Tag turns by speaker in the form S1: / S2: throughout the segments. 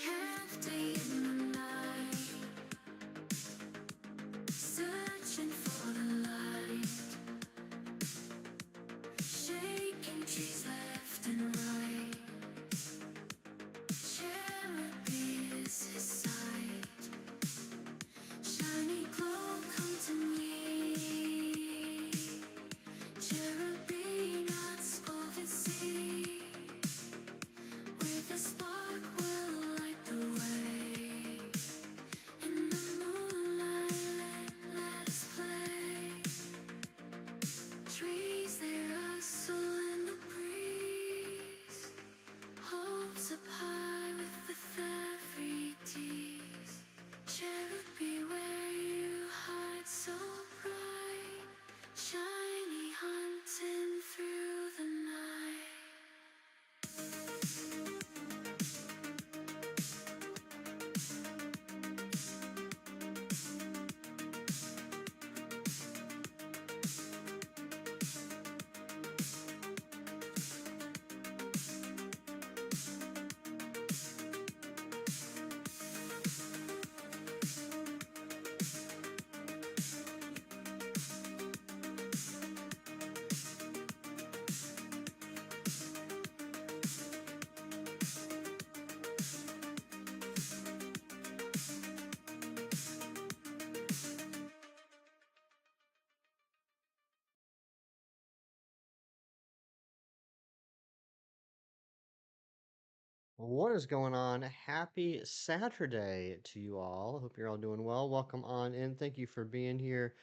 S1: Half day in the night, searching for the light, shaking trees left and right. Cherubi is his sight, shiny glow, come to me. Cherubi nuts over sea, with a spark will light the way. In the moonlight, let us play. Trees they rustle in the breeze, hopes up high with the fairy tease. Cherubi, where you hide so bright, shiny hunting through the night.
S2: What is going on? Happy Saturday to you all. Hope you're all doing well. Welcome on in. Thank you for being here.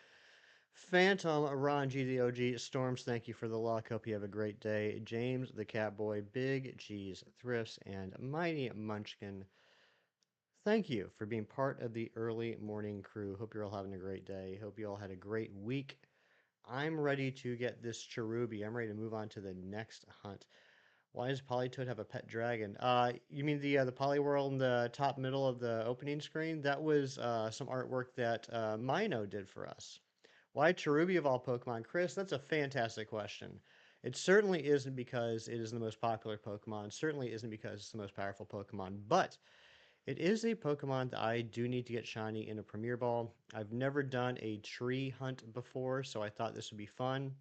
S2: Phantom, Ron G, the OG, Storms, thank you for the luck. Hope you have a great day. James, the Catboy, Big G's, Thrifts, and Mighty Munchkin, thank you for being part of the early morning crew. Hope you're all having a great day. Hope you all had a great week. I'm ready to get this Cherubi. I'm ready to move on to the next hunt. Why does Polytoad have a pet dragon? You mean the Polyworld in the top middle of the opening screen? That was some artwork that Mino did for us. Why Cherubi of all Pokemon? Chris, that's a fantastic question. It certainly isn't because it is the most popular Pokemon. It certainly isn't because it's the most powerful Pokemon. But it is a Pokemon that I do need to get shiny in a Premier Ball. I've never done a tree hunt before, so I thought this would be fun.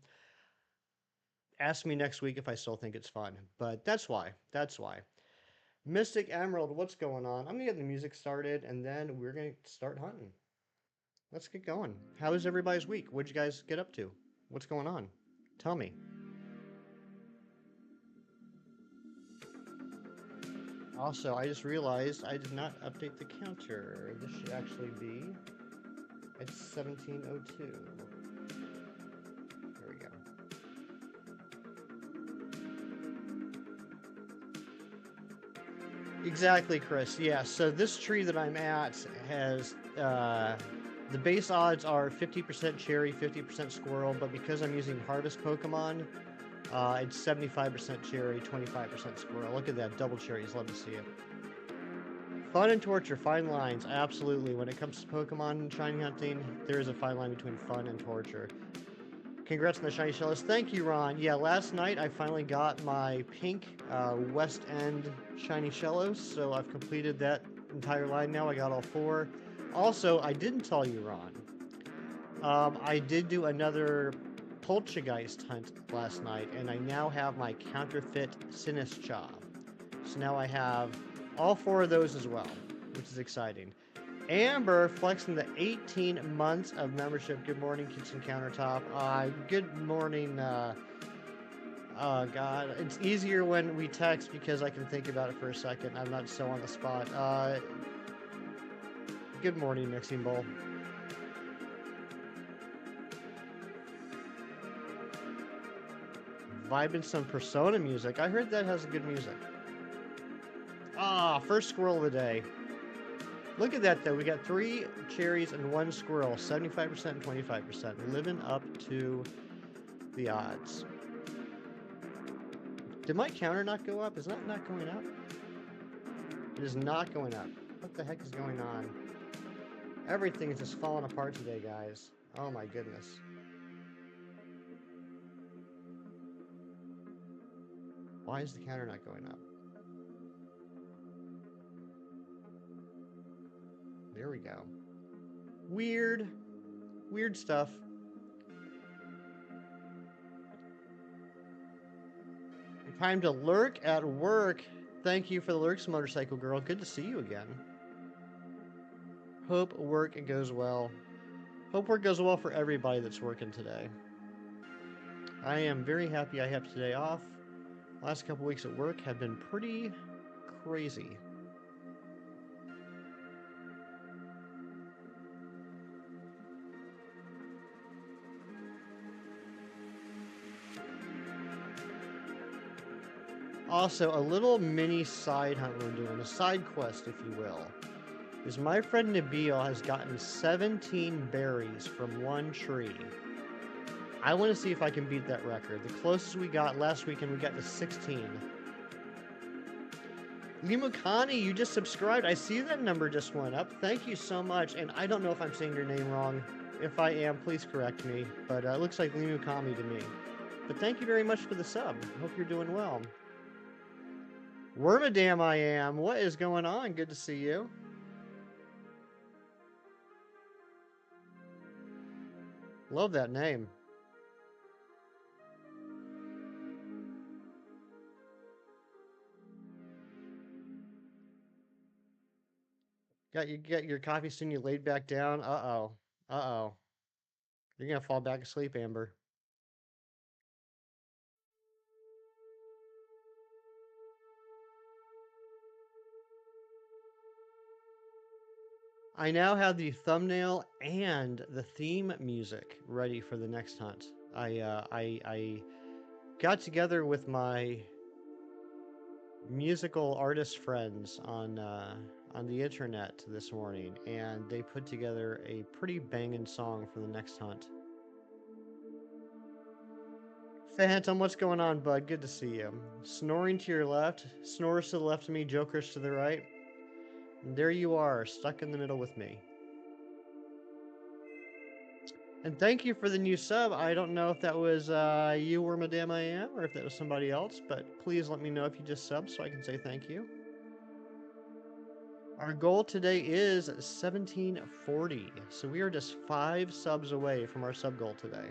S2: Ask me next week if I still think it's fun. But that's why. That's why. Mystic Emerald, what's going on? I'm going to get the music started, and then we're going to start hunting. Let's get going. How was everybody's week? What'd you guys get up to? What's going on? Tell me. Also, I just realized I did not update the counter. This should actually be at 17:02. There we go. Exactly, Chris. Yeah, so this tree that I'm at has the base odds are 50% cherry, 50% squirrel, but because I'm using harvest Pokemon, it's 75% cherry, 25% squirrel. Look at that, double cherries. Love to see it. Fun and torture, fine lines. Absolutely. When it comes to Pokemon and shiny hunting, there is a fine line between fun and torture. Congrats on the shiny shells. Thank you, Ron. Yeah, last night I finally got my pink West End shiny shellos, so I've completed that entire line now. I got all four. Also, I didn't tell you, Ron. I did do another Poltergeist hunt last night, and I now have my counterfeit Sinistcha. So now I have all four of those as well, which is exciting. Amber flexing the 18 months of membership. Good morning, Kitchen Countertop. Good morning. Oh, God. It's easier when we text because I can think about it for a second. I'm not so on the spot. Good morning, Mixing Bowl. Vibing some Persona music. I heard that has good music. First squirrel of the day. Look at that, though. We got 3 cherries and 1 squirrel. 75% and 25%. Living up to the odds. Did my counter not go up? Is that not going up? It is not going up. What the heck is going on? Everything is just falling apart today, guys. Oh my goodness. Why is the counter not going up? There we go. Weird. Weird stuff. Time to lurk at work. Thank you for the lurks, Motorcycle Girl. Good to see you again. Hope work goes well. Hope work goes well for everybody that's working today. I am very happy I have today off. Last couple weeks at work have been pretty crazy. Also, a little mini side hunt we're doing, a side quest, if you will, is my friend Nabil has gotten 17 berries from one tree. I want to see if I can beat that record. The closest we got last weekend, we got to 16. Limukani, you just subscribed. I see that number just went up. Thank you so much. And I don't know if I'm saying your name wrong. If I am, please correct me. But it looks like Limukami to me. But thank you very much for the sub. Hope you're doing well. Wormadam I am. What is going on? Good to see you. Love that name. Got your coffee soon. You laid back down. Uh-oh. Uh-oh. You're gonna fall back asleep, Amber. I now have the thumbnail and the theme music ready for the next hunt. I got together with my musical artist friends on the internet this morning, and they put together a pretty banging song for the next hunt. Phantom, what's going on, bud? Good to see you. Snoring to your left, snores to the left of me, jokers to the right. And there you are, stuck in the middle with me. And thank you for the new sub. I don't know if that was you or Madame I Am, or if that was somebody else, but please let me know if you just subbed so I can say thank you. Our goal today is 1740, so we are just 5 subs away from our sub goal today.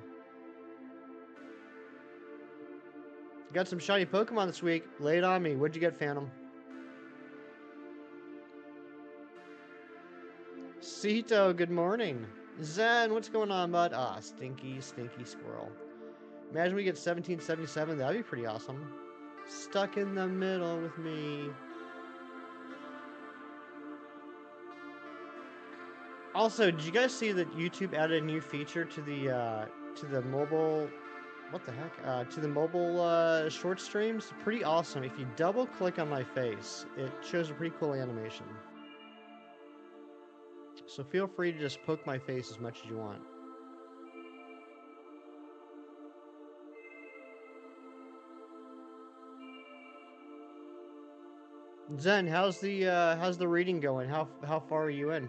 S2: Got some shiny Pokemon this week. Lay it on me. What'd you get, Phantom? Cito, good morning. Zen, what's going on, bud? Ah, stinky squirrel. Imagine we get 1777. That'd be pretty awesome. Stuck in the middle with me. Also, did you guys see that YouTube added a new feature to the mobile? What the heck? To the mobile short streams? Pretty awesome. If you double click on my face, it shows a pretty cool animation. So feel free to just poke my face as much as you want. Zen, how's the reading going? How far are you in?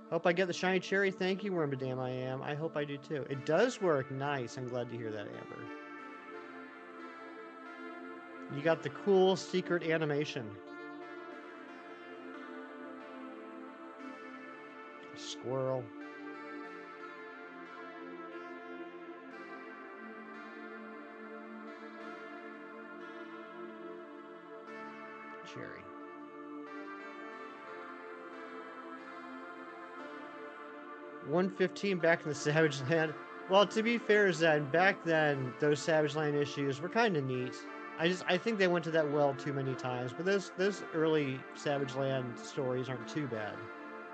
S2: Hope I get the shiny cherry. Thank you, Wormadam I Am. I hope I do too. It does work. Nice. I'm glad to hear that, Amber. You got the cool secret animation. Squirrel. Cherry. $115 back in the Savage Land. Well, to be fair, Zen, back then those Savage Land issues were kind of neat. I think they went to that well too many times, but those early Savage Land stories aren't too bad.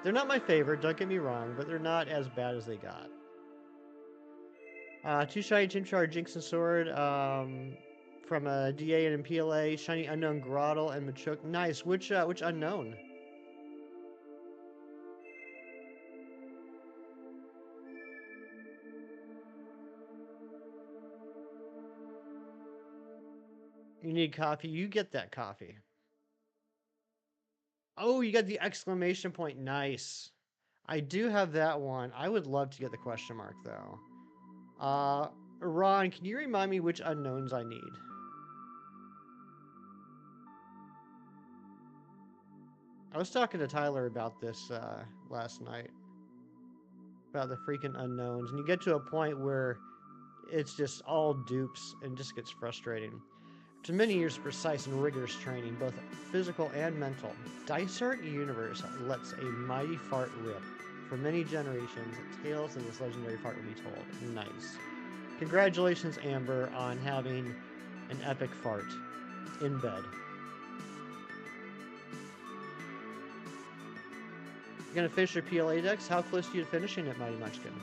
S2: They're not my favorite, don't get me wrong, but they're not as bad as they got. 2 shiny Chimchar, Jinx and Sword, from a DA and PLA, shiny Unknown Grottle and Machoke. Nice. Which unknown? You need coffee. You get that coffee. Oh, you got the exclamation point. Nice. I do have that one. I would love to get the question mark, though. Ron, can you remind me which unknowns I need? I was talking to Tyler about this last night, about the freaking unknowns, and you get to a point where it's just all dupes and just gets frustrating. After many years of precise and rigorous training, both physical and mental, Dice Art Universe lets a mighty fart rip. For many generations, tales of this legendary fart will be told. Nice. Congratulations, Amber, on having an epic fart in bed. You gonna finish your PLA decks? How close are you to finishing it, Mighty Munchkin?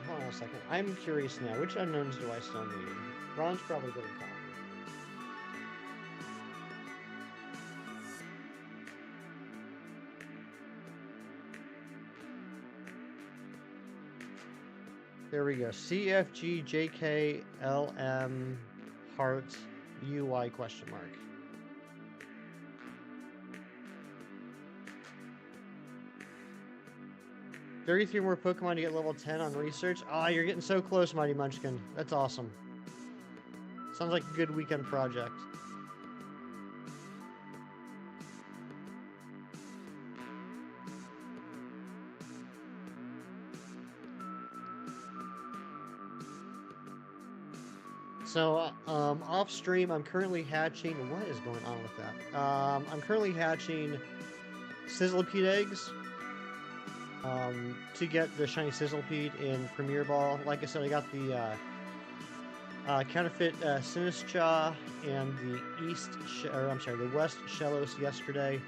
S2: Hold on a second. I'm curious now. Which unknowns do I still need? Ron's probably getting coffee. There we go. CFG JK LM Heart UI question mark. 33 more Pokemon to get level 10 on research. Ah, you're getting so close, Mighty Munchkin. That's awesome. Sounds like a good weekend project. So, off stream, I'm currently hatching. What is going on with that? I'm currently hatching Sizzlipede eggs to get the shiny Sizzlipede in Premier Ball. Like I said, I got the counterfeit Sinistcha and the West Shellos yesterday.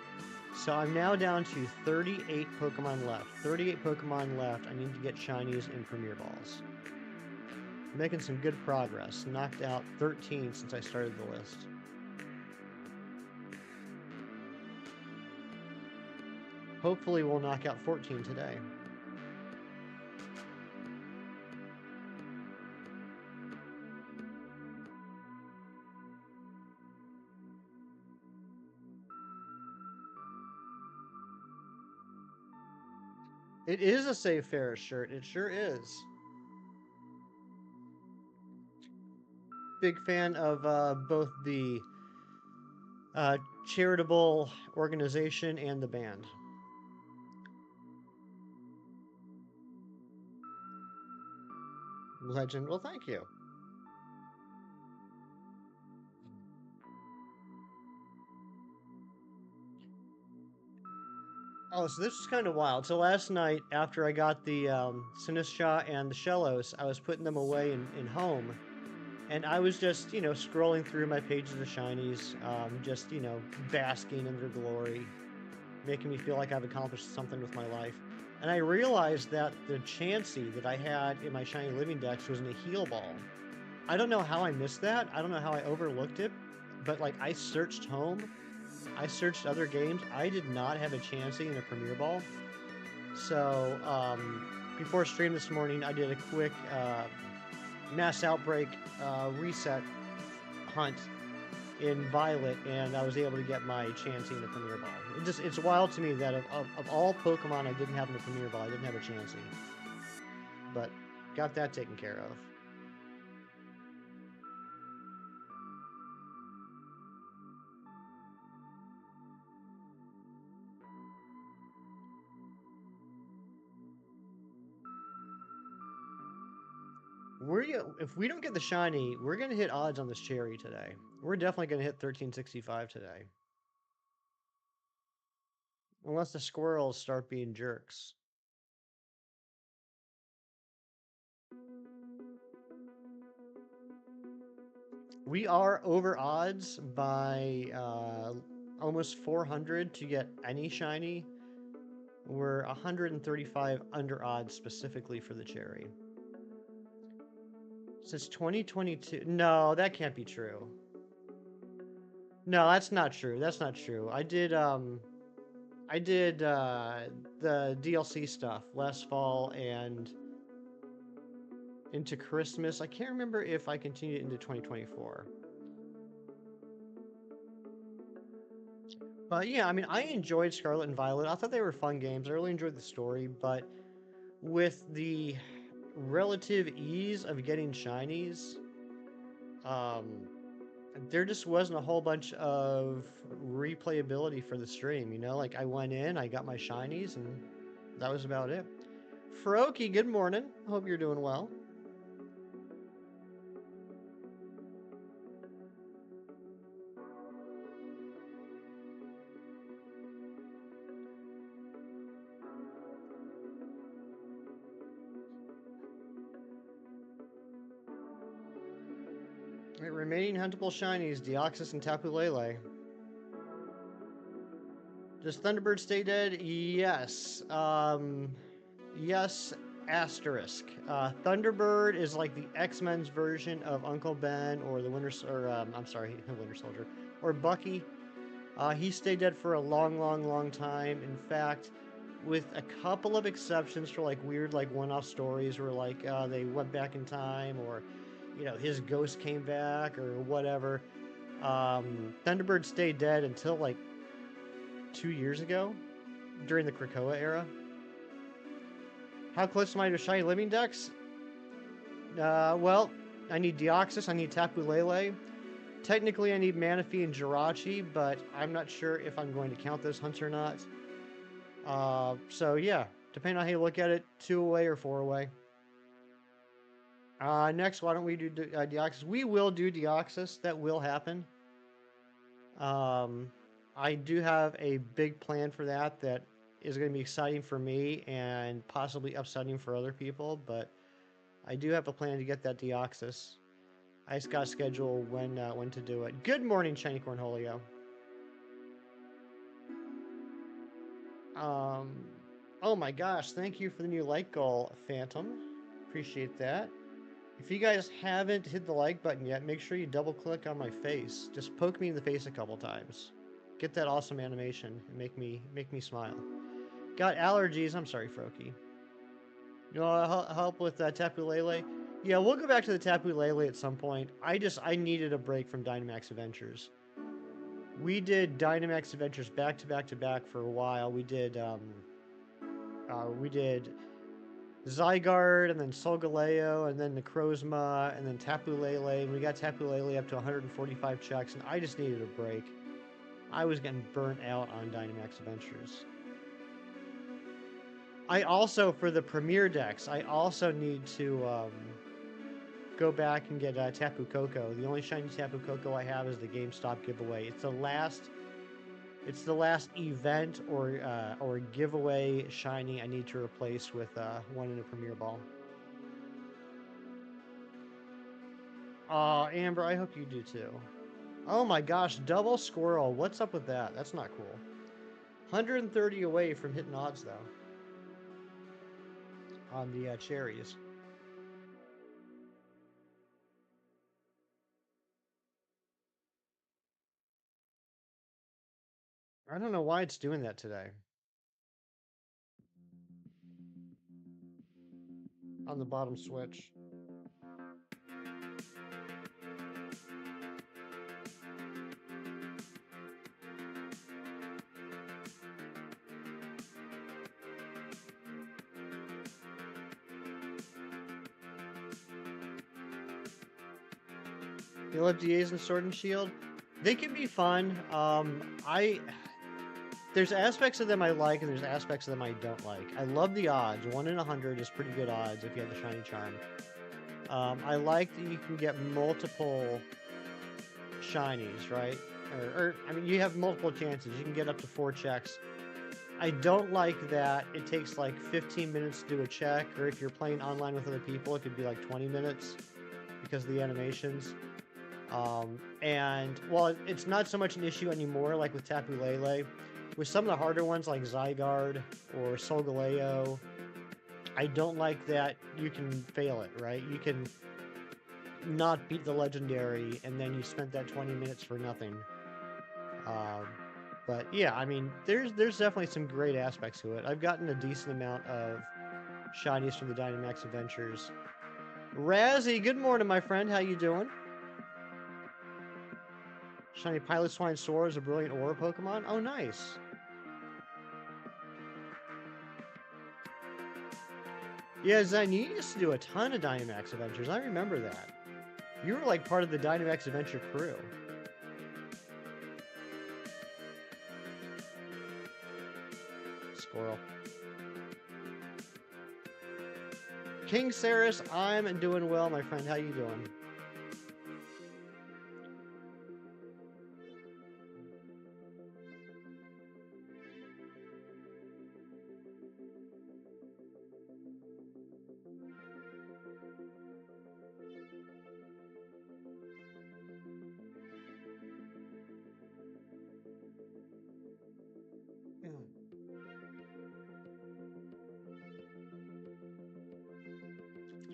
S2: So I'm now down to 38 Pokemon left. 38 Pokemon left. I need to get shinies in Premier Balls. Making some good progress. Knocked out 13 since I started the list. Hopefully we'll knock out 14 today. It is a Save Ferris shirt. It sure is. Big fan of both the charitable organization and the band. Legend. Well, thank you. Oh, so this is kind of wild. So last night, after I got the Sinistcha and the Shellos, I was putting them away in home. And I was just, scrolling through my pages of shinies, just, basking in their glory, making me feel like I've accomplished something with my life. And I realized that the Chansey that I had in my shiny living dex was in a heal ball. I don't know how I missed that. I don't know how I overlooked it. But, I searched home. I searched other games. I did not have a Chansey in a Premier Ball. So, before stream this morning, I did a quick Mass Outbreak reset hunt in Violet, and I was able to get my Chansey in a Premier Ball. It's wild to me that of all Pokemon I didn't have in a Premier Ball, I didn't have a Chansey. But got that taken care of. If we don't get the shiny, we're gonna hit odds on this cherry today. We're definitely gonna hit 1365 today. Unless the squirrels start being jerks. We are over odds by almost 400 to get any shiny. We're 135 under odds specifically for the cherry. Since 2022. No, that can't be true. No, that's not true. That's not true. I did the DLC stuff last fall and into Christmas. I can't remember if I continued into 2024. But yeah, I mean, I enjoyed Scarlet and Violet. I thought they were fun games. I really enjoyed the story, but with the relative ease of getting shinies, um, there just wasn't a whole bunch of replayability for the stream, you know? Like, I went in, I got my shinies, and that was about it. Froki, good morning. Hope you're doing well. Right, remaining huntable shinies, Deoxys and Tapu Lele. Does Thunderbird stay dead? Yes. Yes, asterisk. Thunderbird is like the X-Men's version of Uncle Ben or the I'm sorry, Winter Soldier, or Bucky. He stayed dead for a long, long, long time. In fact, with a couple of exceptions for like weird, like one-off stories where like they went back in time, or you know his ghost came back or whatever. Thunderbird stayed dead until like 2 years ago, during the Krakoa era. How close am I to shiny living decks? Well, I need Deoxys, I need Tapu Lele. Technically, I need Manaphy and Jirachi, but I'm not sure if I'm going to count those hunts or not. So yeah, depending on how you look at it, 2 away or 4 away. Next, why don't we do Deoxys? We will do Deoxys. That will happen. I do have a big plan for that is going to be exciting for me and possibly upsetting for other people, but I do have a plan to get that Deoxys. I just got to schedule when to do it. Good morning, Shiny Cornholio. Oh my gosh, thank you for the new like goal, Phantom. Appreciate that. If you guys haven't hit the like button yet, make sure you double click on my face. Just poke me in the face a couple times. Get that awesome animation and make me smile. Got allergies. I'm sorry, Froki. You know, help with Tapu Lele. Yeah, we'll go back to the Tapu Lele at some point. I needed a break from Dynamax Adventures. We did Dynamax Adventures back to back to back for a while. We did Zygarde, and then Solgaleo, and then Necrozma, and then Tapu Lele. And we got Tapu Lele up to 145 checks, and I just needed a break. I was getting burnt out on Dynamax Adventures. I also, for the Premier decks, I also need to go back and get Tapu Koko. The only shiny Tapu Koko I have is the GameStop giveaway. It's the last event or giveaway shiny I need to replace with one in a Premier Ball. Amber, I hope you do too. Oh my gosh, double squirrel. What's up with that? That's not cool. 130 away from hitting odds though. On the cherries. I don't know why it's doing that today. On the bottom switch. You love DAs and Sword and Shield? They can be fun. There's aspects of them I like, and there's aspects of them I don't like. I love the odds. 1 in 100 is pretty good odds if you have the Shiny Charm. I like that you can get multiple shinies, right? I mean, you have multiple chances. You can get up to 4 checks. I don't like that it takes like 15 minutes to do a check, or if you're playing online with other people, it could be like 20 minutes because of the animations. And while it's not so much an issue anymore, like with Tapu Lele, with some of the harder ones like Zygarde or Solgaleo, I don't like that you can fail it, right? You can not beat the legendary and then you spent that 20 minutes for nothing. But yeah, I mean, there's definitely some great aspects to it. I've gotten a decent amount of shinies from the Dynamax Adventures. Razzie, good morning, my friend. How you doing? Shiny Piloswine Sora is a brilliant Aura Pokemon. Oh, nice. Yeah, Zen, you used to do a ton of Dynamax adventures. I remember that. You were like part of the Dynamax adventure crew. Squirrel. King Saris, I'm doing well, my friend. How you doing?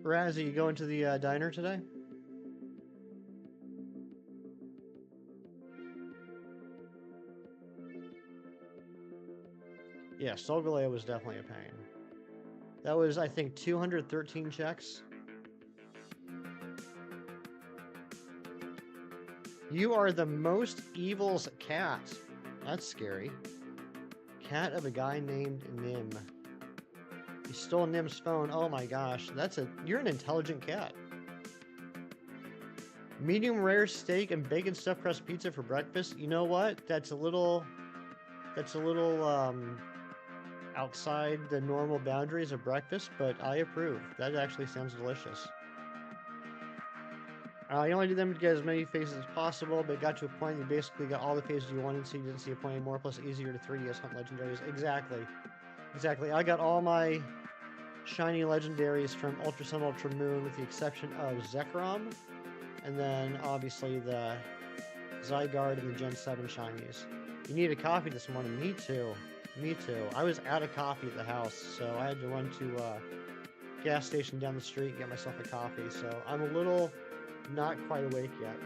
S2: Razzie, you going to the diner today? Yeah, Solgaleo was definitely a pain. That was, I think, 213 checks. You are the most evil's cat. That's scary. Cat of a guy named Nim. You stole Nim's phone. Oh my gosh, you're an intelligent cat. Medium rare steak and bacon stuffed crust pizza for breakfast. You know what? That's a little outside the normal boundaries of breakfast, but I approve. That actually sounds delicious. You only did them to get as many phases as possible, but it got to a point you basically got all the phases you wanted, so you didn't see a point anymore. Plus, easier to 3DS hunt legendaries. Exactly. I got all my shiny legendaries from Ultra Sun, Ultra Moon, with the exception of Zekrom, and then obviously the Zygarde and the Gen 7 shinies. You need a coffee this morning. Me too. I was out of coffee at the house, so I had to run to a gas station down the street and get myself a coffee. So I'm a little not quite awake yet.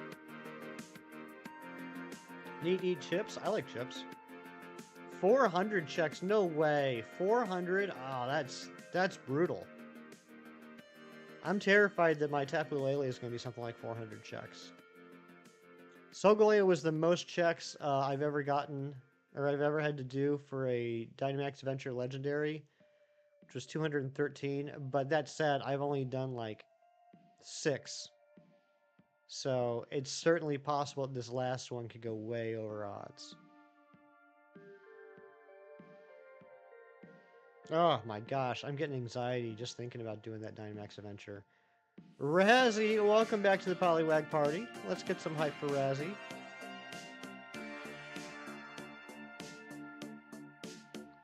S2: Need to eat chips? I like chips. 400 checks? No way. 400? Oh, that's brutal. I'm terrified that my Tapu Lele is going to be something like 400 checks. Solgaleo was the most checks I've ever gotten, or I've ever had to do for a Dynamax Adventure Legendary, which was 213. But that said, I've only done like 6. So it's certainly possible that this last one could go way over odds. Oh my gosh, I'm getting anxiety just thinking about doing that Dynamax Adventure. Razzie, welcome back to the Poliwag Party. Let's get some hype for Razzie.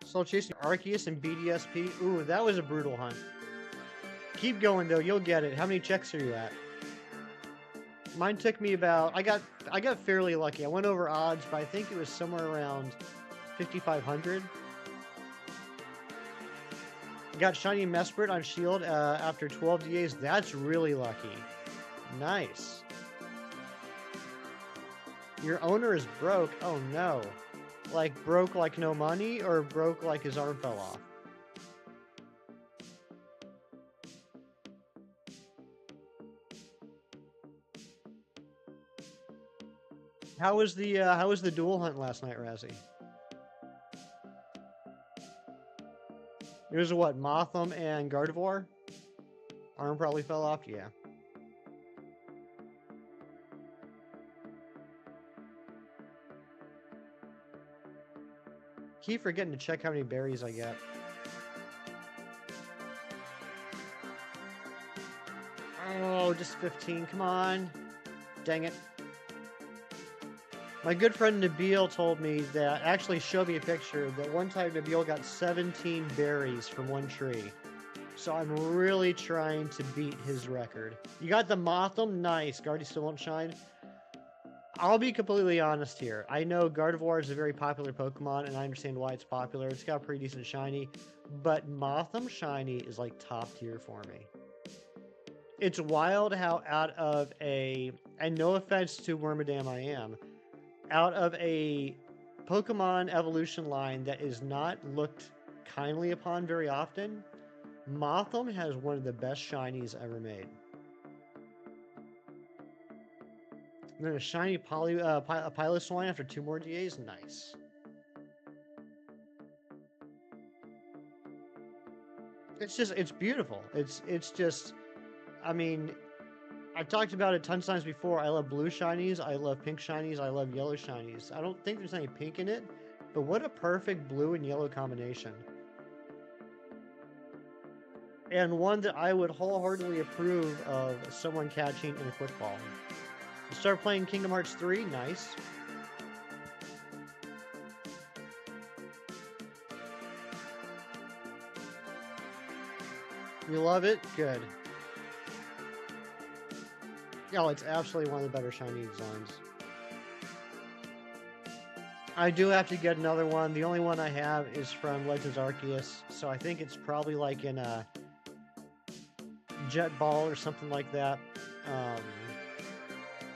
S2: Soul Chasing Arceus and BDSP. Ooh, that was a brutal hunt. Keep going though, you'll get it. How many checks are you at? Mine took me about... I got fairly lucky. I went over odds, but I think it was somewhere around 5,500. Got Shiny Mesprit on Shield after 12 DAs. That's really lucky. Nice. Your owner is broke. Oh no. Like broke like no money, or broke like his arm fell off? How was the duel hunt last night, Razzie? It was what, Mothim and Gardevoir? Arm probably fell off, yeah. Keep forgetting to check how many berries I get. Oh, just 15, come on. Dang it. My good friend Nabil told me that, actually showed me a picture, that one time Nabil got 17 berries from one tree. So I'm really trying to beat his record. You got the Mothim? Nice. Guardy still won't shine. I'll be completely honest here. I know Gardevoir is a very popular Pokemon, and I understand why it's popular. It's got a pretty decent shiny, but Mothim shiny is like top tier for me. It's wild how out of a, and no offense to Wormadam I am, out of a Pokemon evolution line that is not looked kindly upon very often, Mothim has one of the best shinies ever made. And then a shiny Piloswine after 2 more DAs? Nice. it's beautiful. It's just, I mean, I've talked about it tons of times before. I love blue shinies. I love pink shinies. I love yellow shinies. I don't think there's any pink in it, but what a perfect blue and yellow combination. And one that I would wholeheartedly approve of someone catching in a quick ball. Start playing Kingdom Hearts 3, nice. You love it? Good. Oh, it's absolutely one of the better shiny designs. I do have to get another one. The only one I have is from Legends Arceus, so I think it's probably like in a Jet Ball or something like that.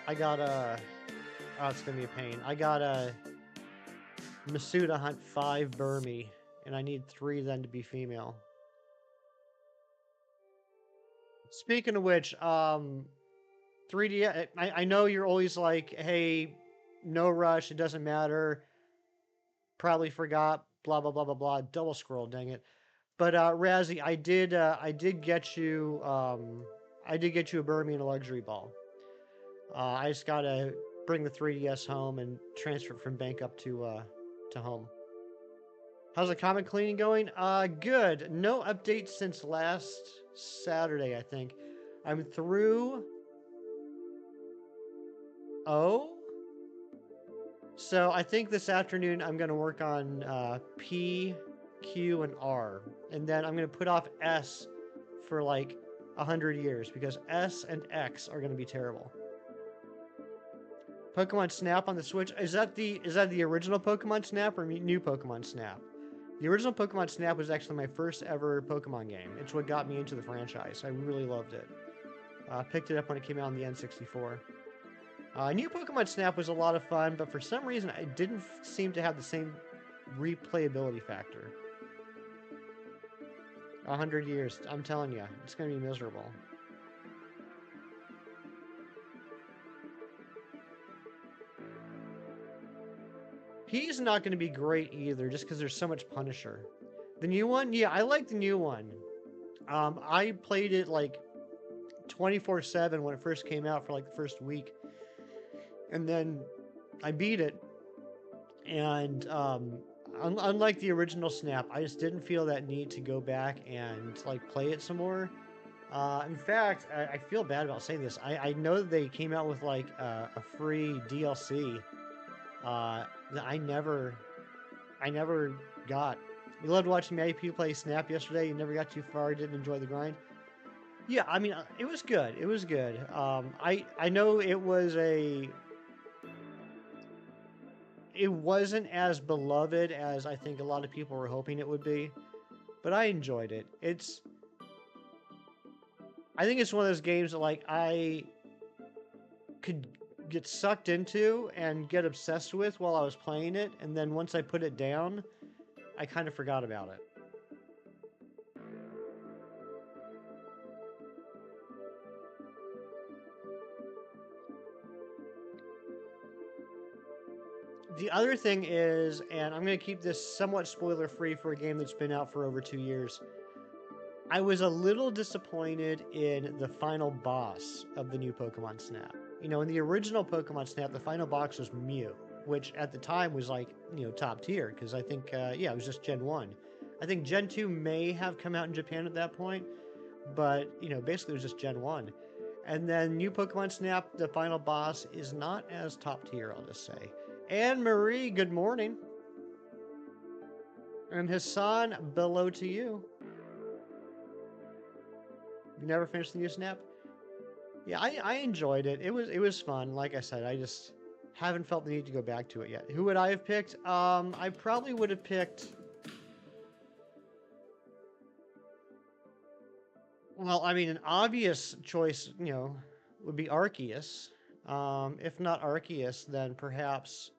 S2: I got a... Oh, it's going to be a pain. I got a Masuda Hunt 5 Burmy, and I need 3 then to be female. Speaking of which, 3D, I know you're always like, hey, no rush, it doesn't matter. Probably forgot, blah, blah, blah, blah, blah. Double scroll, dang it. But, Razzie, I did get you a Burmy and a luxury ball. I just gotta bring the 3DS home and transfer it from bank up to home. How's the comic cleaning going? Good. No updates since last Saturday, I think. I'm through O. So I think this afternoon I'm going to work on P, Q, and R. And then I'm going to put off S for like 100 years because S and X are going to be terrible. Pokemon Snap on the Switch. Is that the original Pokemon Snap or new Pokemon Snap? The original Pokemon Snap was actually my first ever Pokemon game. It's what got me into the franchise. I really loved it. Picked it up when it came out on the N64. New Pokemon Snap was a lot of fun, but for some reason it didn't seem to have the same replayability factor. 100 years, I'm telling you, it's going to be miserable. P's not going to be great either, just because there's so much Punisher. The new one? Yeah, I like the new one. I played it like 24/7 when it first came out for like the first week. And then I beat it. And unlike the original Snap, I just didn't feel that need to go back and like play it some more. In fact, I feel bad about saying this. I know that they came out with like a free DLC that I never got. You loved watching me play Snap yesterday. You never got too far. Didn't enjoy the grind. Yeah, I mean, it was good. It was good. I know it wasn't as beloved as I think a lot of people were hoping it would be, but I enjoyed it. I think it's one of those games that like I could get sucked into and get obsessed with while I was playing it, and then once I put it down, I kind of forgot about it. The other thing is, and I'm going to keep this somewhat spoiler free for a game that's been out for over 2 years, I was a little disappointed in the final boss of the new Pokemon Snap. You know, in the original Pokemon Snap, the final boss was Mew, which at the time was like, top tier, because I think, it was just Gen 1. I think Gen 2 may have come out in Japan at that point, but, basically it was just Gen 1. And then new Pokemon Snap, the final boss is not as top tier, I'll just say. Anne Marie, good morning. And Hassan, below to you. You never finished the new Snap? Yeah, I enjoyed it. It was fun. Like I said, I just haven't felt the need to go back to it yet. Who would I have picked? I probably would have picked... Well, I mean, an obvious choice, would be Arceus. If not Arceus, then perhaps...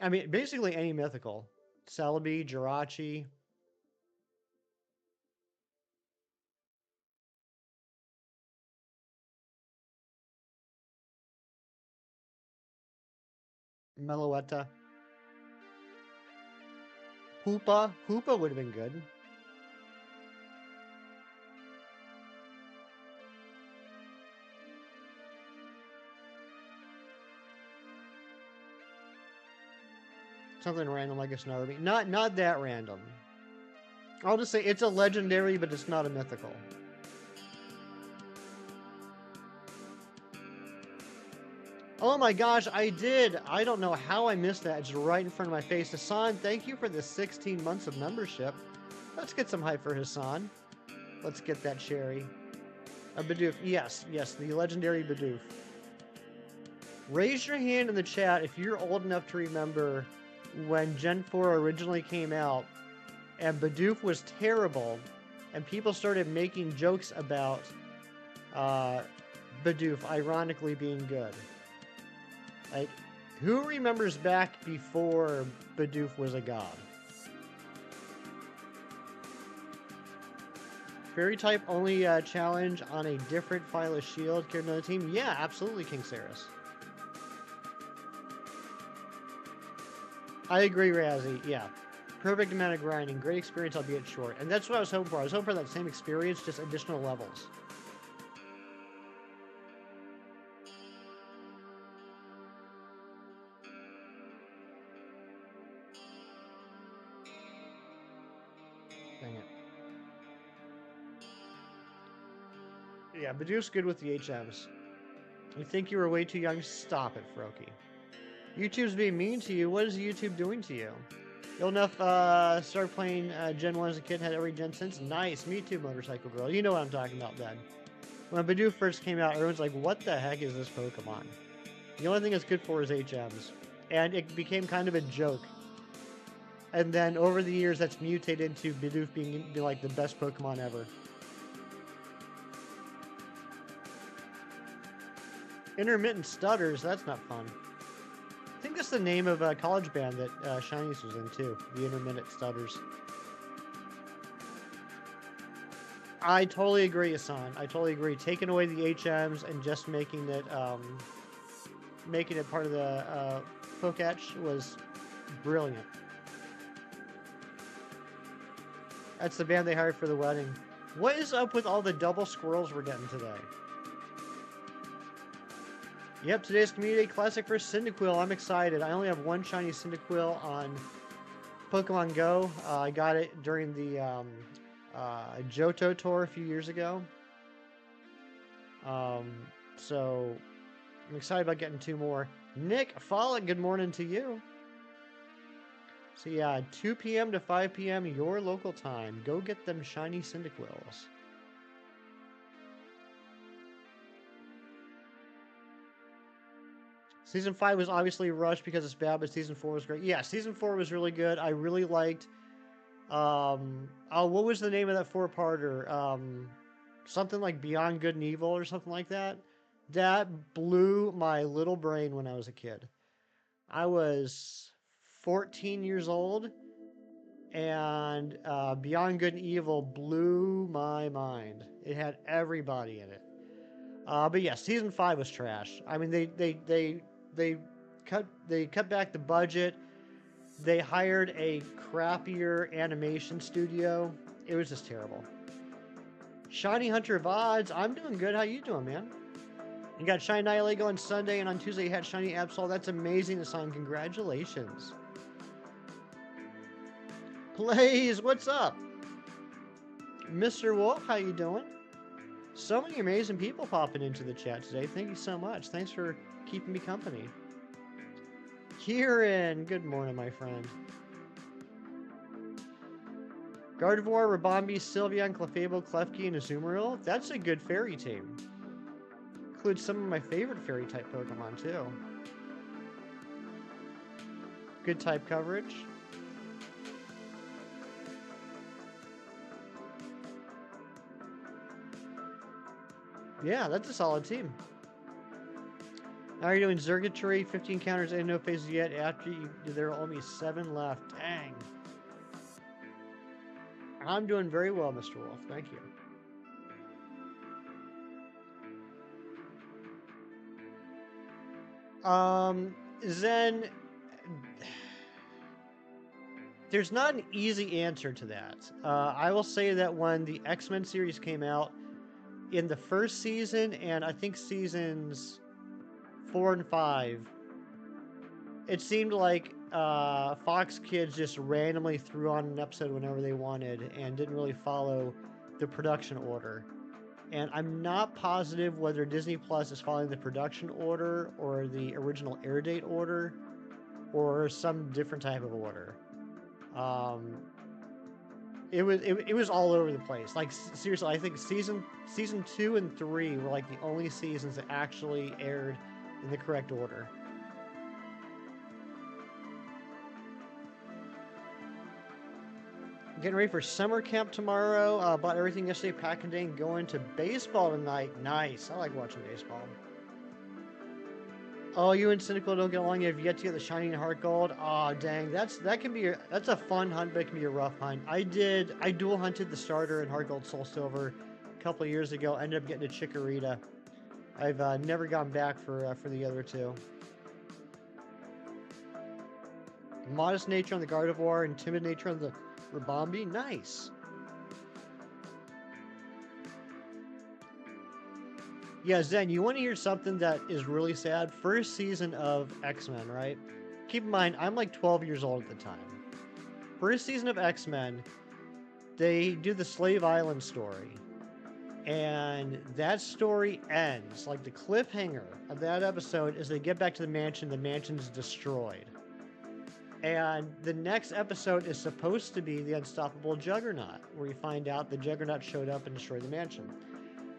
S2: I mean, basically any mythical. Celebi, Jirachi. Meloetta. Hoopa. Hoopa would have been good. Something random like a Cherubi. Not that random. I'll just say it's a legendary, but it's not a mythical. Oh my gosh, I did. I don't know how I missed that. It's right in front of my face. Hassan, thank you for the 16 months of membership. Let's get some hype for Hassan. Let's get that cherry. A Bidoof. Yes, the legendary Bidoof. Raise your hand in the chat if you're old enough to remember when Gen 4 originally came out and Bidoof was terrible and people started making jokes about Bidoof ironically being good. Like, who remembers back before Bidoof was a god? Fairy type only challenge on a different file of shield. Care another team? Yeah, absolutely, King Saris. I agree, Razzie. Yeah. Perfect amount of grinding. Great experience, albeit short. And that's what I was hoping for. I was hoping for that same experience, just additional levels. Dang it. Yeah, Badoof's good with the HMs. You think you were way too young? Stop it, Froki. YouTube's being mean to you. What is YouTube doing to you? You'll enough start playing Gen 1 as a kid, had every gen since. Nice. Me too, Motorcycle Girl. You know what I'm talking about, Ben. When Bidoof first came out, everyone's like, what the heck is this Pokemon? The only thing it's good for is HMs. And it became kind of a joke. And then over the years, that's mutated into Bidoof being like the best Pokemon ever. Intermittent stutters, that's not fun. I think that's the name of a college band that Shinies was in too. The Intermittent Stutters. I totally agree, Hassan. I totally agree. Taking away the HMs and just making it part of the Poketch was brilliant. That's the band they hired for the wedding. What is up with all the double squirrels we're getting today? Yep, today's Community Classic for Cyndaquil. I'm excited. I only have one shiny Cyndaquil on Pokemon Go. I got it during the Johto tour a few years ago. So I'm excited about getting 2 more. Nick Follett, good morning to you. So yeah, 2 p.m. to 5 p.m. your local time. Go get them shiny Cyndaquils. Season 5 was obviously rushed because it's bad, but Season 4 was great. Yeah, Season 4 was really good. I really liked... oh, what was the name of that 4-parter? Something like Beyond Good and Evil or something like that. That blew my little brain when I was a kid. I was 14 years old, and Beyond Good and Evil blew my mind. It had everybody in it. But yeah, Season 5 was trash. I mean, they cut back the budget. They hired a crappier animation studio. It was just terrible. Shiny Hunter VODs. I'm doing good. How you doing, man? You got Shiny Nihilego on Sunday, and on Tuesday you had Shiny Absol. That's amazing, Hassan. Congratulations. Blaze, what's up? Mr. Wolf, how you doing? So many amazing people popping into the chat today. Thank you so much. Thanks for keeping me company. Kieran, good morning, my friend. Gardevoir, Rabombi, Sylveon, Clefable, Klefki, and Azumarill. That's a good fairy team. Includes some of my favorite fairy type Pokemon, too. Good type coverage. Yeah, that's a solid team. Now you're doing Zergatry, 15 counters and no phases yet. After you, there are only 7 left. Dang. I'm doing very well, Mr. Wolf. Thank you. Zen, there's not an easy answer to that. I will say that when the X-Men series came out, in the first season, and I think seasons 4 and 5, it seemed like Fox Kids just randomly threw on an episode whenever they wanted and didn't really follow the production order. And I'm not positive whether Disney Plus is following the production order or the original air date order or some different type of order. Um, it was all over the place. Like seriously, I think season 2 and 3 were like the only seasons that actually aired in the correct order. Getting ready for summer camp tomorrow. Bought everything yesterday, packing day, and going to baseball tonight. Nice. I like watching baseball. Oh, you and Cynical don't get along. You have yet to get the Shining Heart Gold. Aw, oh, dang. That's a fun hunt, but it can be a rough hunt. I dual hunted the starter and Heart Gold Soul Silver a couple of years ago. Ended up getting a Chikorita. I've never gone back for the other two. Modest nature on the Gardevoir and timid nature on the Rabombi. Nice. Yeah, Zen, you want to hear something that is really sad? First season of X-Men, right? Keep in mind, I'm like 12 years old at the time. First season of X-Men, they do the Slave Island story. And that story ends. Like the cliffhanger of that episode is they get back to the mansion's destroyed. And the next episode is supposed to be the Unstoppable Juggernaut, where you find out the Juggernaut showed up and destroyed the mansion.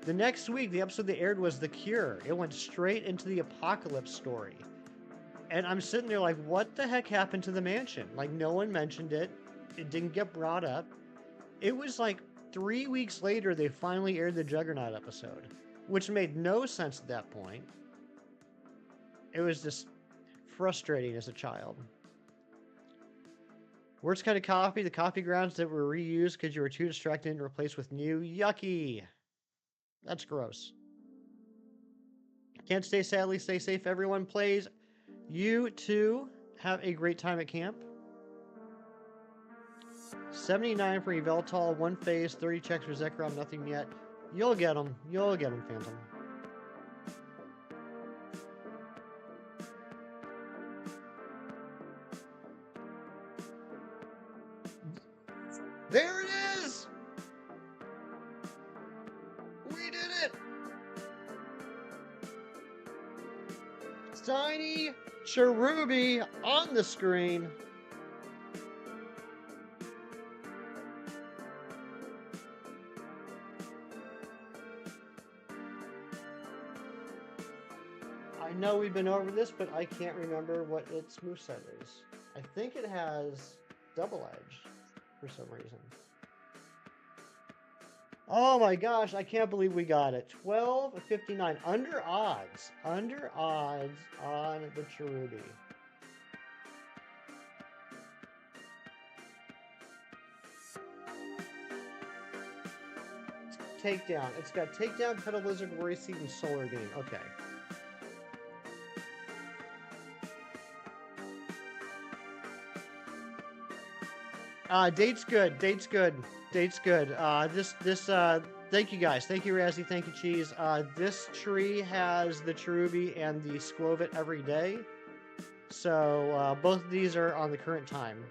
S2: The next week, the episode that aired was The Cure. It went straight into the Apocalypse story. And I'm sitting there like, what the heck happened to the mansion? Like, no one mentioned it. It didn't get brought up. It was like 3 weeks later, they finally aired the Juggernaut episode, which made no sense at that point. It was just frustrating as a child. Worst kind of coffee, the coffee grounds that were reused because you were too distracted and replaced with new. Yucky. That's gross. Can't stay sadly, stay safe. Everyone plays. You too have a great time at camp. 79 for Yveltal, 1 phase, 30 checks for Zekrom, nothing yet. You'll get them. You'll get them, Phantom. There it is! We did it! Tiny Cherubi on the screen. I know we've been over this, but I can't remember what its moveset is. I think it has Double Edge for some reason. Oh my gosh, I can't believe we got it. 12.59. Under odds. Under odds on the Cherubi. Takedown. It's got Takedown, Petal Lizard, Worry Seed, and Solar Beam. Okay. Date's good. Date's good. Date's good. Thank you guys. Thank you, Razzie. Thank you, Cheese. This tree has the Cherubi and the Skwovet every day. So, both of these are on the current time.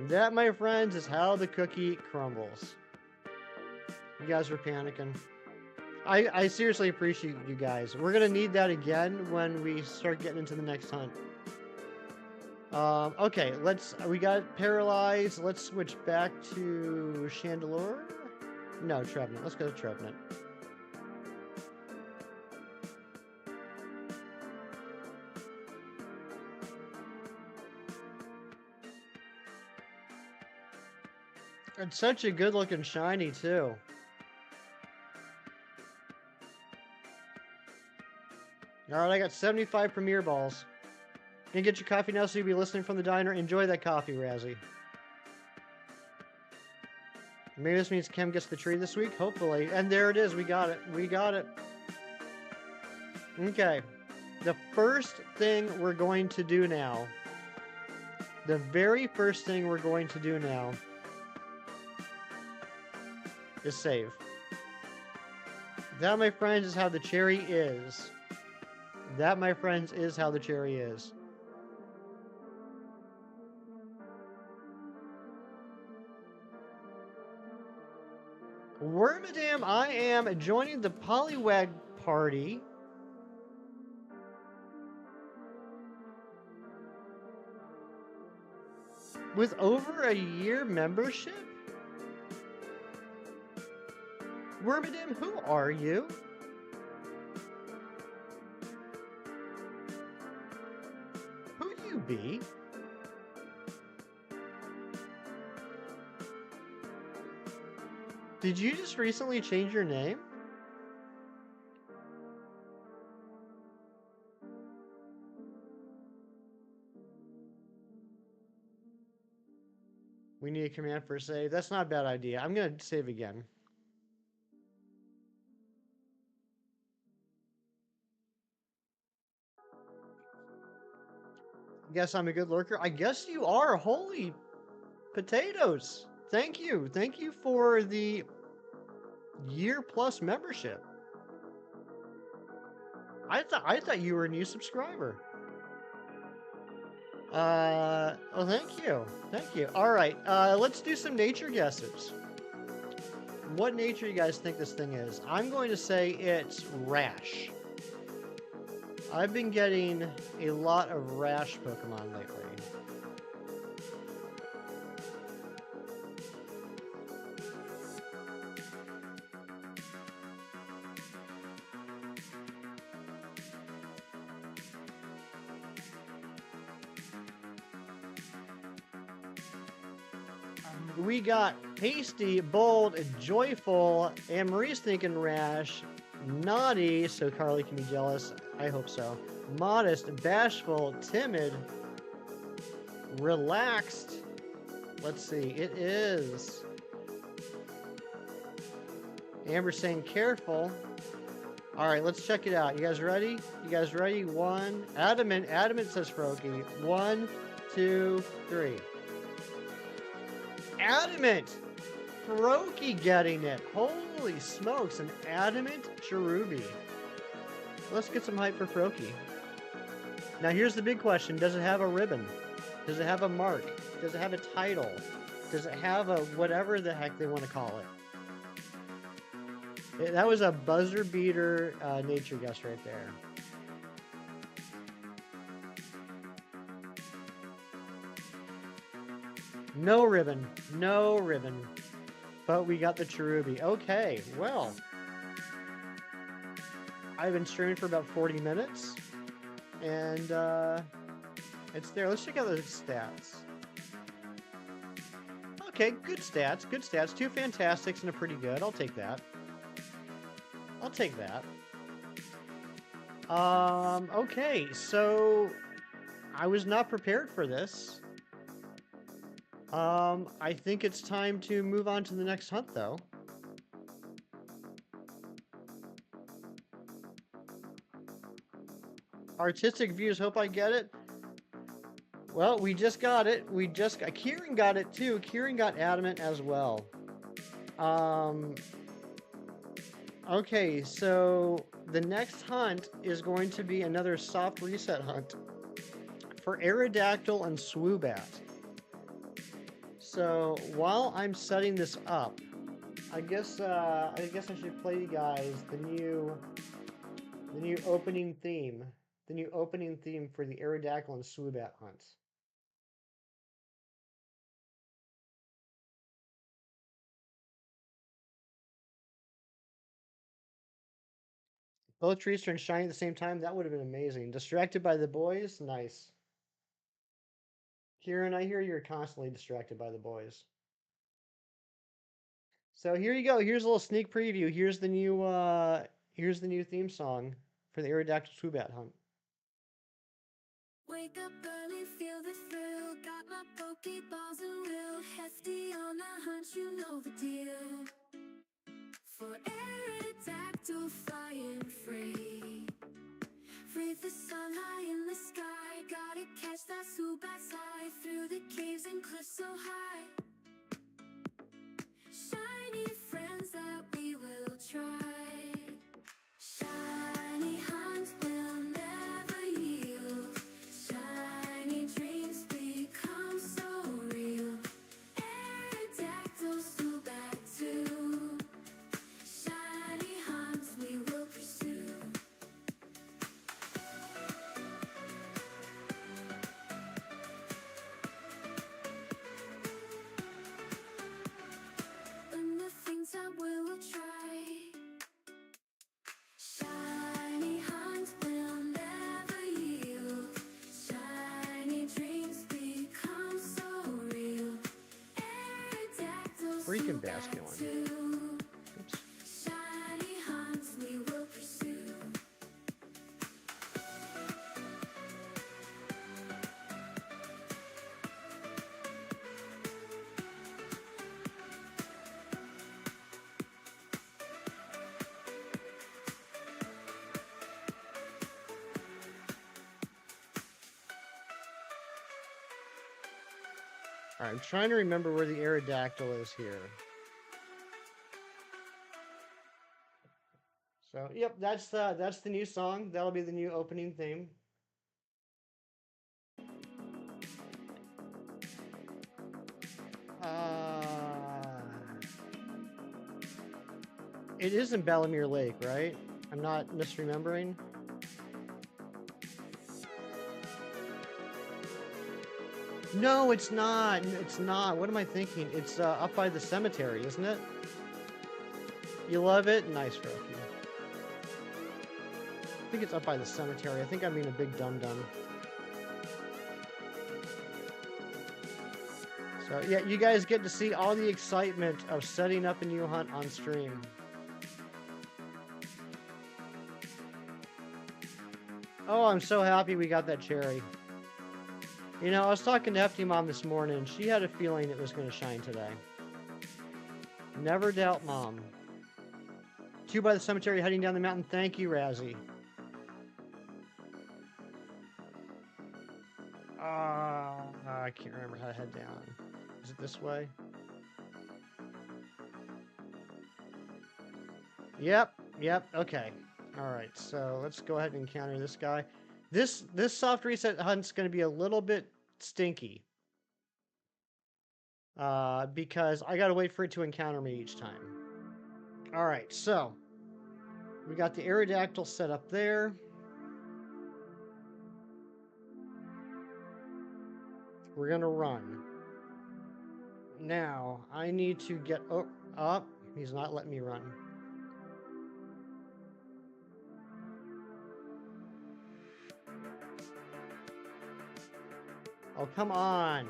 S2: That, my friends, is how the cookie crumbles. You guys are panicking. I seriously appreciate you guys. We're going to need that again when we start getting into the next hunt. Okay, we got Paralyzed. Let's switch back to Chandelure. No, Trevenant. Let's go to Trevenant. It's such a good looking shiny too. Alright, I got 75 Premier Balls. Gonna get your coffee now so you'll be listening from the diner. Enjoy that coffee, Razzie. Maybe this means Kim gets the tree this week, hopefully. And there it is, we got it. We got it. Okay. The first thing we're going to do now, the very first thing we're going to do now is save. That, my friends, is how the cherry is. That, my friends, is how the cherry is. Wormadam, I am joining the Poliwag party. With over a year membership? Wormadam, who are you? Who you be? Did you just recently change your name? We need a command for save. That's not a bad idea. I'm going to save again. Guess I'm a good lurker. I guess you are. Holy potatoes. Thank you. Thank you for the year plus membership. I thought you were a new subscriber. Oh, thank you. Thank you. All right, let's do some nature guesses. What nature you guys think this thing is? I'm going to say it's rash. I've been getting a lot of rash Pokemon lately. We got pasty, bold, joyful, and Marie's thinking rash, naughty, so Carly can be jealous. I hope so. Modest, bashful, timid, relaxed. Let's see. It is. Amber saying careful. All right, let's check it out. You guys ready? You guys ready? One. Adamant says Froakie. 1, 2, 3. Adamant! Froakie getting it. Holy smokes, an adamant Cherubi. Let's get some hype for Froakie. Now here's the big question. Does it have a ribbon? Does it have a mark? Does it have a title? Does it have a whatever the heck they want to call it? That was a buzzer beater nature guess right there. No ribbon. No ribbon. But we got the Cherubi. Okay, well. I've been streaming for about 40 minutes. And it's there. Let's check out those stats. Okay, good stats. Good stats. 2 Fantastics and a pretty good. I'll take that. I'll take that. Okay, so I was not prepared for this. I think it's time to move on to the next hunt, though. Artistic views, hope I get it. Well, we just got it. Kieran got it too. Kieran got adamant as well. Okay, so the next hunt is going to be another soft reset hunt for Aerodactyl and Swoobat. So while I'm setting this up, I guess I should play you guys the new opening theme. The new opening theme for the Aerodactyl and Swoobat hunts. Both trees turn shiny at the same time. That would have been amazing. Distracted by the boys? Nice. Kieran, I hear you're constantly distracted by the boys. So here you go. Here's a little sneak preview. Here's the new theme song for the Aerodactyl Swoobat hunt.
S1: Wake up early, feel the thrill. Got my Pokeballs and real hefty on a hunt, you know the deal. For Aerodactyl flying free. Breathe the sun high in the sky. Gotta catch that Swoobat's eye. Through the caves and cliffs so high. Shiny friends that we will try. Shiny hunts will never
S2: freaking bass going? Oops.
S1: Shiny hunts we will pursue.
S2: All right, I'm trying to remember where the Aerodactyl is here. So, yep, that's the new song. That'll be the new opening theme. It is in Bellemere Lake, right? I'm not misremembering. No, it's not. It's not. What am I thinking? It's up by the cemetery, isn't it? You love it? Nice, Rocky. I think it's up by the cemetery. I think I'm being a big dum-dum. So, yeah, you guys get to see all the excitement of setting up a new hunt on stream. Oh, I'm so happy we got that cherry. You know, I was talking to Hefty Mom this morning. She had a feeling it was going to shine today. Never doubt Mom. 2 by the cemetery heading down the mountain. Thank you, Razzie. I can't remember how to head down. Is it this way? Yep, okay. Alright, so let's go ahead and encounter this guy. This soft reset hunt's going to be a little bit stinky. Because I got to wait for it to encounter me each time. Alright, so we got the Aerodactyl set up there. We're going to run. Now, I need to get up. He's not letting me run. Oh, come on.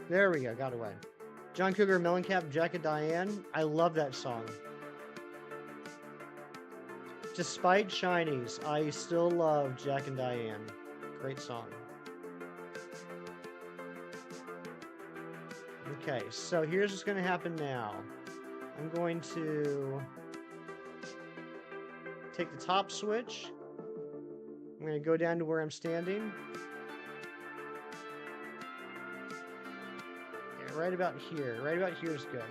S2: There we go, got away. John Cougar, Mellencamp, Jacket Diane. I love that song. Despite shinies, I still love Jack and Diane. Great song. Okay, so here's what's going to happen now. I'm going to take the top switch. I'm going to go down to where I'm standing. Yeah, right about here. Right about here is good.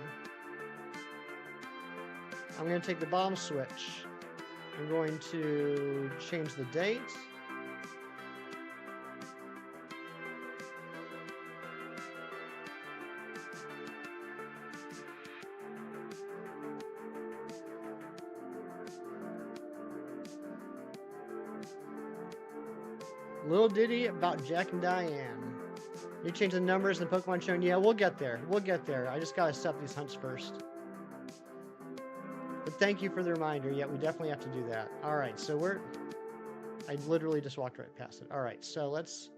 S2: I'm going to take the bomb switch. I'm going to change the date. Little ditty about Jack and Diane. You change the numbers in the Pokemon shown. Yeah, we'll get there. We'll get there. I just gotta set these hunts first. But thank you for the reminder. Yeah, we definitely have to do that. Alright, so I literally just walked right past it. Alright, so let's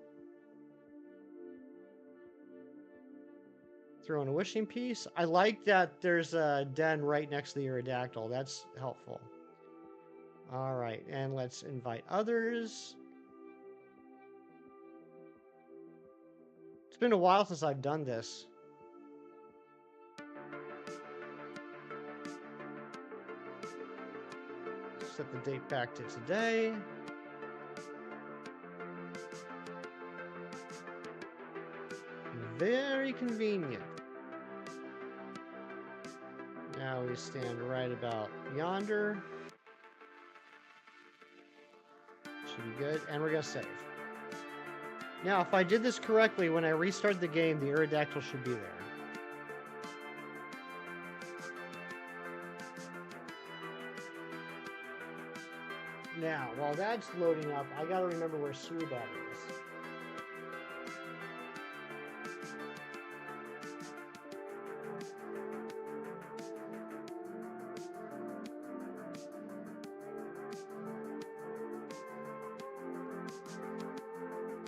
S2: throw in a wishing piece. I like that there's a den right next to the Aerodactyl. That's helpful. Alright, and let's invite others. It's been a while since I've done this. Set the date back to today. Very convenient. Now we stand right about yonder. Should be good. And we're going to save. Now, if I did this correctly, when I restart the game, the Aerodactyl should be there. Now, while that's loading up, I gotta remember where Swoobat is.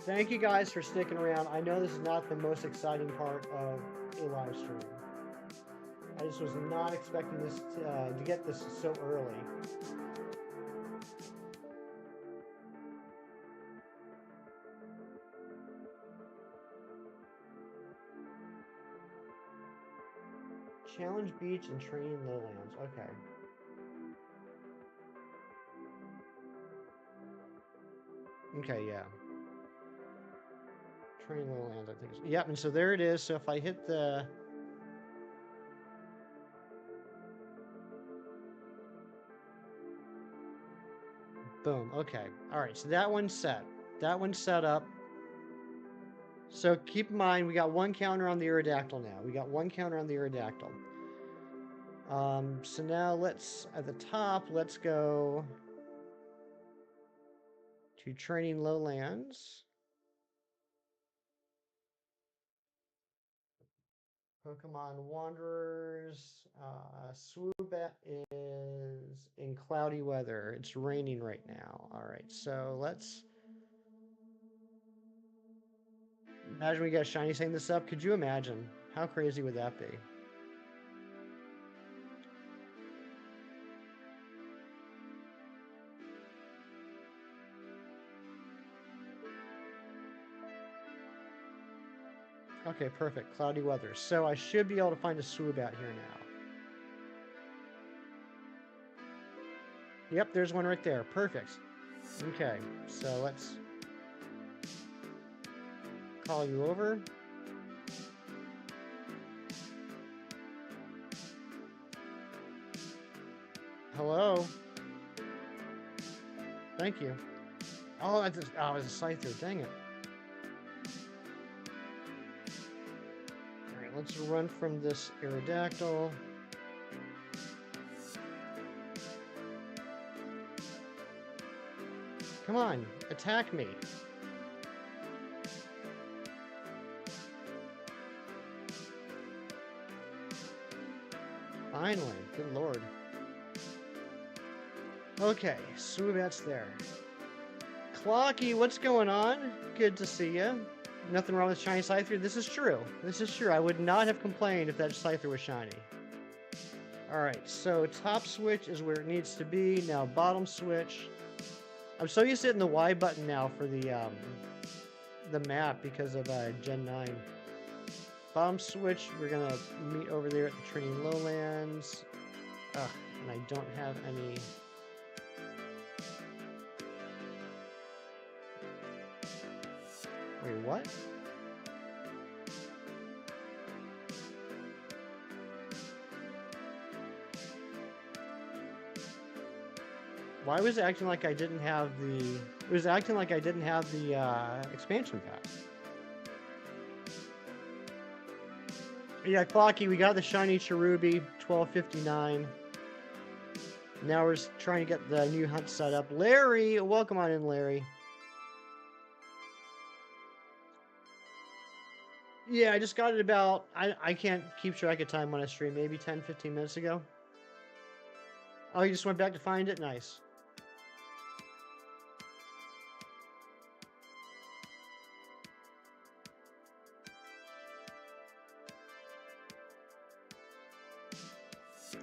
S2: Thank you guys for sticking around. I know this is not the most exciting part of a live stream. I just was not expecting this to get this so early. Challenge Beach and Training Lowlands. Okay. Okay, yeah. Training Lowlands, I think. Yep, and so there it is. So if I hit the... Boom. Okay. All right. So that one's set. That one's set up. So keep in mind, we got one counter on the Aerodactyl now. We got one counter on the Aerodactyl. So now let's, at the top, let's go to Training Lowlands. Pokemon Wanderers. Swoobat is in cloudy weather. It's raining right now. All right, so let's... Imagine we got Shiny setting this up. Could you imagine? How crazy would that be? Okay, perfect. Cloudy weather. So I should be able to find a Swoobat here now. Yep, there's one right there. Perfect. Okay, so let's call you over. Hello. Thank you. Oh, it was a Scyther. Dang it. Alright, let's run from this Aerodactyl. Come on, attack me. Finally, good lord. Okay, Swoobat's there. Clocky, what's going on? Good to see you. Nothing wrong with shiny Scyther. This is true. This is true. I would not have complained if that Scyther was shiny. Alright, so top switch is where it needs to be. Now bottom switch. I'm so used to hitting the Y button now for the map because of Gen 9. Bottom switch, we're gonna meet over there at the Training Lowlands. Ugh, and I don't have any... Wait, what? Why was it acting like I didn't have the... It was acting like I didn't have the expansion pack. Yeah, Clocky, we got the shiny Cherubi, 1259. Now we're trying to get the new hunt set up. Larry, welcome on in, Larry. Yeah, I just got it about... I can't keep track of time when I stream. Maybe 10, 15 minutes ago. Oh, you just went back to find it? Nice.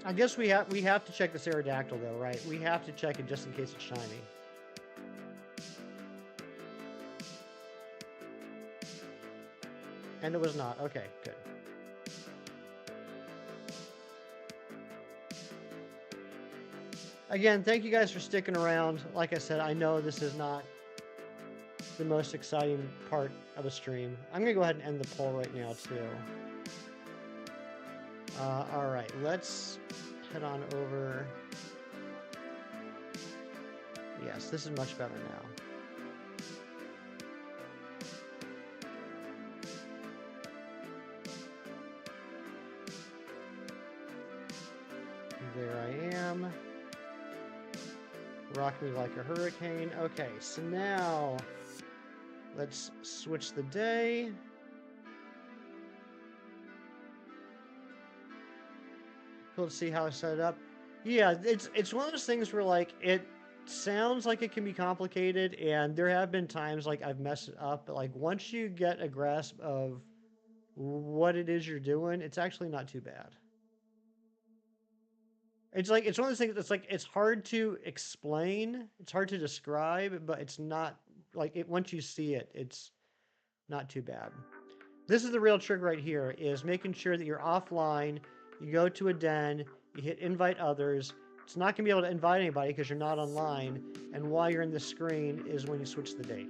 S2: I guess we have to check this Aerodactyl though, right? We have to check it just in case it's shiny. And it was not. Okay, good. Again, thank you guys for sticking around. Like I said, I know this is not the most exciting part of a stream. I'm gonna go ahead and end the poll right now too. Alright, let's head on over. Yes, this is much better now. There I am. Rock me like a hurricane. Okay, so now let's switch the day. Cool to see how I set it up. Yeah, it's one of those things where like it sounds like it can be complicated, and there have been times like I've messed it up, but like once you get a grasp of what it is you're doing, it's actually not too bad. It's like it's one of those things that's like it's hard to explain, it's hard to describe, but it's not like it once you see it, it's not too bad. This is the real trick right here, is making sure that you're offline, you go to a den, you hit invite others. It's not going to be able to invite anybody because you're not online, and while you're in the screen is when you switch the date.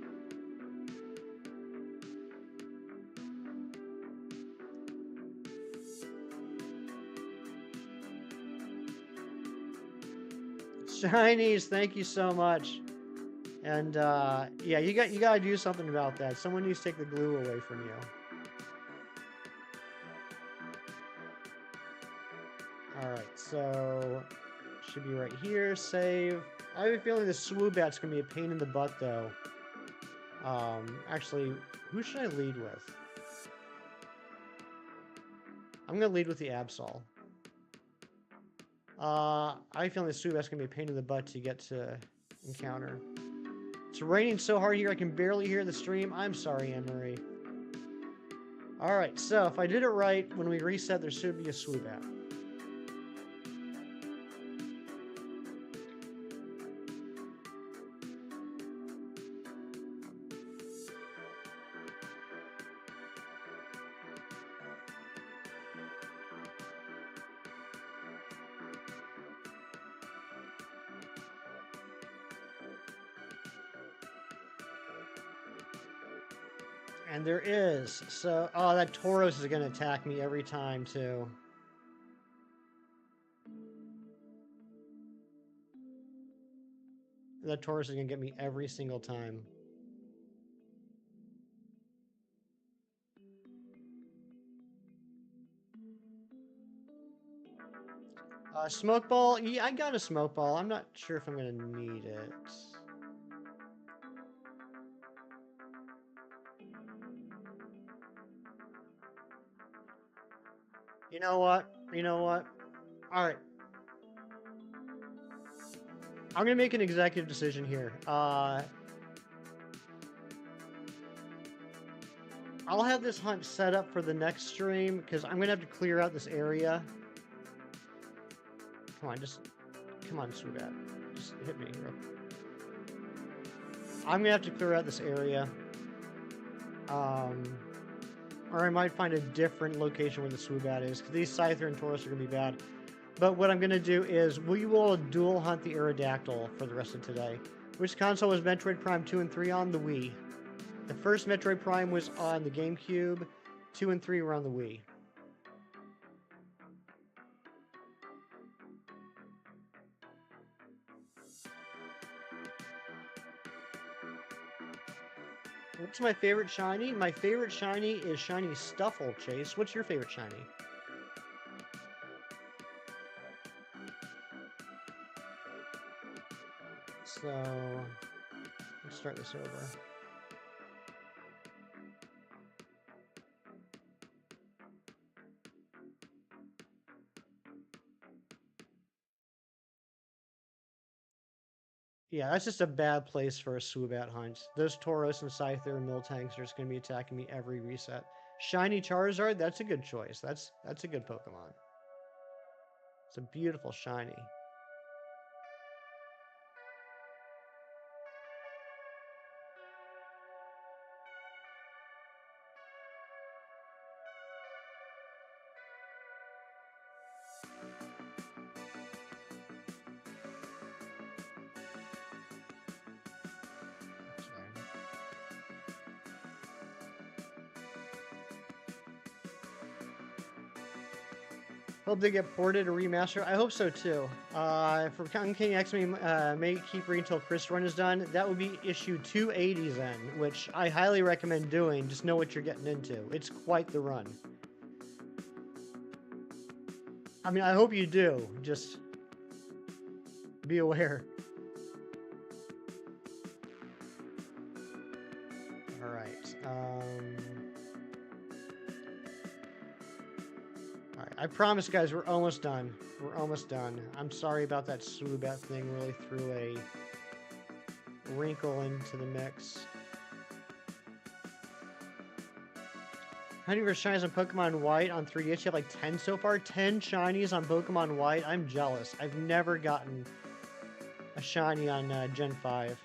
S2: Shinies, thank you so much. And yeah, you gotta do something about that. Someone needs to take the glue away from you. Alright, so should be right here. Save. I have a feeling the Swoobat's gonna be a pain in the butt though. Actually, who should I lead with? I'm gonna lead with the Absol. I have a feeling the Swoobat's gonna be a pain in the butt to get to encounter. It's raining so hard here I can barely hear the stream. I'm sorry, Anne-Marie. Alright, so if I did it right, when we reset, there should be a Swoobat. And there is. So, oh, that Tauros is going to attack me every time, too. That Tauros is going to get me every single time. Smoke ball? Yeah, I got a smoke ball. I'm not sure if I'm going to need it. You know what? You know what? Alright. I'm going to make an executive decision here. I'll have this hunt set up for the next stream, because I'm going to have to clear out this area. Come on, just... Come on, Swoobat. Just hit me. I'm going to have to clear out this area. Or I might find a different location where the Swoobat is, because these Scyther and Tauros are going to be bad. But what I'm going to do is, we will dual hunt the Aerodactyl for the rest of today. Which console was Metroid Prime 2 and 3 on? The Wii. The first Metroid Prime was on the GameCube. 2 and 3 were on the Wii. What's my favorite shiny? My favorite shiny is Shiny Stuffle, Chase. What's your favorite shiny? So, let's start this over. Yeah, that's just a bad place for a Swoobat hunt. Those Tauros and Scyther and Miltanks are just going to be attacking me every reset. Shiny Charizard, that's a good choice. That's a good Pokemon. It's a beautiful shiny. Hope they get ported or remastered. I hope so too. For King X-Me, may keep reading until Chris run is done. That would be issue 280 then, which I highly recommend doing. Just know what you're getting into. It's quite the run. I mean, I hope you do. Just be aware. All right. I promise, guys, we're almost done. We're almost done. I'm sorry about that Swoobat thing. Really threw wrinkle into the mix. How many shinies on Pokemon White on 3DS? You have like 10 so far? 10 shinies on Pokemon White? I'm jealous. I've never gotten a shiny on Gen 5.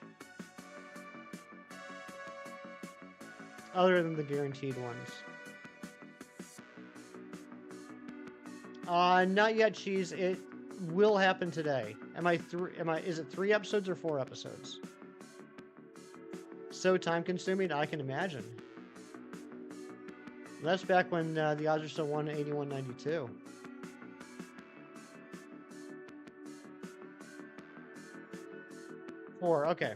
S2: Other than the guaranteed ones. Not yet, Cheese. It will happen today. Is it 3 episodes or 4 episodes? So time consuming, I can imagine. That's back when the odds are still 1 to 81.92. Four, okay.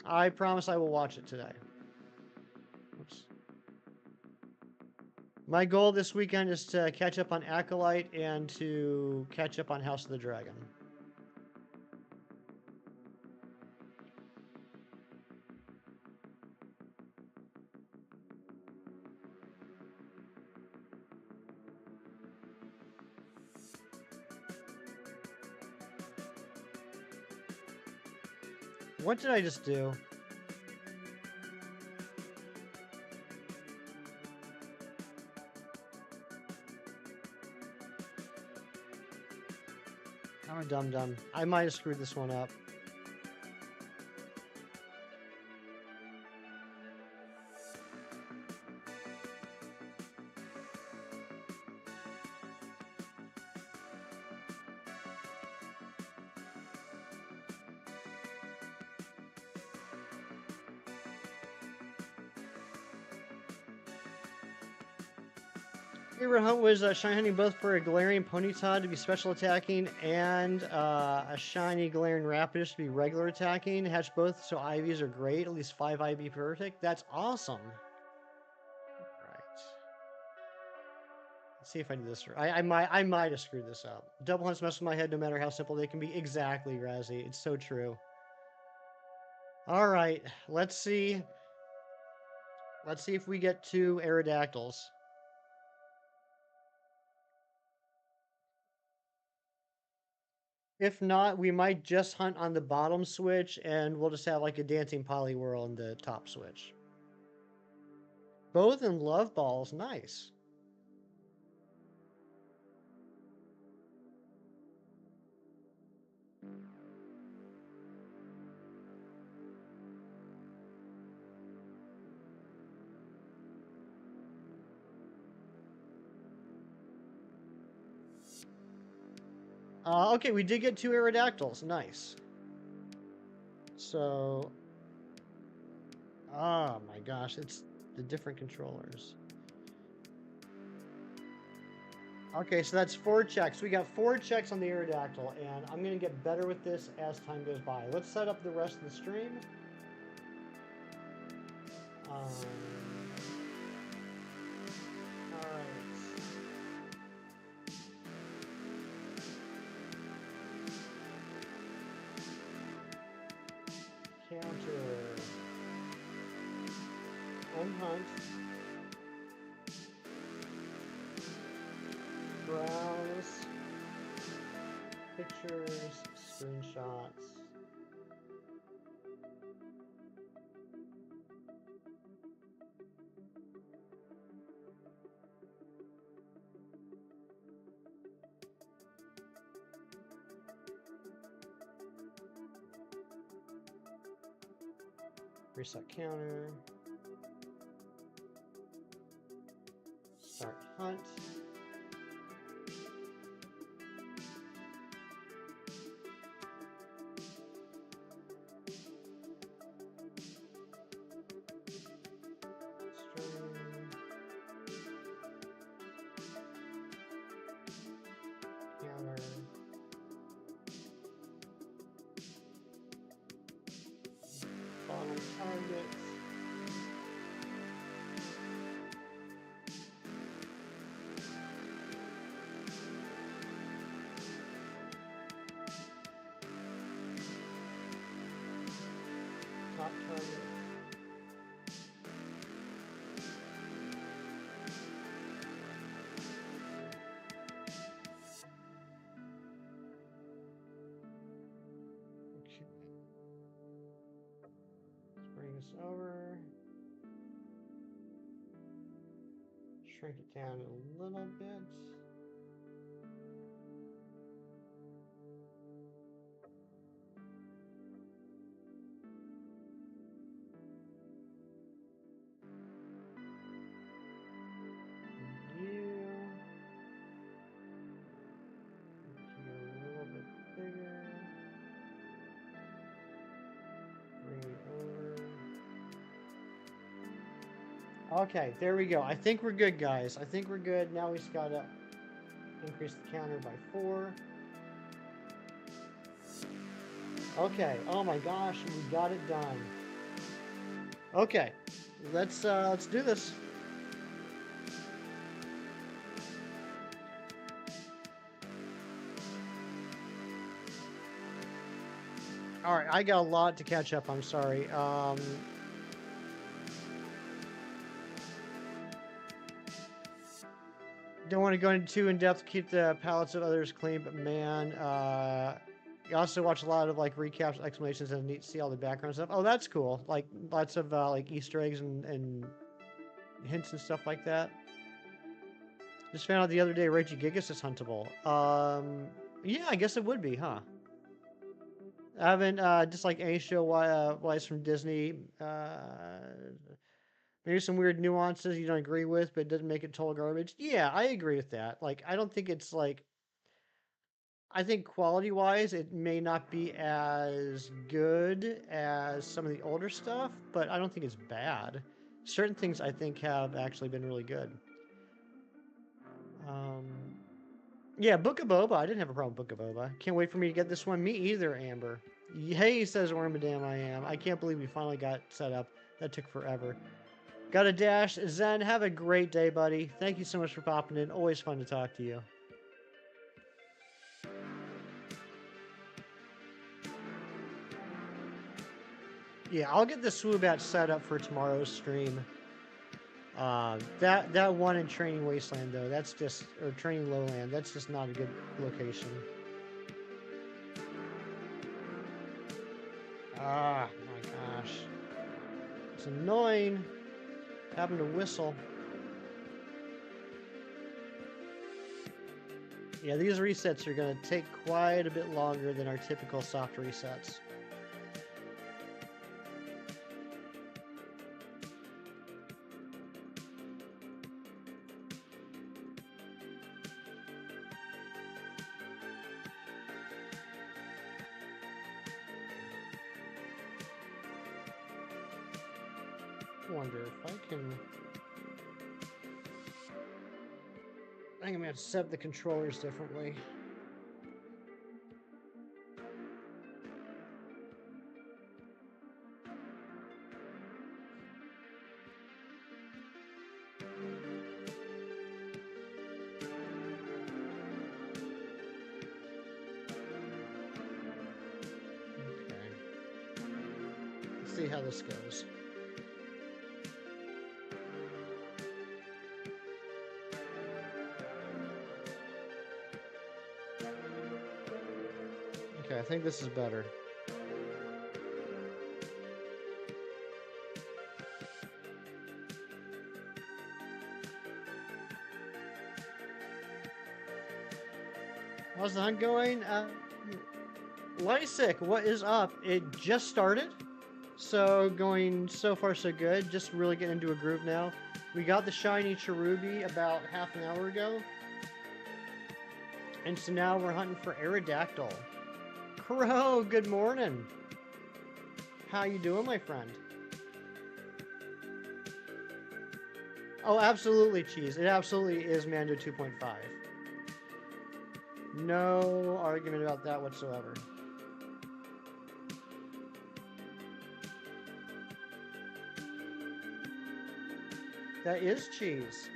S2: I promise I will watch it today. Oops. My goal this weekend is to catch up on Acolyte and to catch up on House of the Dragon. What did I just do? I'm a dum-dum. I might have screwed this one up. Favorite hunt was shiny hunting both for a Galarian Ponyta to be special attacking and a shiny Galarian Rapidus to be regular attacking. Hatch both, so IVs are great. At least 5 IV perfect. That's awesome. Right. Let's see if I do this. I might have screwed this up. Double hunts mess with my head no matter how simple they can be. Exactly, Razzie. It's so true. All right. Let's see. Let's see if we get 2 Aerodactyls. If not, we might just hunt on the bottom switch, and we'll just have like a dancing Poliwhirl on the top switch. Both in Love Balls, nice. Okay, we did get 2 Aerodactyls, nice. So, oh my gosh, it's the different controllers. Okay, so that's 4 checks. We got 4 checks on the Aerodactyl, and I'm going to get better with this as time goes by. Let's set up the rest of the stream. Alright. Counter. Unhunt. Browse. Pictures. Screenshots. Reset counter. Start hunt. Stream. Counter. Bottom targets. Top target. Okay. this over. Shrink it down a little bit. Okay, there we go. I think we're good, guys. I think we're good. Now we just gotta increase the counter by 4. Okay. Oh my gosh, we got it done. Okay, let's do this. All right, I got a lot to catch up. I'm sorry. Don't want to go into too in depth. Keep the palates of others clean, but man, you also watch a lot of like recaps, explanations, and neat to see all the background stuff. Oh, that's cool. Like lots of like Easter eggs and hints and stuff like that. Just found out the other day Reggie Gigas is huntable. Yeah, I guess it would be, huh? I haven't just like any show wise from Disney. Maybe some weird nuances you don't agree with, but it doesn't make it total garbage. Yeah, I agree with that. Like, I don't think it's like. I think quality wise, it may not be as good as some of the older stuff, but I don't think it's bad. Certain things I think have actually been really good. Yeah, Book of Boba. I didn't have a problem with Book of Boba. Can't wait for me to get this one. Me either, Amber. Hey, says Wormadam I am. I can't believe we finally got set up. That took forever. Got a dash. Zen, have a great day, buddy. Thank you so much for popping in. Always fun to talk to you. Yeah, I'll get the Swoobat set up for tomorrow's stream. That one in Training Wasteland though, that's just or Training Lowland, that's just not a good location. Ah, my gosh, it's annoying having to whistle. Yeah, these resets are gonna take quite a bit longer than our typical soft resets. Wonder if I can. I think I'm gonna have to set the controllers differently. Okay. Let's see how this goes. Okay, I think this is better. How's the hunt going? Lysick, what is up? It just started, so going so far so good. Just really getting into a groove now. We got the shiny Cherubi about half an hour ago, and so now we're hunting for Aerodactyl. Crow, good morning. How you doing, my friend? Oh, absolutely, Cheese. It absolutely is Mando 2.5. No argument about that whatsoever. That is Cheese.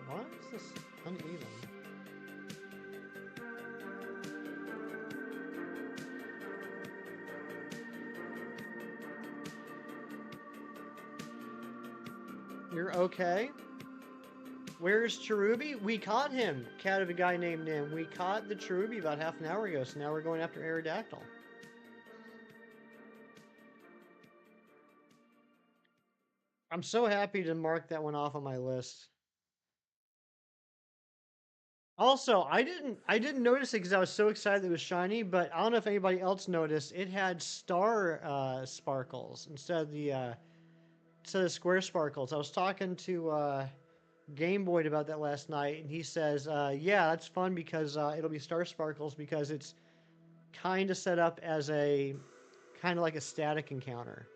S2: Why is this uneven? You're okay? Where's Cherubi? We caught him. Cat of a guy named Nim. We caught the Cherubi about half an hour ago, so now we're going after Aerodactyl. I'm so happy to mark that one off on my list. Also, I didn't notice it because I was so excited that it was shiny, but I don't know if anybody else noticed. It had star sparkles instead of the square sparkles. I was talking to Game Boy about that last night, and he says, "Yeah, that's fun because it'll be star sparkles because it's kind of set up as a kind of like a static encounter,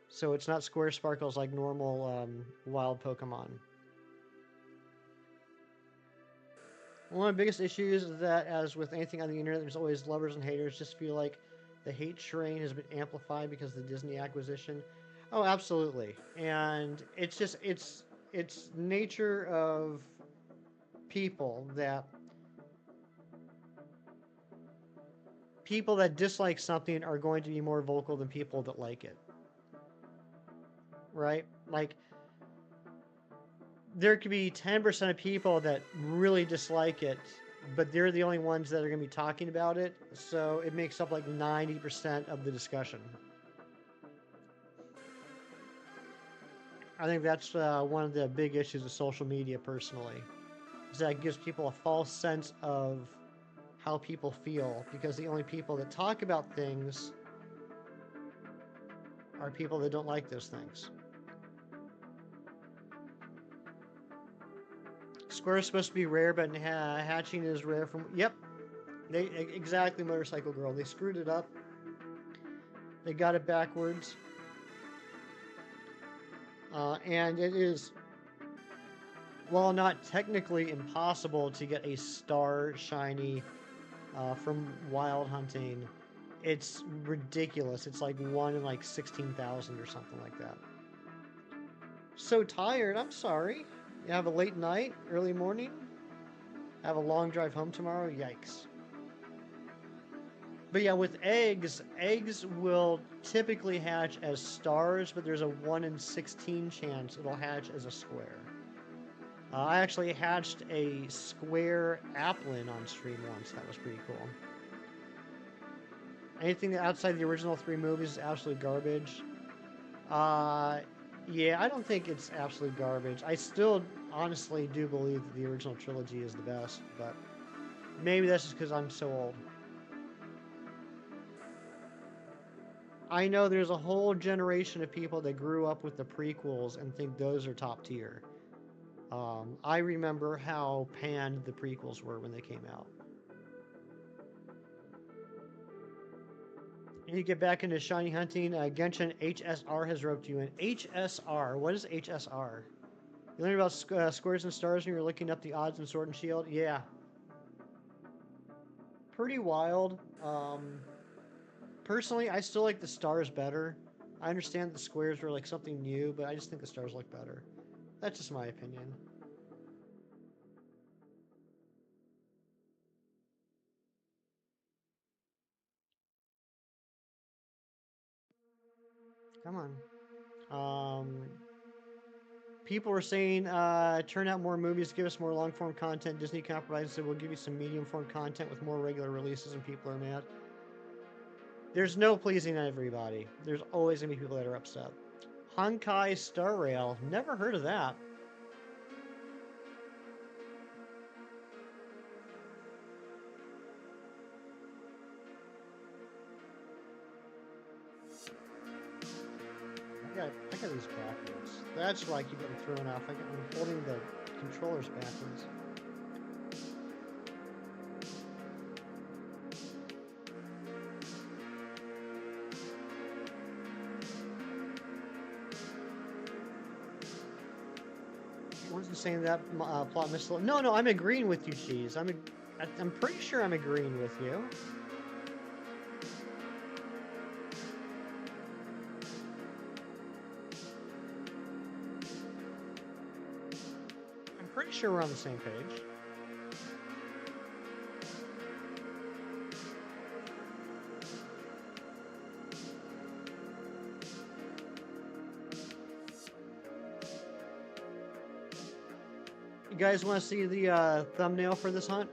S2: so it's not square sparkles like normal wild Pokemon." One of the biggest issues is that, as with anything on the internet, there's always lovers and haters. Just feel like the hate train has been amplified because of the Disney acquisition. Oh, absolutely. And it's just it's nature of people that dislike something are going to be more vocal than people that like it. Right? Like, there could be 10% of people that really dislike it, but they're the only ones that are going to be talking about it, so it makes up like 90% of the discussion. I think that's one of the big issues with social media, personally, is that it gives people a false sense of how people feel, because the only people that talk about things are people that don't like those things. Square is supposed to be rare, but hatching is rare from... Yep. Exactly, Motorcycle Girl. They screwed it up. They got it backwards. And it is, while not technically impossible to get a star shiny from wild hunting, it's ridiculous. It's like 1 in like 16,000 or something like that. So tired. I'm sorry. You have a late night, early morning? Have a long drive home tomorrow? Yikes. But yeah, with eggs will typically hatch as stars, but there's a 1 in 16 chance it'll hatch as a square. I actually hatched a square applin on stream once. That was pretty cool. Anything outside the original 3 movies is absolute garbage. Yeah, I don't think it's absolute garbage. I still honestly do believe that the original trilogy is the best, but maybe that's just because I'm so old. I know there's a whole generation of people that grew up with the prequels and think those are top tier. I remember how panned the prequels were when they came out. You get back into shiny hunting. Genshin HSR has roped you in. HSR? What is HSR? You learned about squares and stars when you were looking up the odds in Sword and Shield? Yeah. Pretty wild. Personally, I still like the stars better. I understand the squares were like something new, but I just think the stars look better. That's just my opinion. Come on. People were saying, turn out more movies, give us more long-form content. Disney compromised and said, we'll give you some medium-form content with more regular releases, and people are mad. There's no pleasing everybody. There's always going to be people that are upset. Honkai Star Rail. Never heard of that. I got these backwards. That's why I keep getting thrown off. I'm holding the controllers backwards. I wasn't saying that plot missile. No, I'm agreeing with you, Cheese. I'm pretty sure I'm agreeing with you. Pretty sure we're on the same page. guys want to see the thumbnail for this hunt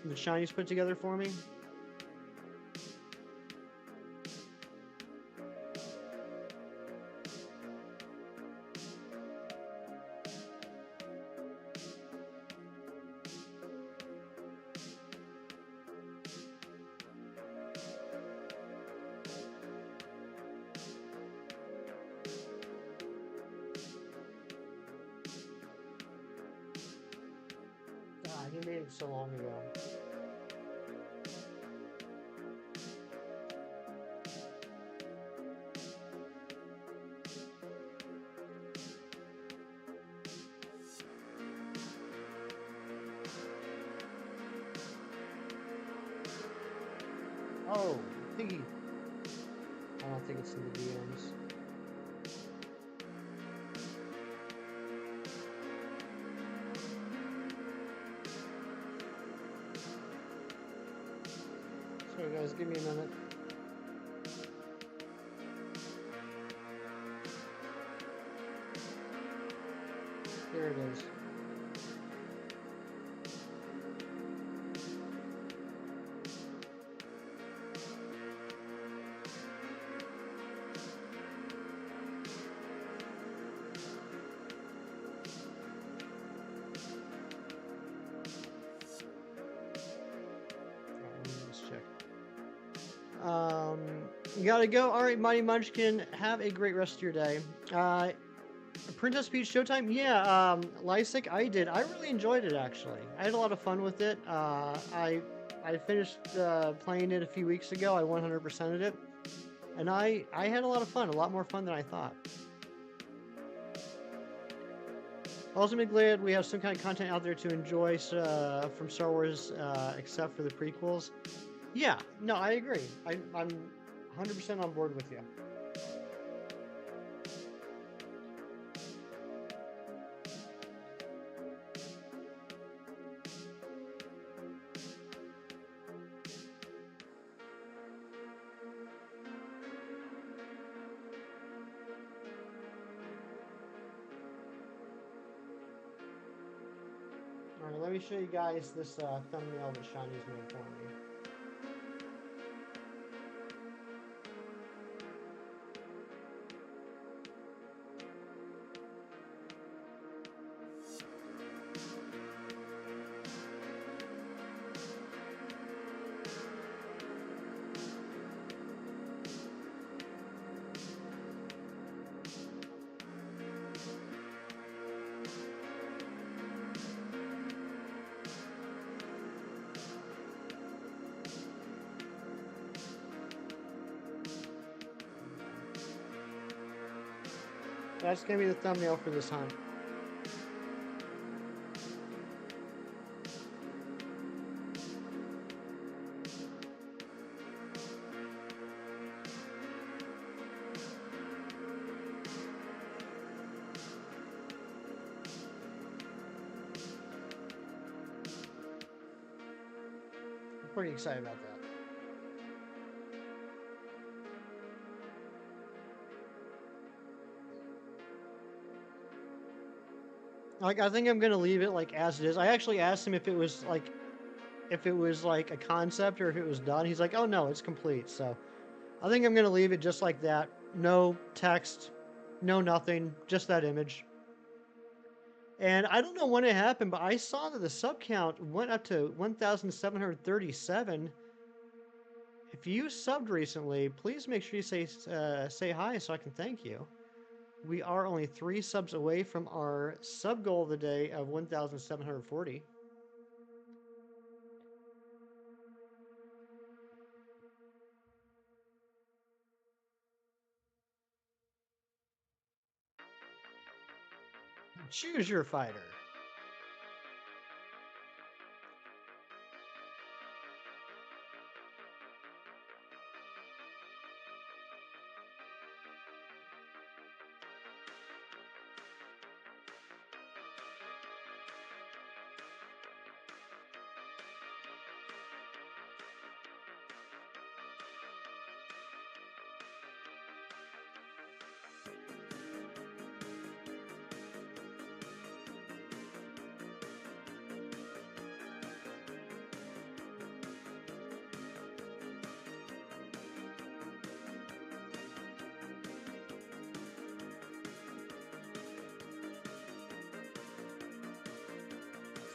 S2: that Shiny's put together for me? God, he made it so long ago. Oh, I think I don't think it's in the DMs. Sorry guys, give me a minute. There it is. You gotta go. All right, Mighty Munchkin. Have a great rest of your day. Princess Peach Showtime. Yeah, Lysic. I did. I really enjoyed it actually. I had a lot of fun with it. I finished playing it a few weeks ago. I 100%ed it, and I had a lot of fun. A lot more fun than I thought. Ultimately glad we have some kind of content out there to enjoy from Star Wars, except for the prequels. Yeah, no, I agree. I'm 100% on board with you. Alright, let me show you guys this thumbnail that Shani's made for me. That's gonna be the thumbnail for this hunt. I'm pretty excited about that. Like, I think I'm gonna leave it like as it is. I actually asked him if it was like a concept or if it was done. He's like, oh no, it's complete. So I think I'm gonna leave it just like that. No text, no nothing, just that image. And I don't know when it happened, but I saw that the sub count went up to 1,737. If you subbed recently, please make sure you say hi so I can thank you. We are only 3 subs away from our sub goal of the day of 1,740. Choose your fighter.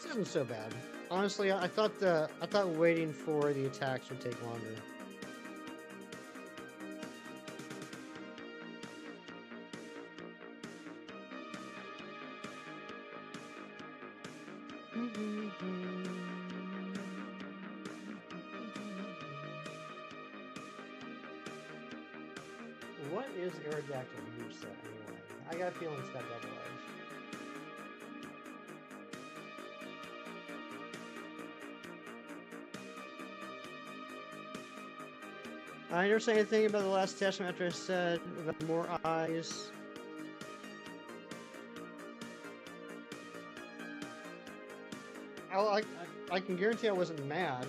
S2: This isn't so bad. Honestly, I thought waiting for the attacks would take longer. What is Aerodactyl moveset anyway? I got a feeling it's got double edge. I never say anything about the last attachment after I said about more eyes. I can guarantee I wasn't mad.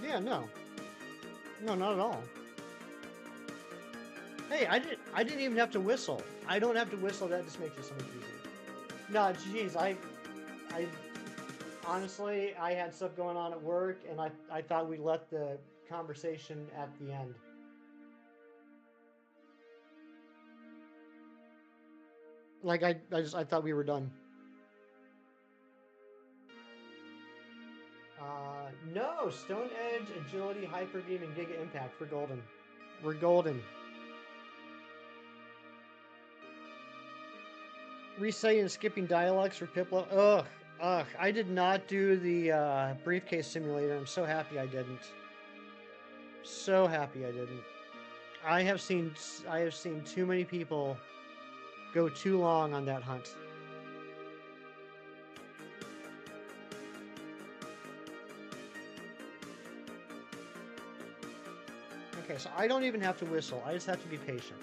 S2: Yeah, no, not at all. Hey, I didn't even have to whistle. I don't have to whistle. That just makes it so much easier. No, jeez, I honestly, I had stuff going on at work, and I thought we let the conversation at the end. Like I thought we were done. No, Stone Edge, Agility, Hyper Beam, and Giga Impact for golden. We're golden. Resetting and skipping dialogues for Piplup. Ugh. I did not do the briefcase simulator. I'm so happy I didn't. So happy I didn't. I have seen too many people go too long on that hunt. Okay, so I don't even have to whistle. I just have to be patient.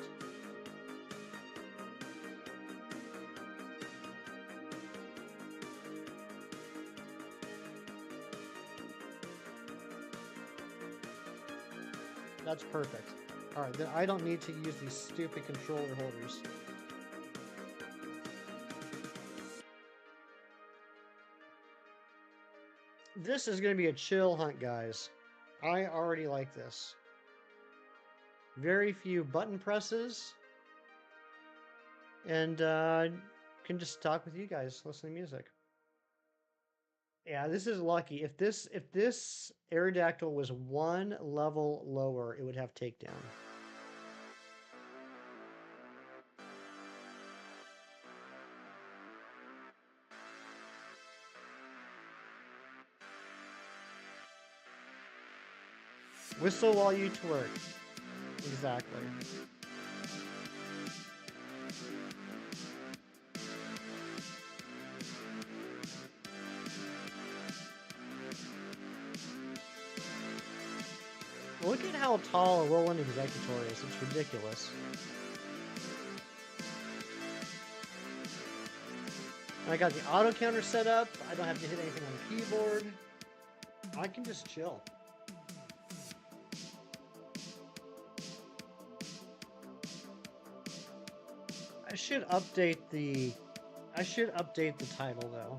S2: That's perfect. Alright, then I don't need to use these stupid controller holders. This is going to be a chill hunt, guys. I already like this. Very few button presses. And can just talk with you guys, listen to music. Yeah, this is lucky. If this Aerodactyl was one level lower, it would have takedown. Whistle while you twerk. Exactly. Look at how tall a Roland Executor is. It's ridiculous. I got the auto counter set up. I don't have to hit anything on the keyboard. I can just chill. I should update the title though.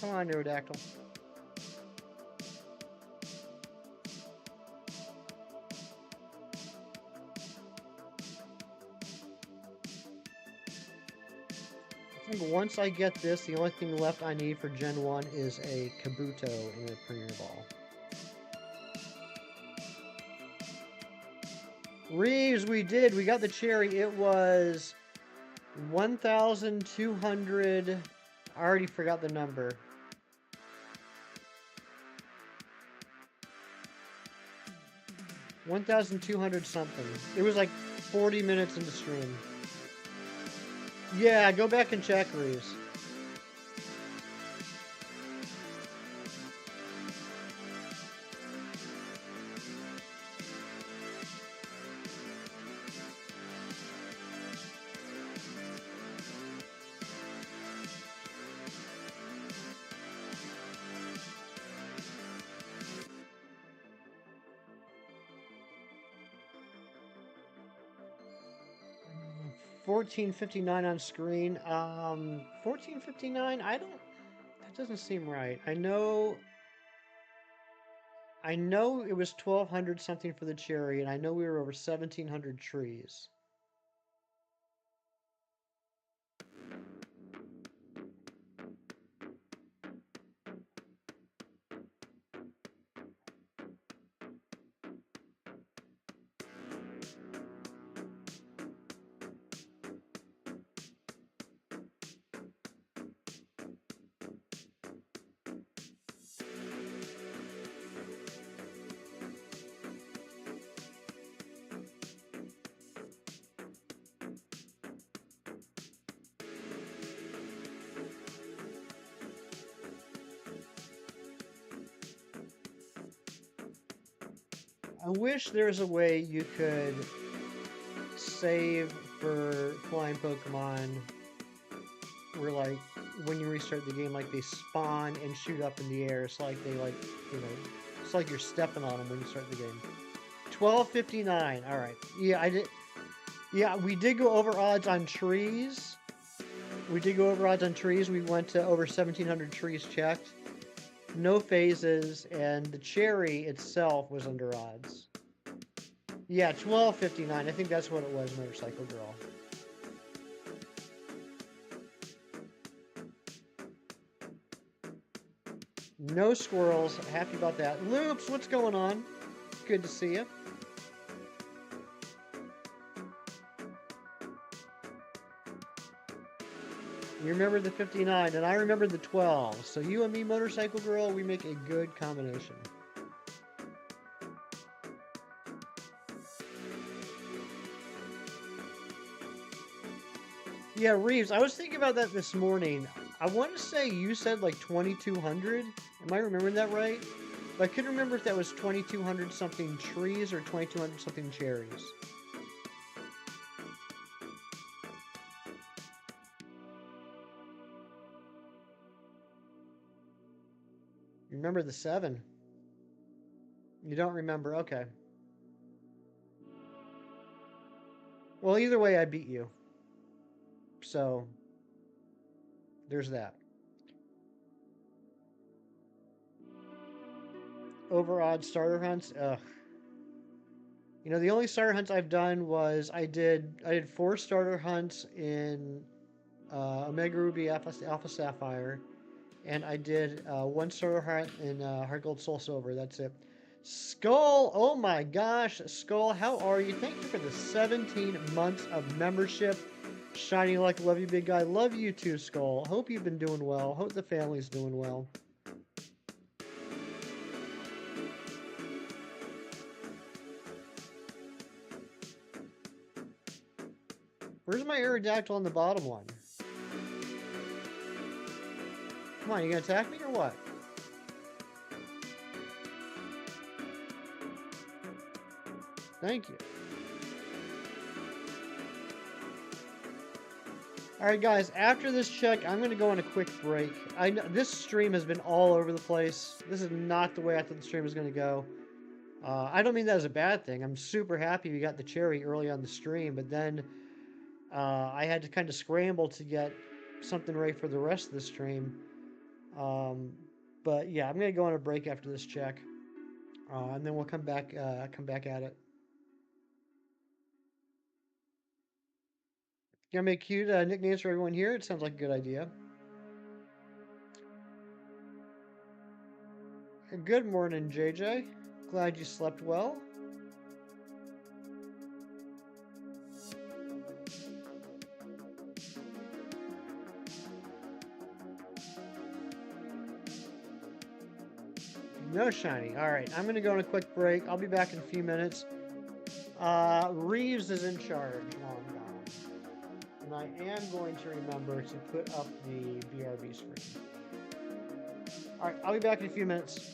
S2: Come on, Aerodactyl. I think once I get this, the only thing left I need for Gen 1 is a Kabuto and a Premier Ball. Reeves, we did. We got the cherry. It was 1,200. I already forgot the number. 1,200 something. It was like 40 minutes into stream. Yeah, go back and check, Reeves. $14.59 on screen. 14.59. I don't. That doesn't seem right. I know it was 1,200 something for the cherry, and I know we were over 1,700 trees. I wish there was a way you could save for flying Pokemon where, like, when you restart the game, like, they spawn and shoot up in the air. It's like they, like, you know, it's like you're stepping on them when you start the game. 12.59. All right. Yeah, I did. Yeah, we did go over odds on trees. We went to over 1,700 trees checked. No phases, and the cherry itself was under odds. Yeah, 12.59. I think that's what it was, Motorcycle Girl. No squirrels. Happy about that. Loops, what's going on? Good to see you. You remember the 59, and I remember the 12. So you and me, Motorcycle Girl, we make a good combination. Yeah, Reeves, I was thinking about that this morning. I want to say you said like 2,200. Am I remembering that right? But I couldn't remember if that was 2,200 something trees or 2,200 something cherries. You remember the 7? You don't remember? Okay. Well, either way, I beat you. So, there's that. Overodd starter hunts. Ugh. You know, the only starter hunts I've done was I did 4 starter hunts in Omega Ruby Alpha Sapphire, and I did 1 starter hunt in Heart Gold Soul Silver. That's it. Skull, oh my gosh, Skull, how are you? Thank you for the 17 months of membership. Shiny Luck, love you, big guy. Love you too, Skull. Hope you've been doing well. Hope the family's doing well. Where's my Aerodactyl on the bottom one? Come on, you gonna attack me or what? Thank you. Alright guys, after this check, I'm going to go on a quick break. I know this stream has been all over the place. This is not the way I thought the stream was going to go. I don't mean that as a bad thing. I'm super happy we got the cherry early on the stream, but then I had to kind of scramble to get something ready for the rest of the stream. But yeah, I'm going to go on a break after this check. And then we'll come back at it. You gonna make cute nicknames for everyone here? It sounds like a good idea. Good morning, JJ. Glad you slept well. No shiny. All right, I'm going to go on a quick break. I'll be back in a few minutes. Reeves is in charge while I'm gone. And I am going to remember to put up the BRB screen. All right, I'll be back in a few minutes.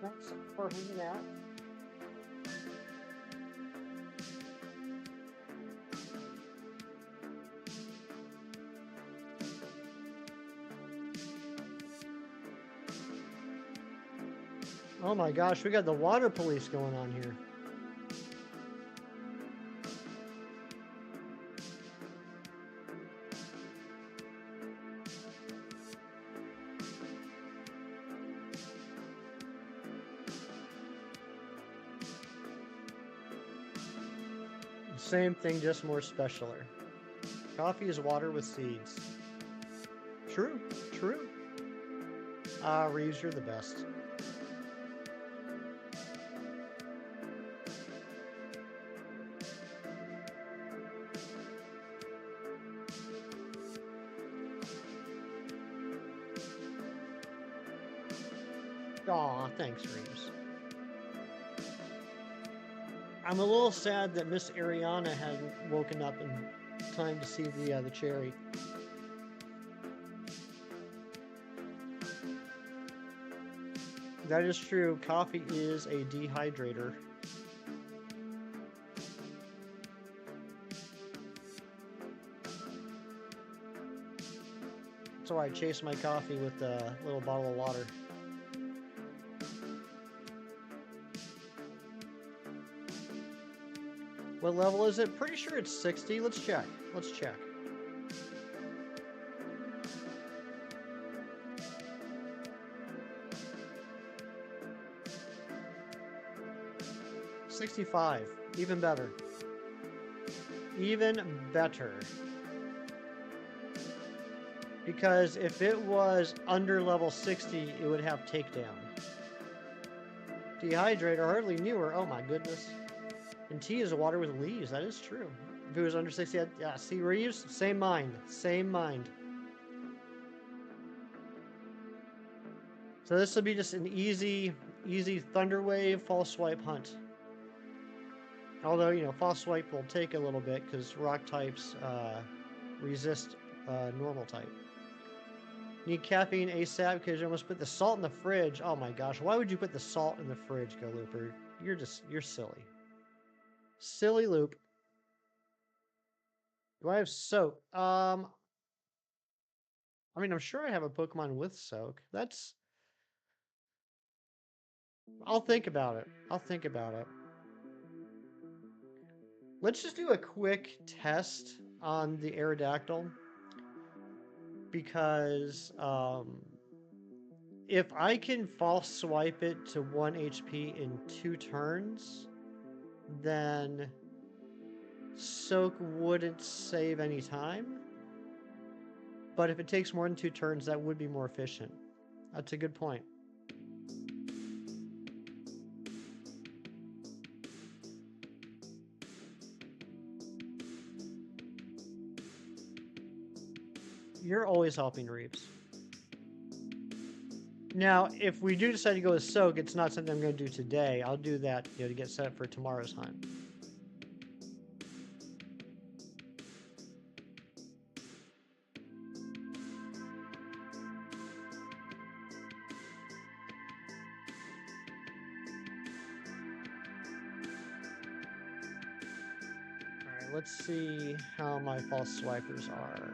S2: Thanks for hanging out. Oh my gosh, we got the water police going on here. Same thing, just more specialer. Coffee is water with seeds. True, true. Reeves, you're the best. Aw, thanks, Reeves. I'm a little sad that Miss Ariana hadn't woken up in time to see the cherry. That is true. Coffee is a dehydrator. That's why I chase my coffee with a little bottle of water. What level is it? Pretty sure it's 60. Let's check. Let's check. $65. Even better. Even better. Because if it was under level 60, it would have takedown. Dehydrator, hardly newer. Oh my goodness. And tea is water with leaves. That is true. If it was under 60, yeah, see, Reeves? Same mind. Same mind. So this will be just an easy Thunder Wave false swipe hunt. Although, you know, false swipe will take a little bit because rock types resist normal type. Need caffeine ASAP because you almost put the salt in the fridge. Oh my gosh, why would you put the salt in the fridge, Go Looper? You're silly. Silly loop. Do I have soak? I mean, I'm sure I have a Pokemon with soak. I'll think about it. I'll think about it. Let's just do a quick test on the Aerodactyl. Because, if I can false swipe it to 1 HP in 2 turns, then soak wouldn't save any time. But if it takes more than 2 turns, that would be more efficient. That's a good point. You're always helping, Reeves. Now, if we do decide to go with soak, it's not something I'm going to do today. I'll do that, you know, to get set up for tomorrow's hunt. Alright, let's see how my false swipers are.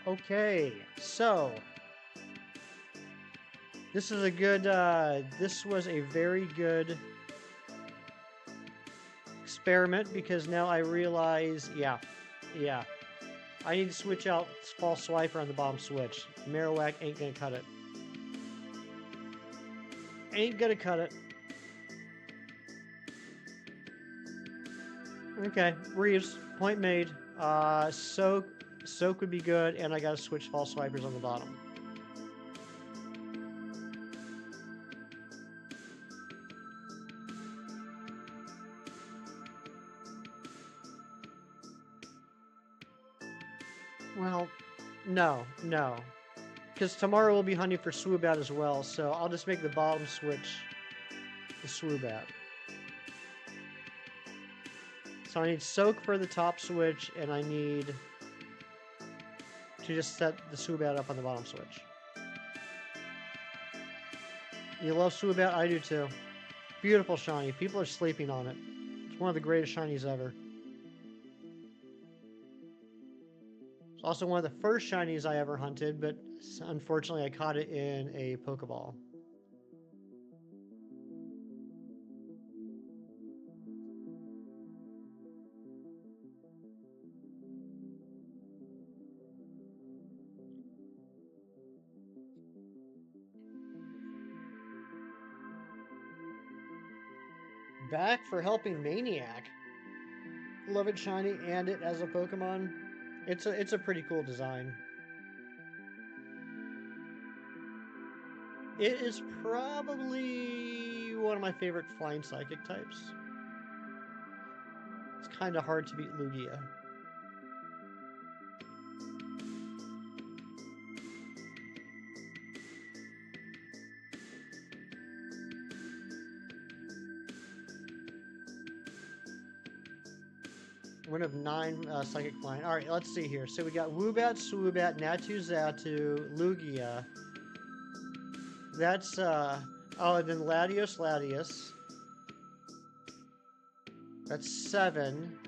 S2: Okay, so this is a good, this was a very good experiment because now I realize, yeah, I need to switch out false swiper on the bottom switch. Marowak ain't gonna cut it. Ain't gonna cut it. Okay, Reeves, point made. Soak would be good, and I gotta switch false swipers on the bottom. Well, no. Because tomorrow we'll be hunting for Swoobat as well, so I'll just make the bottom switch the Swoobat. So I need soak for the top switch, and I need to just set the Swoobat up on the bottom switch. You love Swoobat? I do too. Beautiful shiny. People are sleeping on it. It's one of the greatest shinies ever. It's also one of the first shinies I ever hunted, but unfortunately I caught it in a Pokeball. Back for helping Maniac. Love it shiny and it as a Pokemon. It's a pretty cool design. It is probably one of my favorite flying psychic types. It's kind of hard to beat Lugia. One of 9 psychic flying. All right, let's see here. So we got Woobat, Swoobat, Natu, Zatu, Lugia. That's oh, and then Latios, Latios. That's 7.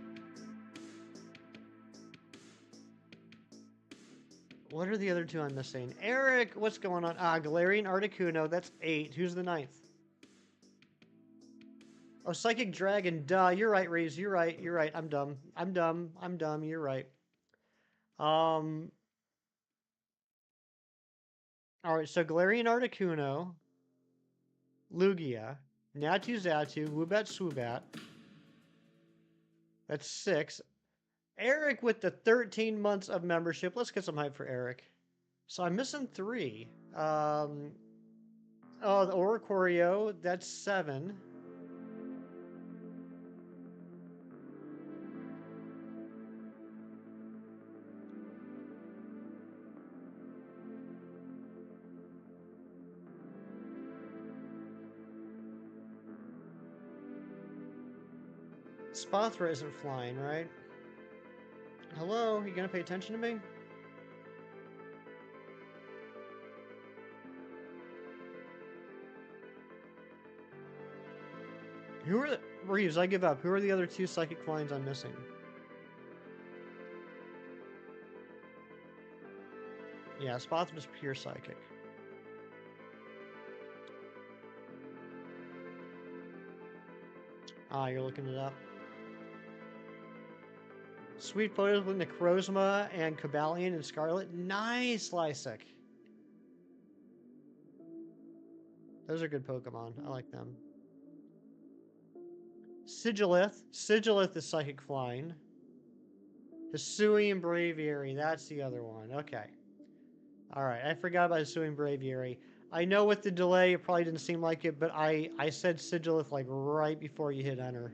S2: What are the other 2 I'm missing? Eric, what's going on? Ah, Galarian Articuno. That's 8. Who's the 9th? Oh, Psychic Dragon. Duh. You're right, Reeves. You're right. You're right. I'm dumb. I'm dumb. I'm dumb. You're right. All right. So Galarian Articuno, Lugia, Natu Zatu, Woobat Swoobat. That's 6. Eric with the 13 months of membership. Let's get some hype for Eric. So I'm missing 3. Oh, the Oricorio. That's 7. Spothra isn't flying, right? Hello? You gonna pay attention to me? Who are the... Reeves, I give up. Who are the other 2 psychic flyings I'm missing? Yeah, Spothra's pure psychic. Ah, you're looking it up. Sweet photos with Necrozma and Cobalion and Scarlet. Nice, Lysic. Those are good Pokemon. I like them. Sigilith. Sigilith is psychic flying. Hisuian Braviary. That's the other one. Okay. Alright, I forgot about Hisuian Braviary. I know with the delay, it probably didn't seem like it, but I said Sigilith like right before you hit enter.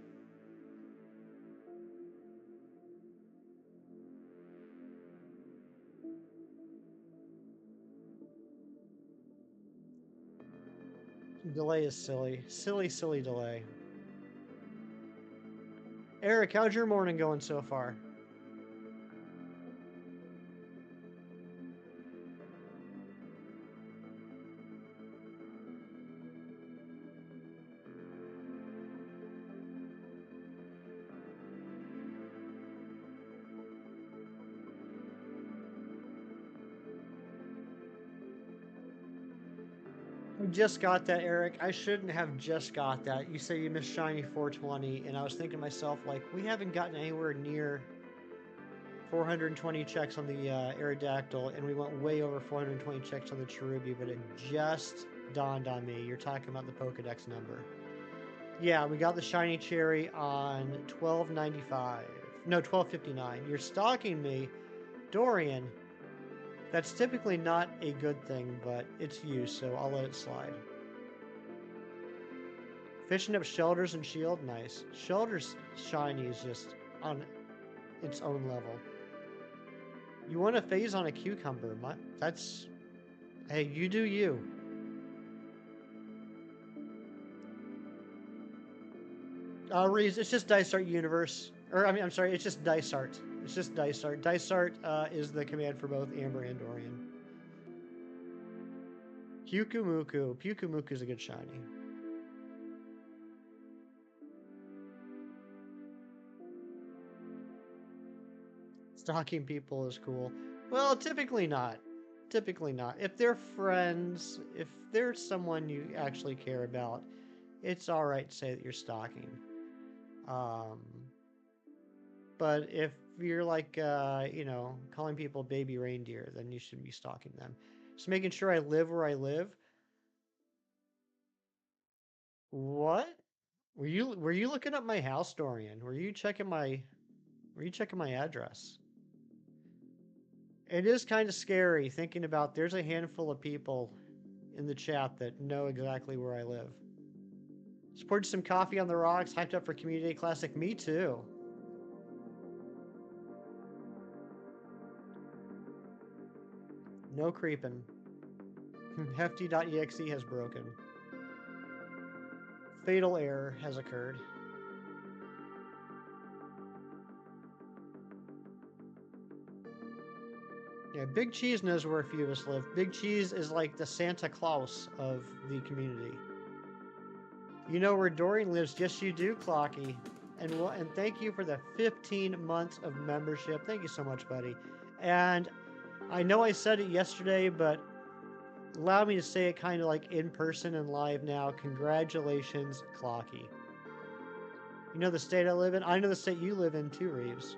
S2: Delay is silly. Silly, silly delay. Eric, how's your morning going so far? I just got that, Eric. I shouldn't have just got that. You say you missed Shiny 420, and I was thinking to myself, like, we haven't gotten anywhere near 420 checks on the Aerodactyl, and we went way over 420 checks on the Cherubi, but it just dawned on me. You're talking about the Pokedex number. Yeah, we got the Shiny Cherry on 1295. No, 1259. You're stalking me. Dorian. That's typically not a good thing, but it's you, so I'll let it slide. Fishing up Shelters and Shield, nice. Shelters Shiny is just on its own level. You want to phase on a cucumber? That's... Hey, you do you. Reese, it's just Dysart Universe. Or, I mean, I'm sorry, it's just Dysart. It's just Dysart. Dysart is the command for both Amber and Dorian. Pukumuku. Pukumuku's a good shiny. Stalking people is cool. Well, typically not. Typically not. If they're friends, if they're someone you actually care about, it's all right to say that you're stalking. Um, but if you're like, calling people baby reindeer, then you should be stalking them. Just making sure I live where I live. What? Were you looking up my house, Dorian? Were you checking my address? It is kind of scary thinking about there's a handful of people in the chat that know exactly where I live. Supported some coffee on the rocks, hyped up for Community Day Classic. Me too. No creeping. Hefty.exe has broken. Fatal error has occurred. Yeah, Big Cheese knows where a few of us live. Big Cheese is like the Santa Claus of the community. You know where Dorian lives? Yes, you do, Clocky. And thank you for the 15 months of membership. Thank you so much, buddy. And I know I said it yesterday, but allow me to say it kind of like in person and live now. Congratulations, Clocky. You know the state I live in? I know the state you live in too, Reeves.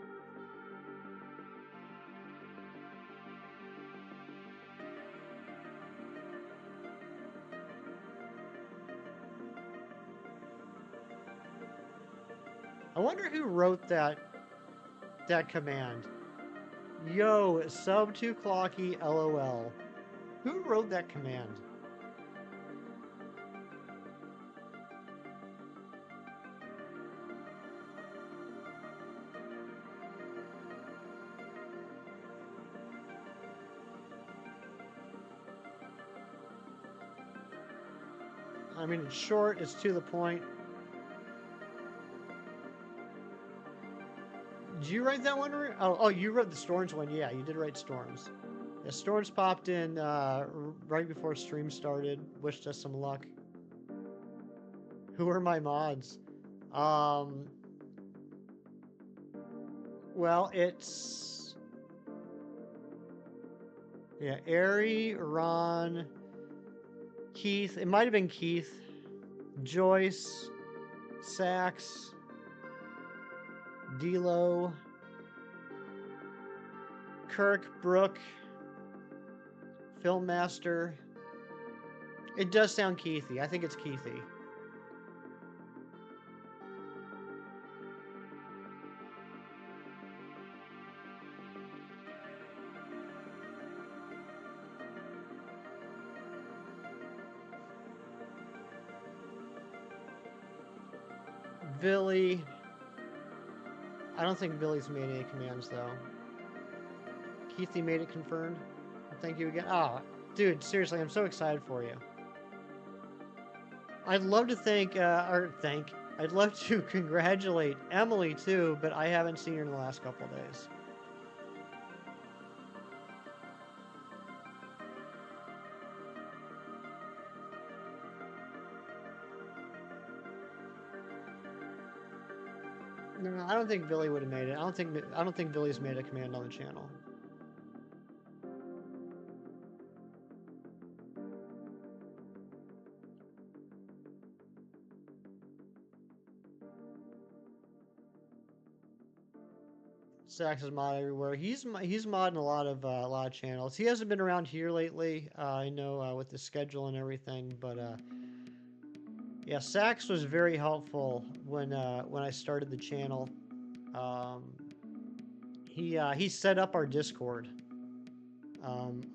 S2: I wonder who wrote that command. Yo, sub to Clocky, LOL. Who wrote that command? I mean, it's short, it's to the point. Did you write that one? Oh, you wrote the Storms one. Yeah, you did write Storms. Yeah, Storms popped in right before stream started. Wished us some luck. Who are my mods? Well, it's... Yeah, Ari, Ron, Keith. It might have been Keith. Joyce, Sax, D'Lo, Kirk, Brooke, Filmmaster. It does sound Keithy. I think it's Keithy. Billy. I don't think Billy's made any commands, though. Keithy made it confirmed. Thank you again. Oh, dude, seriously, I'm so excited for you. I'd love to I'd love to congratulate Emily, too, but I haven't seen her in the last couple of days. No, I don't think Billy would have made it. I don't think Billy's made a command on the channel. Sax is mod everywhere. He's modding a lot of channels. He hasn't been around here lately. I know with the schedule and everything, but yeah, Sax was very helpful when I started the channel. He set up our Discord.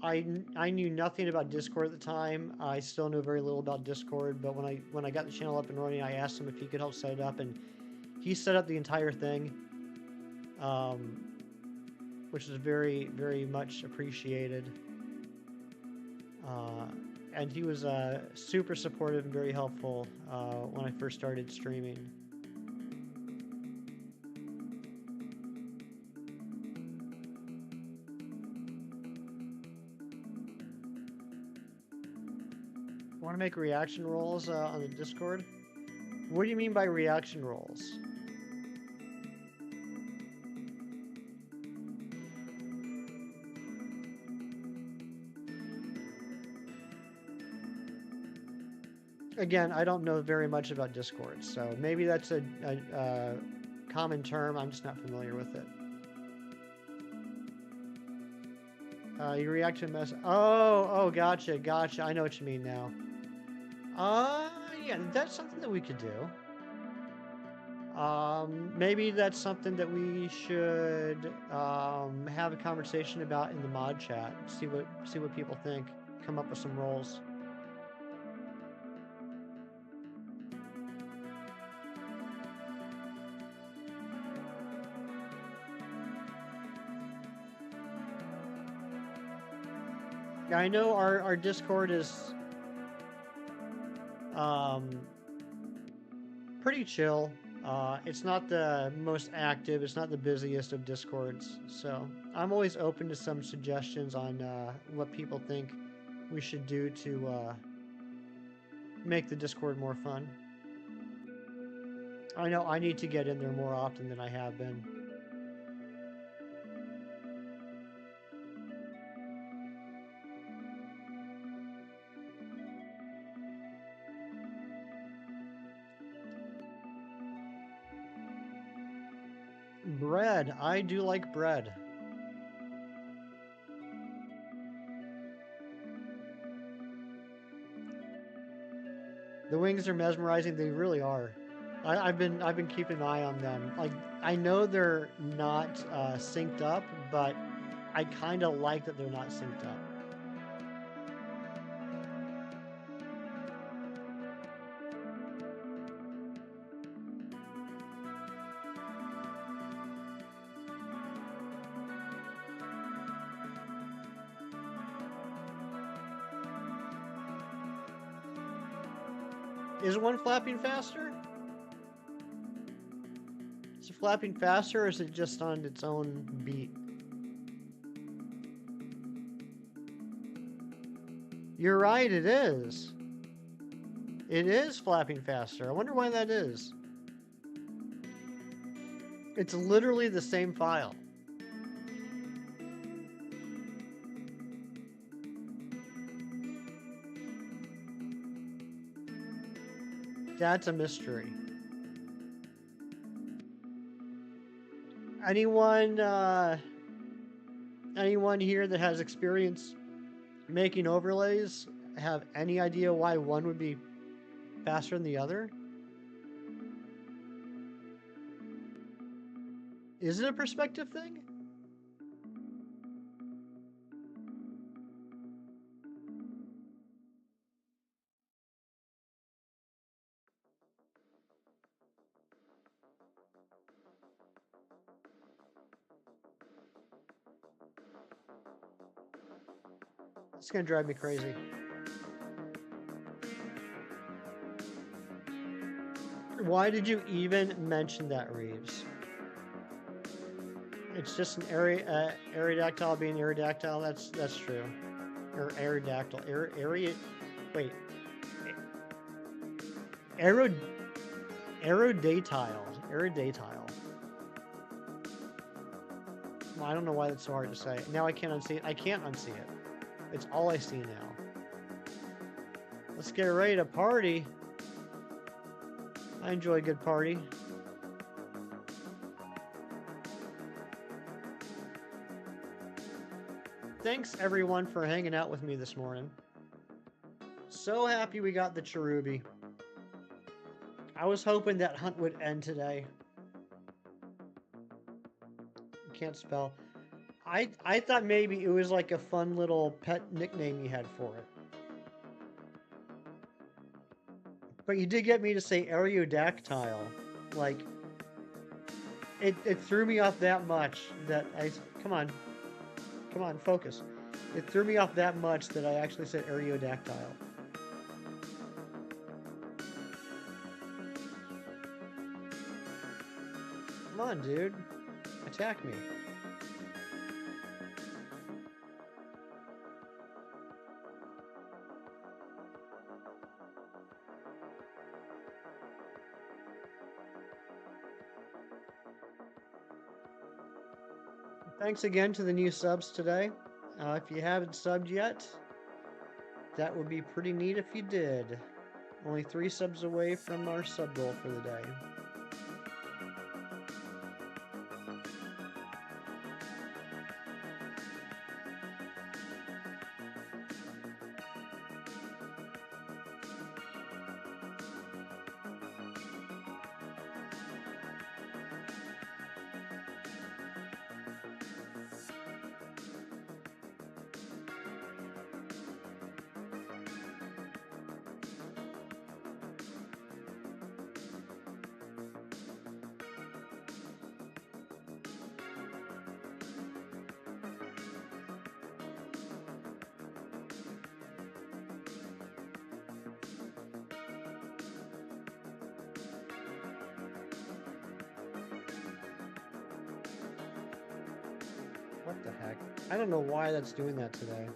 S2: I knew nothing about Discord at the time. I still knew very little about Discord, but when I got the channel up and running, I asked him if he could help set it up, and he set up the entire thing, which is very, very much appreciated. And he was super supportive and very helpful when I first started streaming. Want to make reaction rolls on the Discord? What do you mean by reaction rolls? Again, I don't know very much about Discord, so maybe that's a common term. I'm just not familiar with it. You react to a mess. Oh, gotcha. I know what you mean now. Yeah, that's something that we could do. Maybe that's something that we should have a conversation about in the mod chat. See what people think. Come up with some roles. Yeah, I know our Discord is pretty chill. It's not the most active. It's not the busiest of Discords. So I'm always open to some suggestions on what people think we should do to make the Discord more fun. I know I need to get in there more often than I have been. Bread. I do like bread. The wings are mesmerizing. They really are. I've been keeping an eye on them. Like, I know they're not synced up, but I kind of like that they're not synced up. Is one flapping faster? Is it flapping faster, or is it just on its own beat? You're right, it is. It is flapping faster. I wonder why that is. It's literally the same file. That's a mystery. Anyone here that has experience making overlays have any idea why one would be faster than the other? Is it a perspective thing? It's gonna drive me crazy. Why did you even mention that, Reeves? It's just an Aerodactyl being Aerodactyl. That's true. Or Aerodactyl. Wait. Aerodactyl. Well, I don't know why that's so hard to say. Now I can't unsee it. I can't unsee it. It's all I see now. Let's get ready to party. I enjoy a good party. Thanks everyone for hanging out with me this morning. So happy we got the Cherubi. I was hoping that hunt would end today. Can't spell. I thought maybe it was like a fun little pet nickname you had for it. But you did get me to say Aerodactyl. Like, it threw me off that much that come on, focus. It threw me off that much that I actually said Aerodactyl. Come on, dude. Attack me. Thanks again to the new subs today. If you haven't subbed yet, that would be pretty neat if you did. Only 3 subs away from our sub goal for the day. What the heck? I don't know why that's doing that today.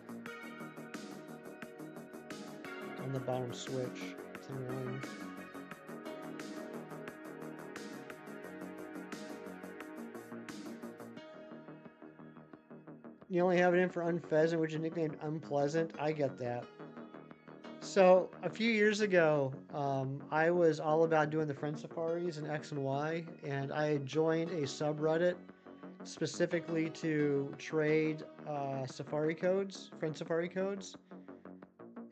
S2: On the bottom switch. It's annoying. You only have it in for Unpheasant, which is nicknamed Unpleasant. I get that. So, a few years ago, I was all about doing the friend safaris in X and Y, and I had joined a subreddit specifically to trade safari codes, friend safari codes.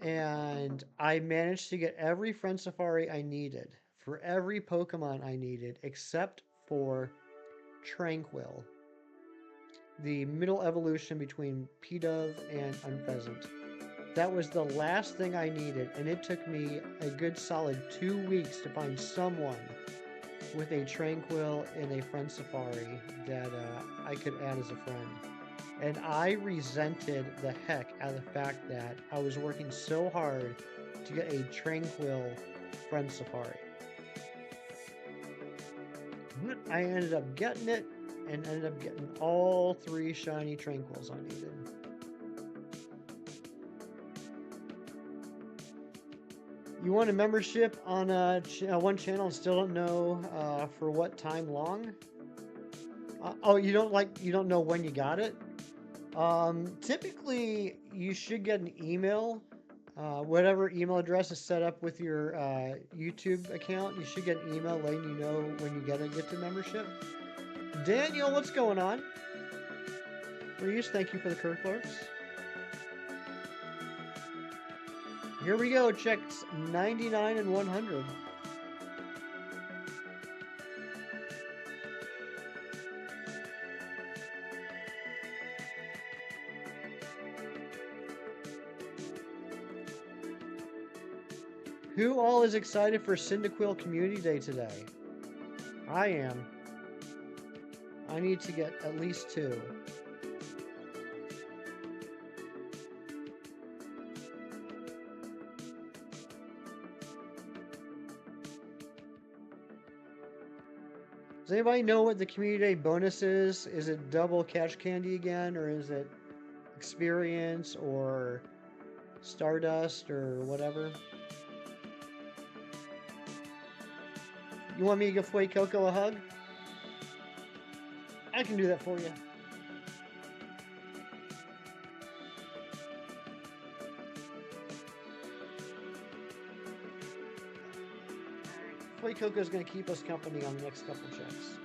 S2: And I managed to get every friend safari I needed for every Pokemon I needed except for Tranquil, the middle evolution between Pidove and Unpheasant. That was the last thing I needed, and it took me a good solid 2 weeks to find someone with a Tranquil and a friend safari that I could add as a friend. And I resented the heck out of the fact that I was working so hard to get a Tranquil friend safari. But I ended up getting it and ended up getting all 3 shiny Tranquils I needed. You want a membership on one channel and still don't know for what time long? Oh, you don't know when you got it? Typically, you should get an email. Whatever email address is set up with your YouTube account, you should get an email letting you know when you get to membership. Daniel, what's going on? Reese, thank you for the Kirklerks. Here we go, checks 99 and 100. Who all is excited for Cyndaquil Community Day today? I am. I need to get at least 2. Does anybody know what the Community Day bonus is? Is it double catch candy again, or is it experience, or Stardust, or whatever? You want me to give Fue Coco a hug? I can do that for you. Fue Coco is going to keep us company on the next couple checks.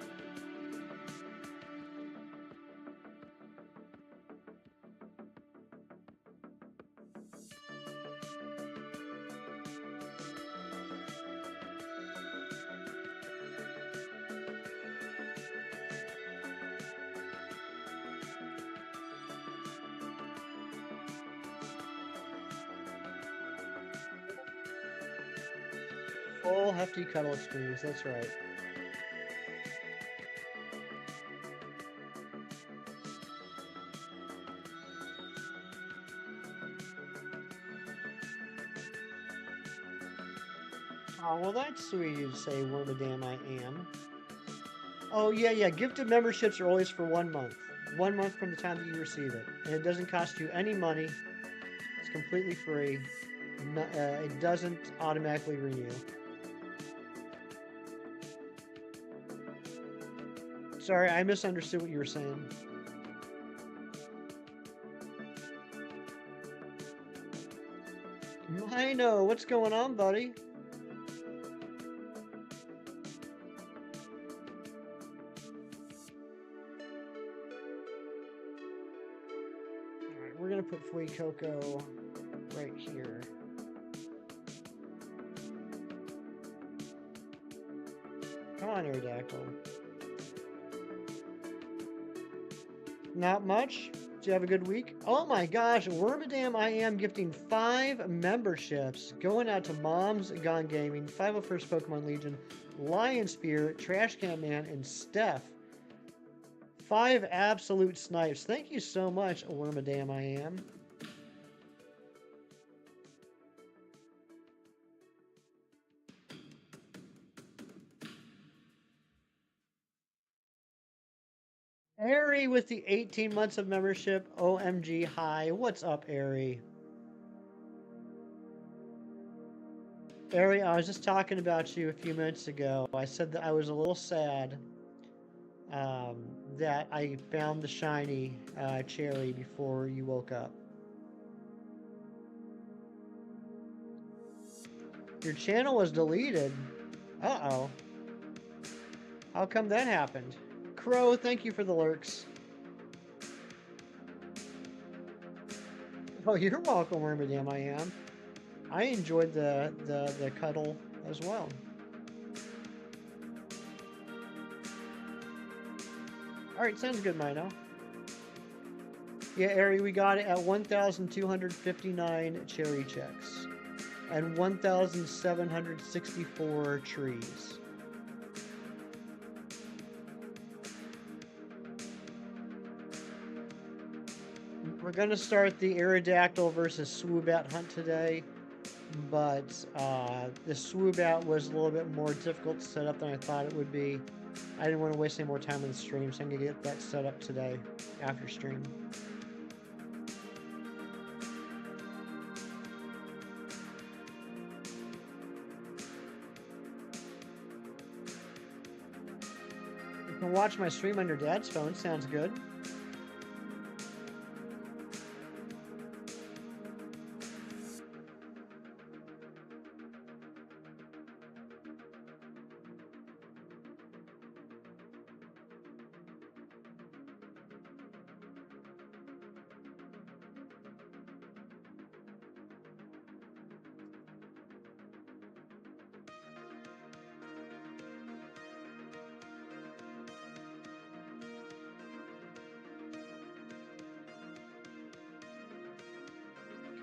S2: Full hefty cuddle experience, that's right. Oh, well, that's sweet of you to say, Wormadam I am. Oh, yeah, gifted memberships are always for 1 month. 1 month from the time that you receive it. And it doesn't cost you any money. It's completely free. It doesn't automatically renew. Sorry, I misunderstood what you were saying. I know. What's going on, buddy? Alright, we're gonna put Fui Coco right here. Come on, Aerodactyl. Not much. Did you have a good week? Oh my gosh, Wormadam I am gifting 5 memberships. Going out to Mom's Gone Gaming, 501st Pokemon Legion, Lion Spear, Trash Can Man, and Steph. 5 absolute snipes. Thank you so much, Wormadam I am. Ari with the 18 months of membership. OMG, hi. What's up, Ari? Ari, I was just talking about you a few minutes ago. I said that I was a little sad that I found the shiny cherry before you woke up. Your channel was deleted. Uh-oh. How come that happened? Crow, thank you for the lurks. Oh, you're welcome, Wormadam I am. I enjoyed the cuddle as well. Alright, sounds good, Mino. Yeah, Ari, we got it at 1,259 cherry checks and 1,764 trees. We're going to start the Aerodactyl versus Swoobat hunt today, but the Swoobat was a little bit more difficult to set up than I thought it would be. I didn't want to waste any more time on the stream, so I'm going to get that set up today after stream. You can watch my stream on your dad's phone. Sounds good.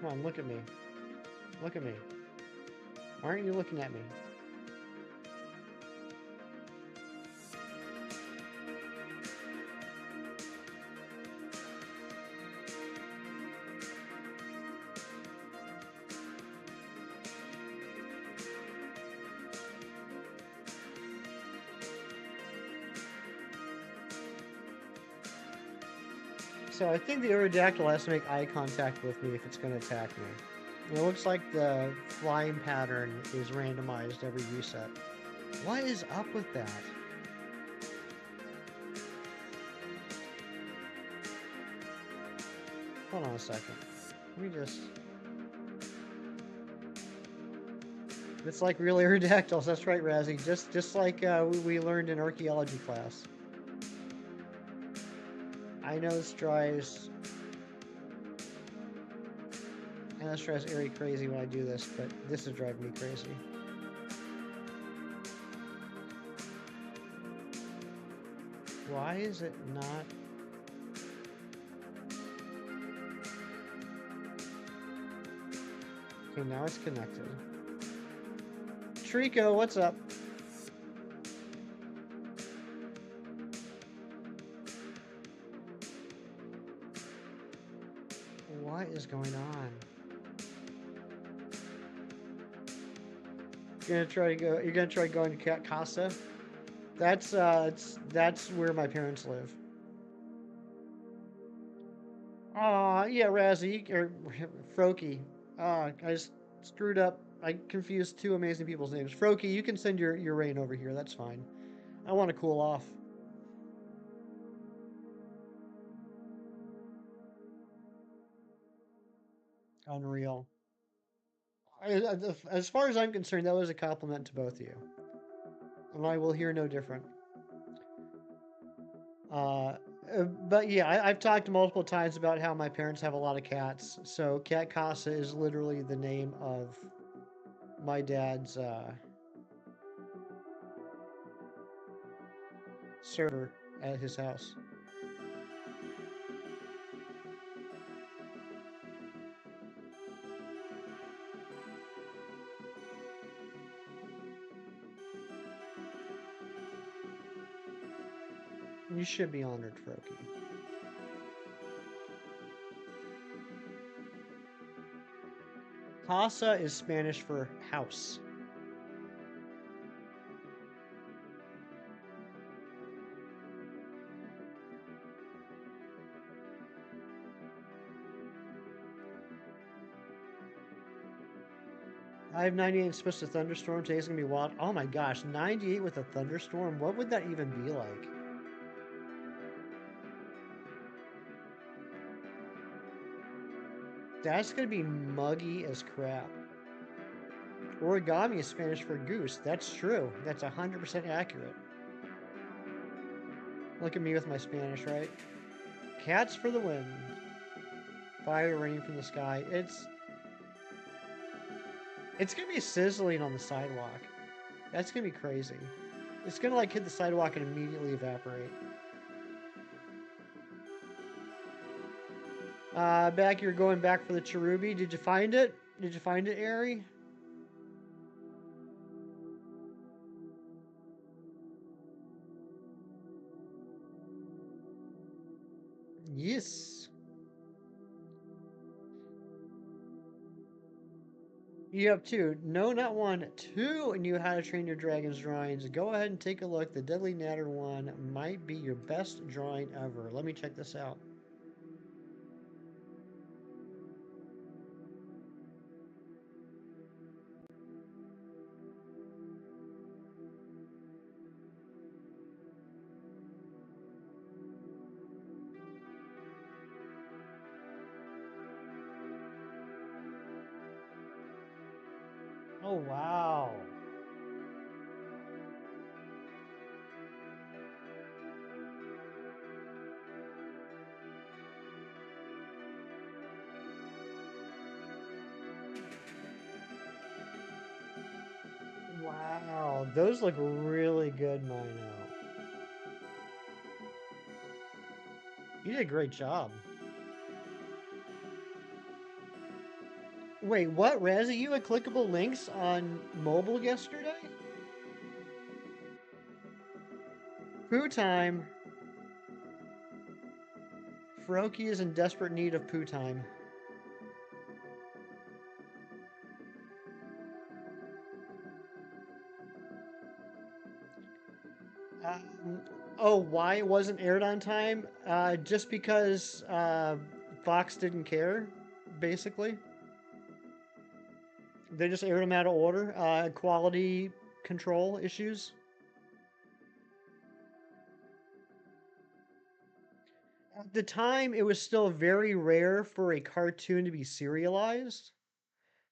S2: Come on, look at me. Look at me. Why aren't you looking at me? So I think the Aerodactyl has to make eye contact with me if it's going to attack me. It looks like the flying pattern is randomized every reset. What is up with that? Hold on a second. Let me just... It's like real Aerodactyls. That's right, Razzie. Just like we learned in archaeology class. I know this drives Ari crazy when I do this, but this is driving me crazy. Why is it not? Okay, now it's connected. Trico, what's up? What is going on? You're gonna try going to Casa? That's where my parents live. Aw, yeah, Razzie or Froky. I just screwed up. I confused two amazing people's names. Froky, you can send your rain over here. That's fine. I want to cool off. Unreal. As far as I'm concerned, that was a compliment to both of you, and I will hear no different. Uh, but yeah, I've talked multiple times about how my parents have a lot of cats. So Cat Casa is literally the name of my dad's server at his house. You should be honored, Froki. Casa is Spanish for house. I have 98 supposed to thunderstorm. Today's gonna be wild. Oh my gosh, 98 with a thunderstorm? What would that even be like? That's gonna be muggy as crap. Origami is Spanish for goose. That's true. That's 100% accurate. Look at me with my Spanish, right? Cats for the win. Fire raining from the sky. It's gonna be sizzling on the sidewalk. That's gonna be crazy. It's gonna like hit the sidewalk and immediately evaporate. Back, you're going back for the Cherubi. Did you find it? Did you find it, Ari? Yes. You have two. No, not one. Two and you How to Train Your Dragons drawings. Go ahead and take a look. The Deadly Natter one might be your best drawing ever. Let me check this out. Oh, wow. Wow. Those look really good, Mino. You did a great job. Wait, what? Razzie, you had clickable links on mobile yesterday? Poo time. Froki is in desperate need of poo time. Um, oh, why it wasn't aired on time? Just because Fox didn't care, basically. They just aired them out of order. Quality control issues. At the time, it was still very rare for a cartoon to be serialized.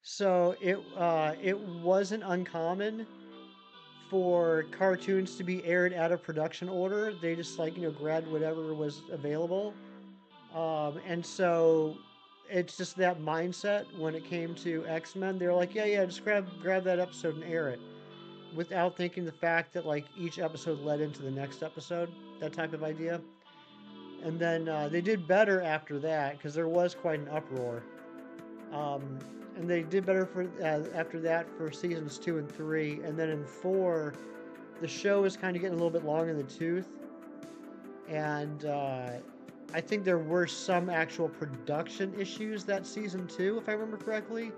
S2: So it wasn't uncommon for cartoons to be aired out of production order. They just grabbed whatever was available, and so it's just that mindset when it came to X-Men. They're like, yeah, just grab that episode and air it, without thinking the fact that like each episode led into the next episode, that type of idea. And then they did better after that because there was quite an uproar. Um, and they did better for after that for seasons 2 and 3, and then in 4, the show is kind of getting a little bit long in the tooth, and I think there were some actual production issues that season 2, if I remember correctly.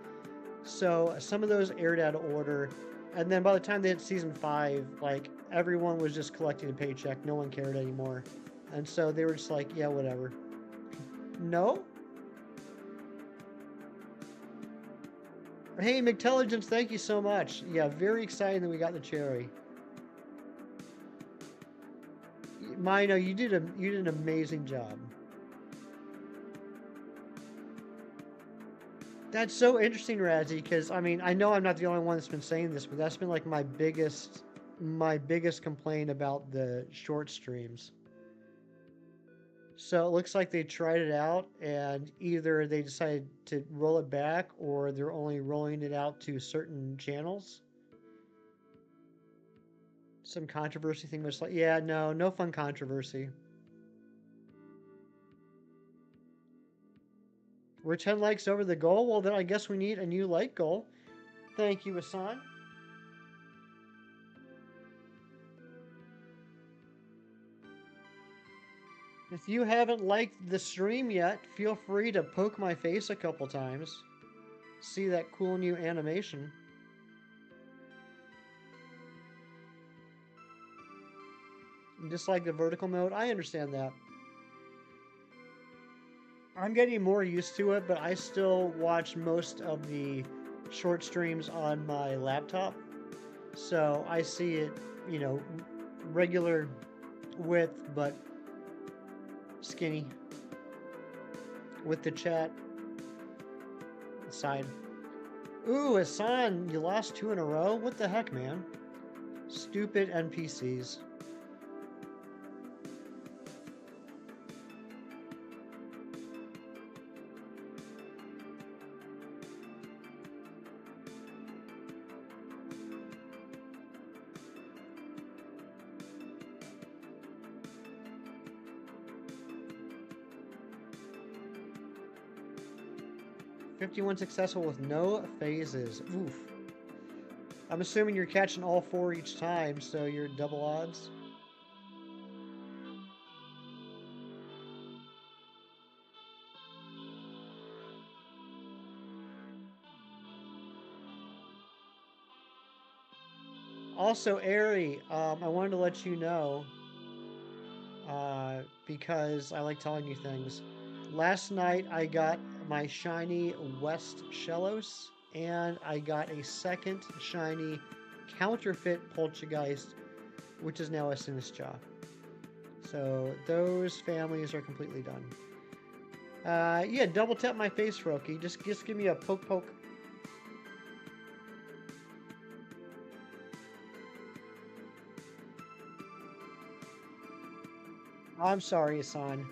S2: So some of those aired out of order, and then by the time they hit season 5, like everyone was just collecting a paycheck. No one cared anymore, and so they were just like, yeah, whatever. No. Hey, McTelligence, thank you so much. Yeah, very excited that we got the cherry. Mino, you did an amazing job. That's so interesting, Razzie, because I mean, I know I'm not the only one that's been saying this, but that's been like my biggest complaint about the short streams. So it looks like they tried it out, and either they decided to roll it back, or they're only rolling it out to certain channels. Some controversy thing was like, yeah, no fun controversy. We're 10 likes over the goal. Well, then I guess we need a new like goal. Thank you, Hassan. If you haven't liked the stream yet, feel free to poke my face a couple times. See that cool new animation. Just like the vertical mode, I understand that. I'm getting more used to it, but I still watch most of the short streams on my laptop. So I see it, regular width, but skinny. With the chat side. Ooh, Hassan, you lost 2 in a row? What the heck, man? Stupid NPCs. $51 successful with no phases. Oof. I'm assuming you're catching all 4 each time, so you're double odds. Also, Ari, I wanted to let you know, because I like telling you things. Last night I got my shiny West Shellos, and I got a second shiny counterfeit Poltergeist, which is now a Sinistcha. So those families are completely done. Yeah, double tap my face, Roki. Just give me a poke poke. I'm sorry, Hassan.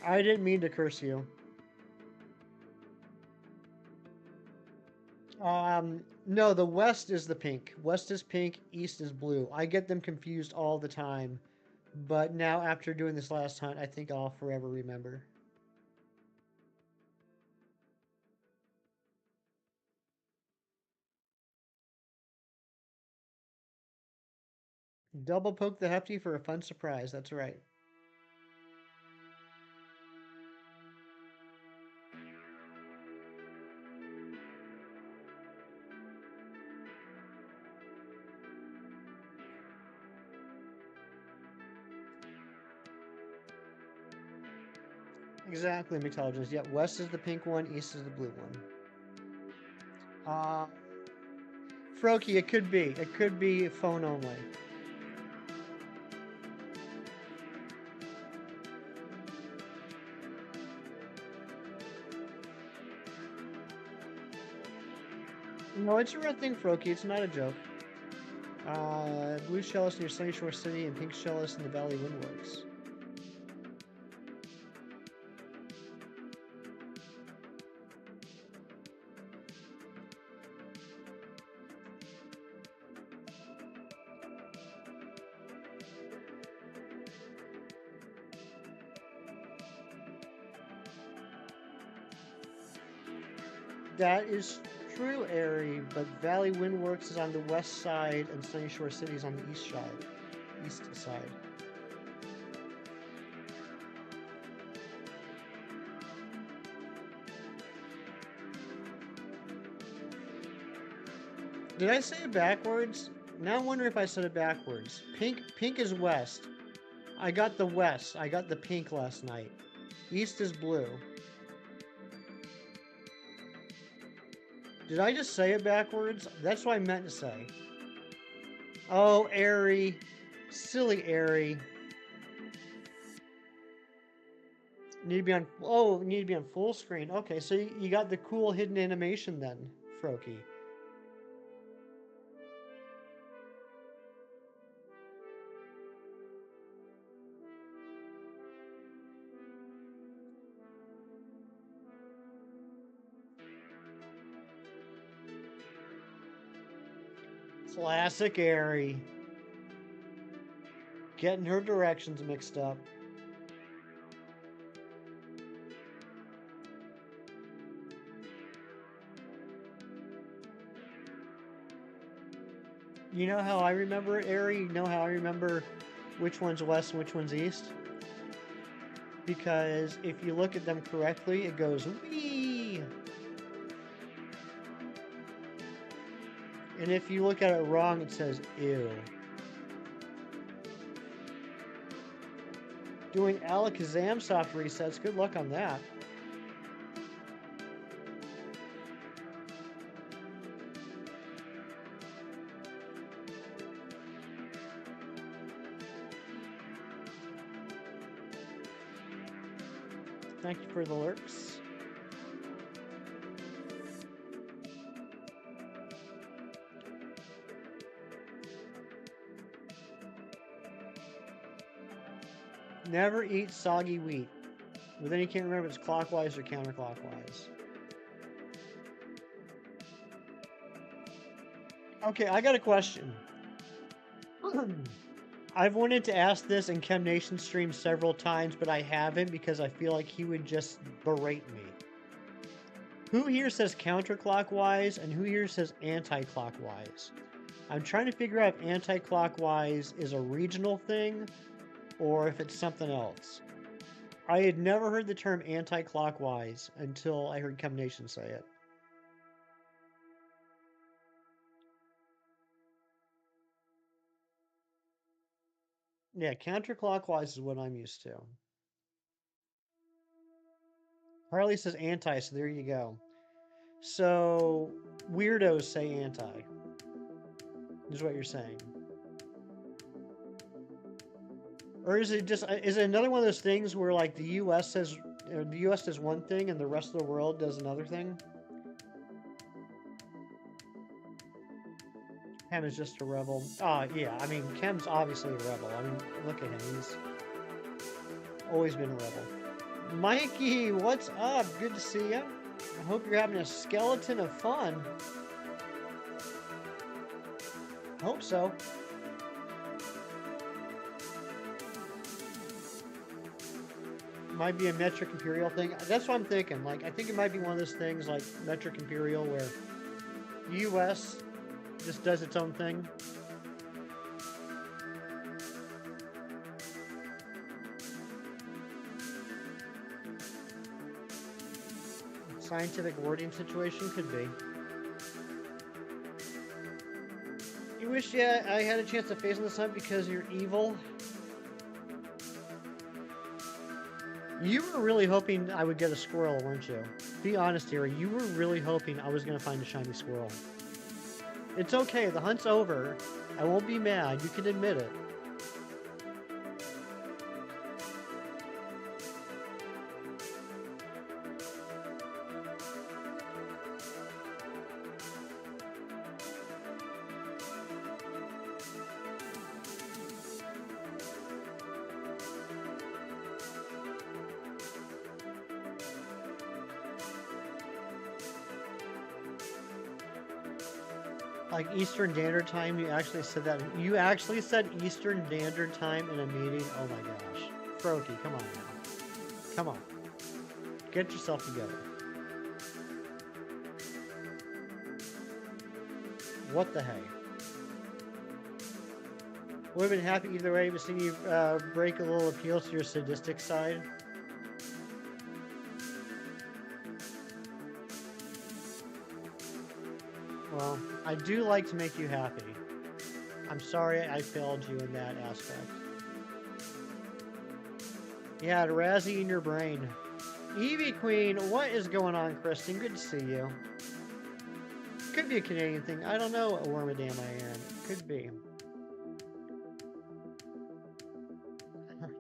S2: I didn't mean to curse you. No, the west is the pink. West is pink, east is blue. I get them confused all the time. But now, after doing this last hunt, I think I'll forever remember. Double poke the hefty for a fun surprise. That's right. Exactly, Mixologist. Yep, west is the pink one, east is the blue one. Froki, it could be. It could be phone only. No, it's a real thing, Froki. It's not a joke. Blue Shellos near Sunny Shore City and pink Shellos in the Valley Windworks. That is true, Airy, but Valley Windworks is on the west side and Sunny Shore City is on the east side. East side. Did I say it backwards? Now I wonder if I said it backwards. Pink is west. I got the west. I got the pink last night. East is blue. Did I just say it backwards? That's what I meant to say. Oh, Airy. Silly Airy. Need to be on. Oh, need to be on full screen. Okay, so you got the cool hidden animation then, Froakie. Classic Aerie. Getting her directions mixed up. You know how I remember it, Aerie? You know how I remember which one's west and which one's east? Because if you look at them correctly, it goes wee. And if you look at it wrong, it says ew. Doing Alakazam soft resets, good luck on that. Thank you for the lurks. Never eat soggy wheat. But then you can't remember if it's clockwise or counterclockwise. Okay, I got a question. I've wanted to ask this in Chem Nation stream several times, but I haven't because I feel like he would just berate me. Who here says counterclockwise and who here says anti-clockwise? I'm trying to figure out if anti-clockwise is a regional thing or if it's something else. I had never heard the term anti-clockwise until I heard Chem Nation say it. Yeah, counterclockwise is what I'm used to. Harley says anti, so there you go. So, weirdos say anti, is what you're saying. Or is it just, is it another one of those things where like the US says, the US does one thing and the rest of the world does another thing? Chem is just a rebel. Yeah, I mean, Chem's obviously a rebel. I mean, look at him, he's always been a rebel. Mikey, what's up? Good to see you. I hope you're having a skeleton of fun. Hope so. Might be a metric imperial thing. That's what I'm thinking. Like, I think it might be one of those things like metric imperial where the US just does its own thing. Scientific wording situation could be. You wish I had a chance to face on this hunt because you're evil. You were really hoping I would get a squirrel, weren't you? Be honest here, you were really hoping I was going to find a shiny squirrel. It's okay, the hunt's over. I won't be mad, you can admit it. Like Eastern Standard Time, you actually said that. You actually said Eastern Standard Time in a meeting? Oh my gosh. Froakie, come on now. Come on. Get yourself together. What the hey? Would have been happy either way, but seeing you break a little appeal to your sadistic side. Well, I do like to make you happy. I'm sorry I failed you in that aspect. You had Razzie in your brain. Eevee Queen, what is going on, Kristen? Good to see you. Could be a Canadian thing. I don't know what Wormadam I am. Could be.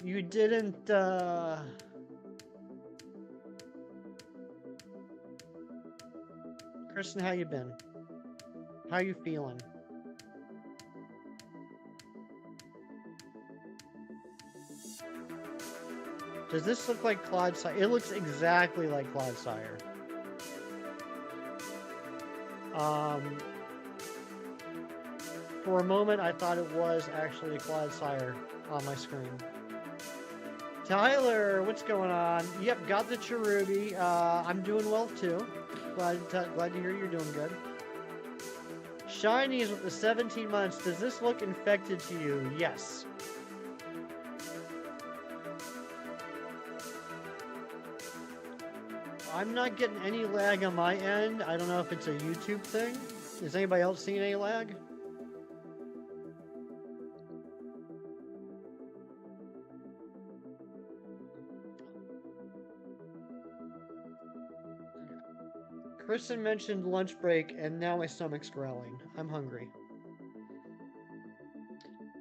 S2: You didn't, Kristen, how you been? How you feeling? Does this look like Claude Sire? It looks exactly like Claude Sire. For a moment, I thought it was actually Claude Sire on my screen. Tyler, what's going on? Yep, got the Cherubi. I'm doing well too. Glad to hear you're doing good. Shinies with the 17 months. Does this look infected to you? Yes. I'm not getting any lag on my end. I don't know if it's a YouTube thing. Is anybody else seeing any lag? Kristen mentioned lunch break, and now my stomach's growling. I'm hungry.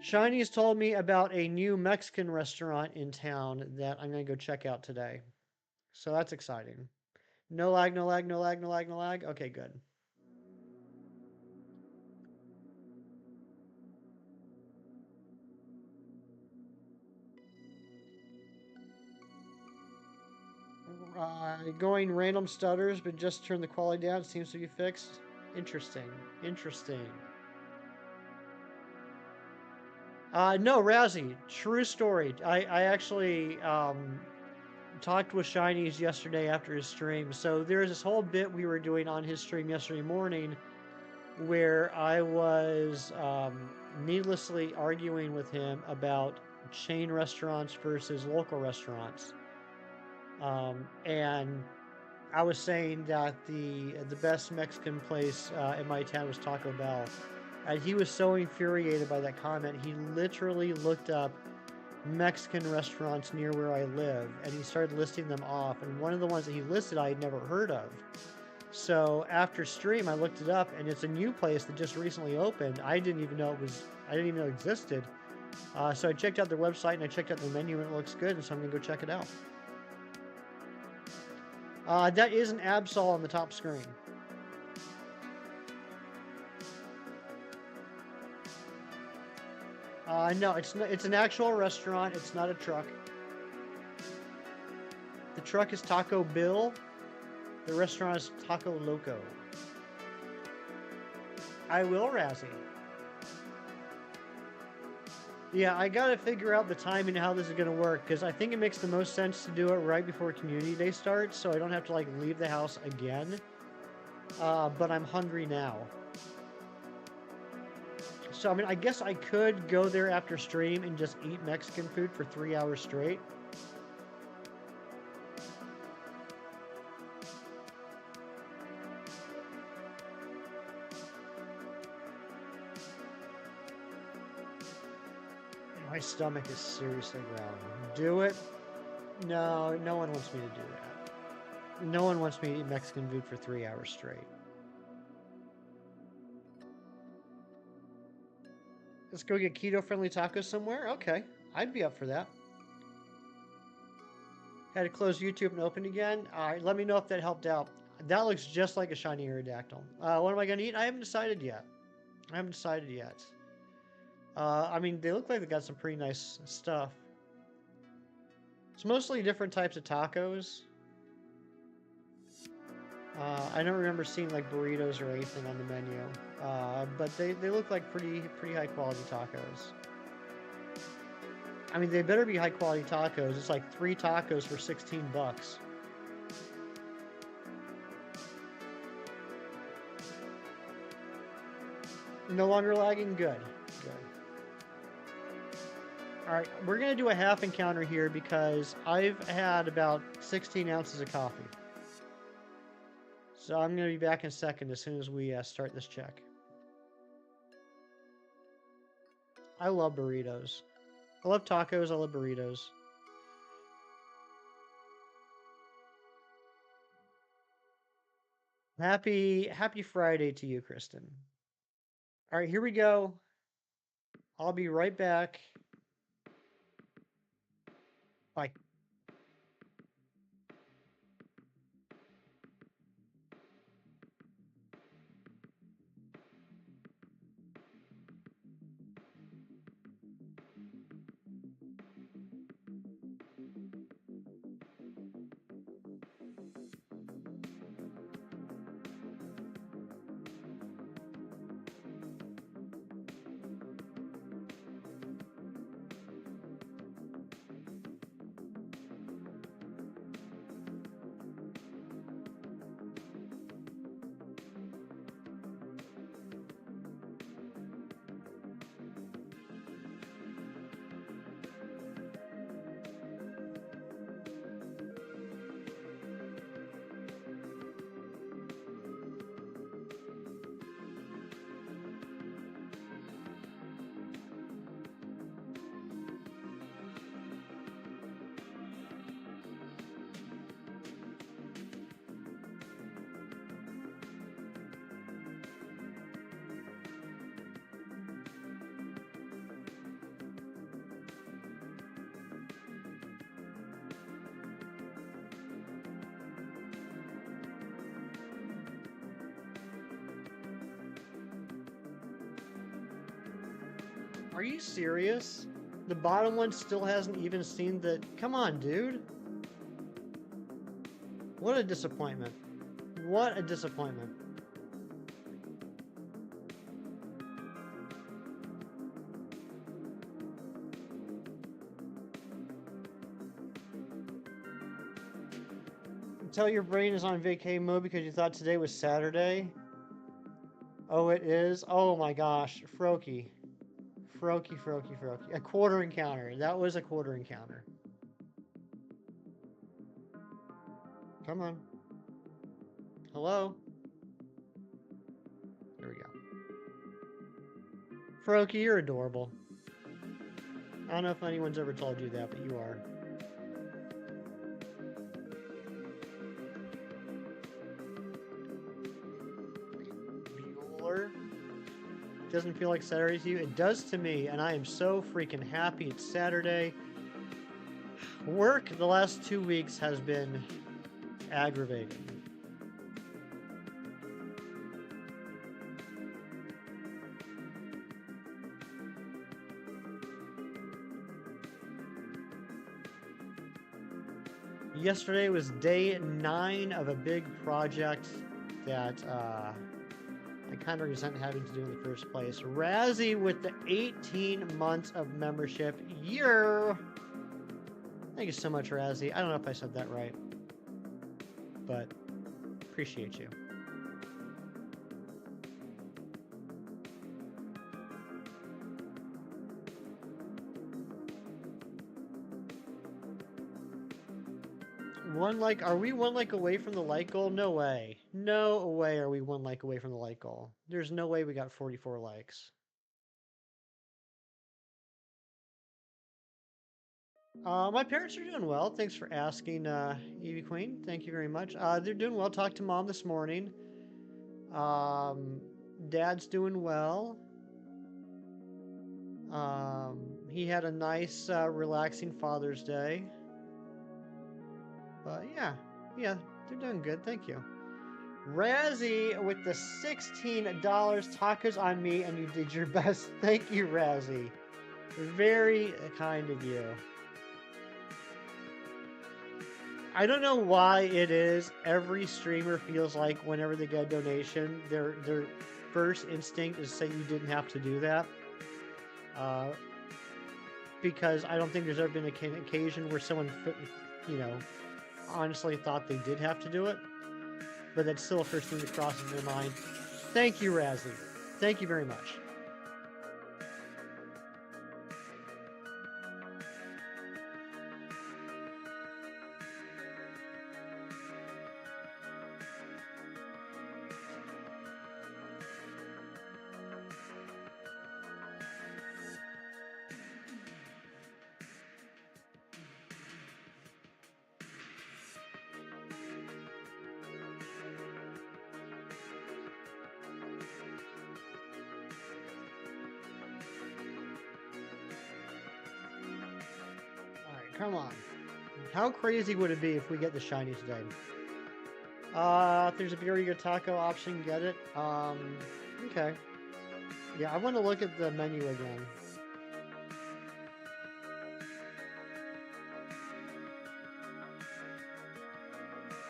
S2: Shiny's told me about a new Mexican restaurant in town that I'm going to go check out today. So that's exciting. No lag, no lag, no lag, no lag, no lag. Okay, good. Going random stutters, but just turn the quality down. Seems to be fixed. Interesting. Interesting. No, Razzie. True story. I actually talked with Shinies yesterday after his stream. So there's this whole bit we were doing on his stream yesterday morning where I was needlessly arguing with him about chain restaurants versus local restaurants. And I was saying that the best Mexican place in my town was Taco Bell. And he was so infuriated by that comment, he literally looked up Mexican restaurants near where I live, and he started listing them off. And one of the ones that he listed I had never heard of. So after stream, I looked it up, and it's a new place that just recently opened. I didn't even know it existed. So I checked out their website, and I checked out their menu, and it looks good, and so I'm going to go check it out. That is an Absol on the top screen. No, it's an actual restaurant. It's not a truck. The truck is Taco Bill. The restaurant is Taco Loco. I will, Razzie. Yeah, I gotta figure out the timing and how this is gonna work, because I think it makes the most sense to do it right before Community Day starts, so I don't have to, like, leave the house again. But I'm hungry now. So, I mean, I guess I could go there after stream and just eat Mexican food for 3 hours straight. My stomach is seriously growling. Do it? No, no one wants me to do that. No one wants me to eat Mexican food for 3 hours straight. Let's go get keto-friendly tacos somewhere? Okay, I'd be up for that. Had to close YouTube and open again? Alright, let me know if that helped out. That looks just like a shiny Aerodactyl. What am I going to eat? I haven't decided yet. I mean, they look like they got some pretty nice stuff. It's mostly different types of tacos. I don't remember seeing like burritos or anything on the menu. But they look like pretty high quality tacos. I mean, they better be high quality tacos. It's like 3 tacos for 16 bucks. No longer lagging? Good. Alright, we're going to do a half encounter here because I've had about 16 ounces of coffee. So I'm going to be back in a second as soon as we start this check. I love burritos. I love tacos, I love burritos. Happy Friday to you, Kristen. Alright, here we go. I'll be right back. Bye. Are you serious? The bottom one still hasn't even seen the... Come on, dude. What a disappointment. What a disappointment. Tell your brain is on vacay mode because you thought today was Saturday. Oh, it is? Oh my gosh. Froakie. Froakie, Froakie, Froakie. A quarter encounter. That was a quarter encounter. Come on. Hello? There we go. Froakie, you're adorable. I don't know if anyone's ever told you that, but you are. Bueller. Doesn't feel like Saturday to you? It does to me, and I am so freaking happy it's Saturday. Work the last 2 weeks has been aggravating. Yesterday was day 9 of a big project that I kind of resent having to do in the first place. Razzie with the 18 months of membership. Year. Thank you so much, Razzie. I don't know if I said that right, but appreciate you. One like, are we 1 like away from the like goal? No way. No way are we 1 like away from the like goal. There's no way we got 44 likes. My parents are doing well. Thanks for asking, Evie Queen. Thank you very much. They're doing well. Talked to Mom this morning. Dad's doing well. He had a nice, relaxing Father's Day. But yeah, they're doing good. Thank you. Razzie with the $16 tacos on me, and you did your best. Thank you, Razzie. Very kind of you. I don't know why it is every streamer feels like whenever they get a donation, their first instinct is to say you didn't have to do that. Because I don't think there's ever been an occasion where someone, you know, honestly thought they did have to do it. But that's still the first thing that crosses their mind. Thank you, Razzie. Thank you very much. Come on. How crazy would it be if we get the shiny today? If there's a Burrito Taco option, get it. Okay. Yeah, I want to look at the menu again.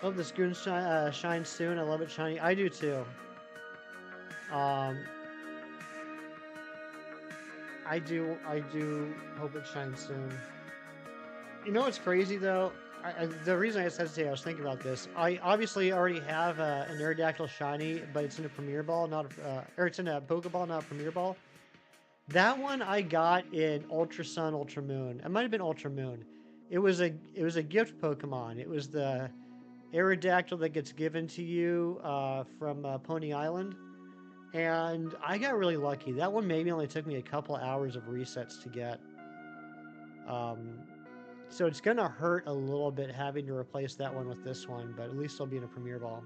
S2: Hope the Scoon shines soon. I love it shiny. I do too. I do hope it shines soon. You know what's crazy though? The reason I hesitate, I was thinking about this. I obviously already have an Aerodactyl shiny, but it's in a Premier Ball, not or it's in a Pokeball, not a Premier Ball. That one I got in Ultra Sun, Ultra Moon. It might have been Ultra Moon. It was a gift Pokemon. It was the Aerodactyl that gets given to you from Pony Island, and I got really lucky. That one maybe only took me a couple hours of resets to get. So it's going to hurt a little bit having to replace that one with this one, but at least it'll be in a Premier Ball.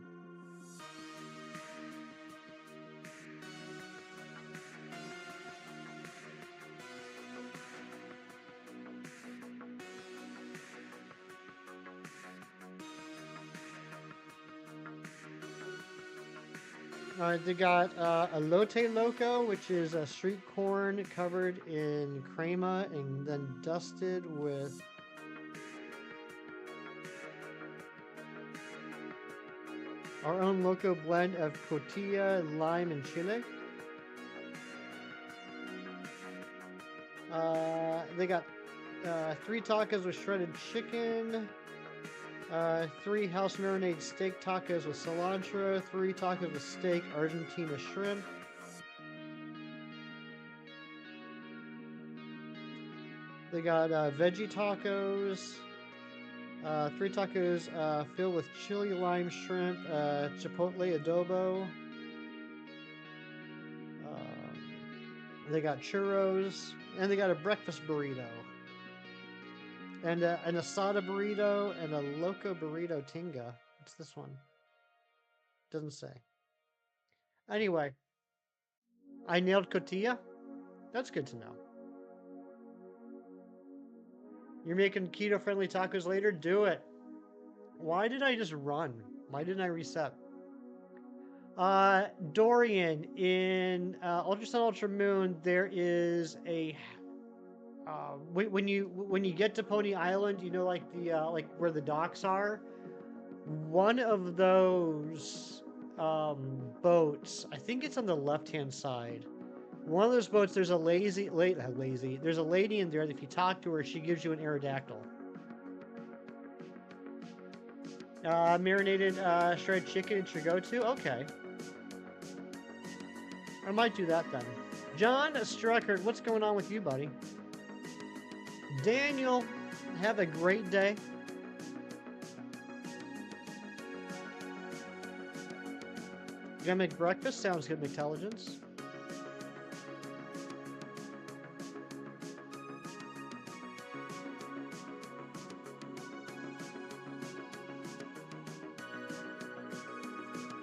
S2: Alright, they got elote loco, which is a street corn covered in crema and then dusted with our own loco blend of cotilla, lime, and chile. They got 3 tacos with shredded chicken, 3 house marinade steak tacos with cilantro, 3 tacos with steak, Argentina shrimp. They got veggie tacos, 3 tacos filled with chili lime shrimp, chipotle adobo. They got churros, and they got a breakfast burrito, and an asada burrito, and a loco burrito tinga. What's this one? Doesn't say. Anyway, I nailed cotilla. That's good to know. You're making keto-friendly tacos later? Do it. Why did I just run? Why didn't I reset? Dorian, in Ultra Sun Ultra Moon, there is a when you get to Pony Island, you know, like the like where the docks are. One of those boats, I think it's on the left-hand side. One of those boats, there's a there's a lady in there that if you talk to her, she gives you an Aerodactyl. Marinated shredded chicken at your go-to? Okay. I might do that then. John Struckert, what's going on with you, buddy? Daniel, have a great day. You gonna make breakfast? Sounds good, McTelligence.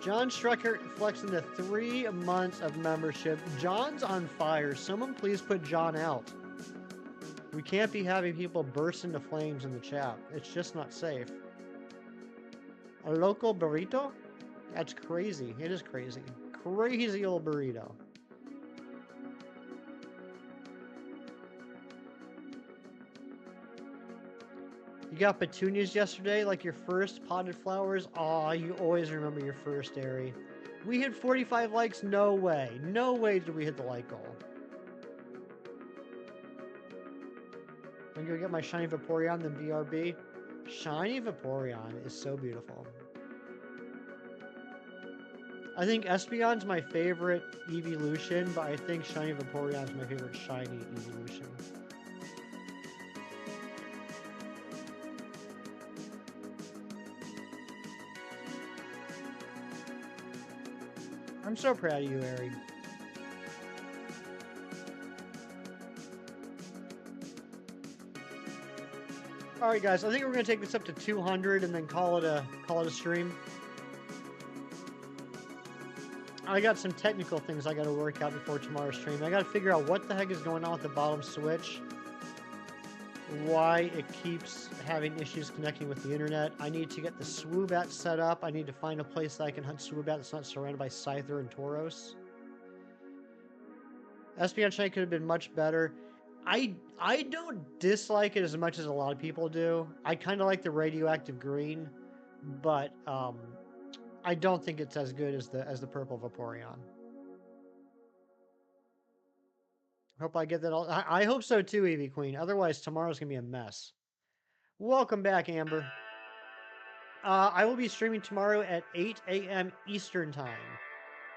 S2: John Strucker flexing the 3 months of membership. John's on fire. Someone please put John out. We can't be having people burst into flames in the chat. It's just not safe. A local burrito? That's crazy. It is crazy. Crazy old burrito. You got petunias yesterday, like your first potted flowers? Aw, you always remember your first, Airy. We hit 45 likes? No way. No way did we hit the like goal. I'm gonna go get my Shiny Vaporeon, then BRB. Shiny Vaporeon is so beautiful. I think Espeon's my favorite evolution, but I think Shiny Vaporeon's my favorite shiny evolution. I'm so proud of you, Ari. All right, guys. I think we're gonna take this up to 200 and then call it a stream. I got some technical things I got to work out before tomorrow's stream. I got to figure out what the heck is going on with the bottom switch. Why it keeps having issues connecting with the internet. I need to get the Swoobat set up. I need to find a place that I can hunt Swoobat that's not surrounded by Scyther and Tauros. Espeon Shiny could have been much better. I don't dislike it as much as a lot of people do. I kind of like the radioactive green, but I don't think it's as good as the purple Vaporeon. Hope I get that all. I hope so too, Eevee Queen. Otherwise, tomorrow's gonna be a mess. Welcome back, Amber. I will be streaming tomorrow at 8 a.m. Eastern Time.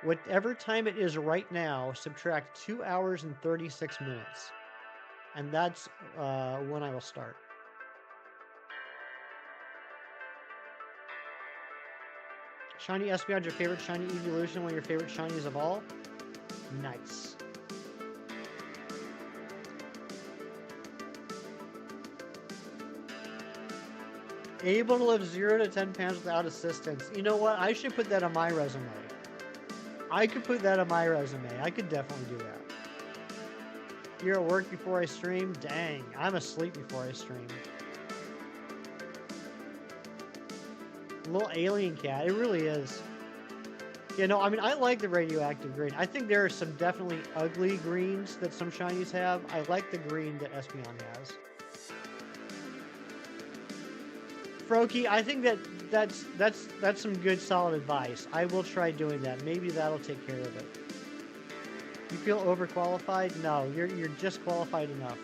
S2: Whatever time it is right now, subtract 2 hours and 36 minutes. And that's when I will start. Shiny Espeon, your favorite shiny evolution, one of your favorite shinies of all? Nice. Able to lift 0 to 10 pounds without assistance. You know what? I should put that on my resume. I could put that on my resume. I could definitely do that. You're at work before I stream? Dang, I'm asleep before I stream. Little alien cat. It really is. Yeah, no, I mean, I like the radioactive green. I think there are some definitely ugly greens that some shinies have. I like the green that Espeon has. Froakie, I think that's some good solid advice. I will try doing that. Maybe that'll take care of it. You feel overqualified? No, you're just qualified enough.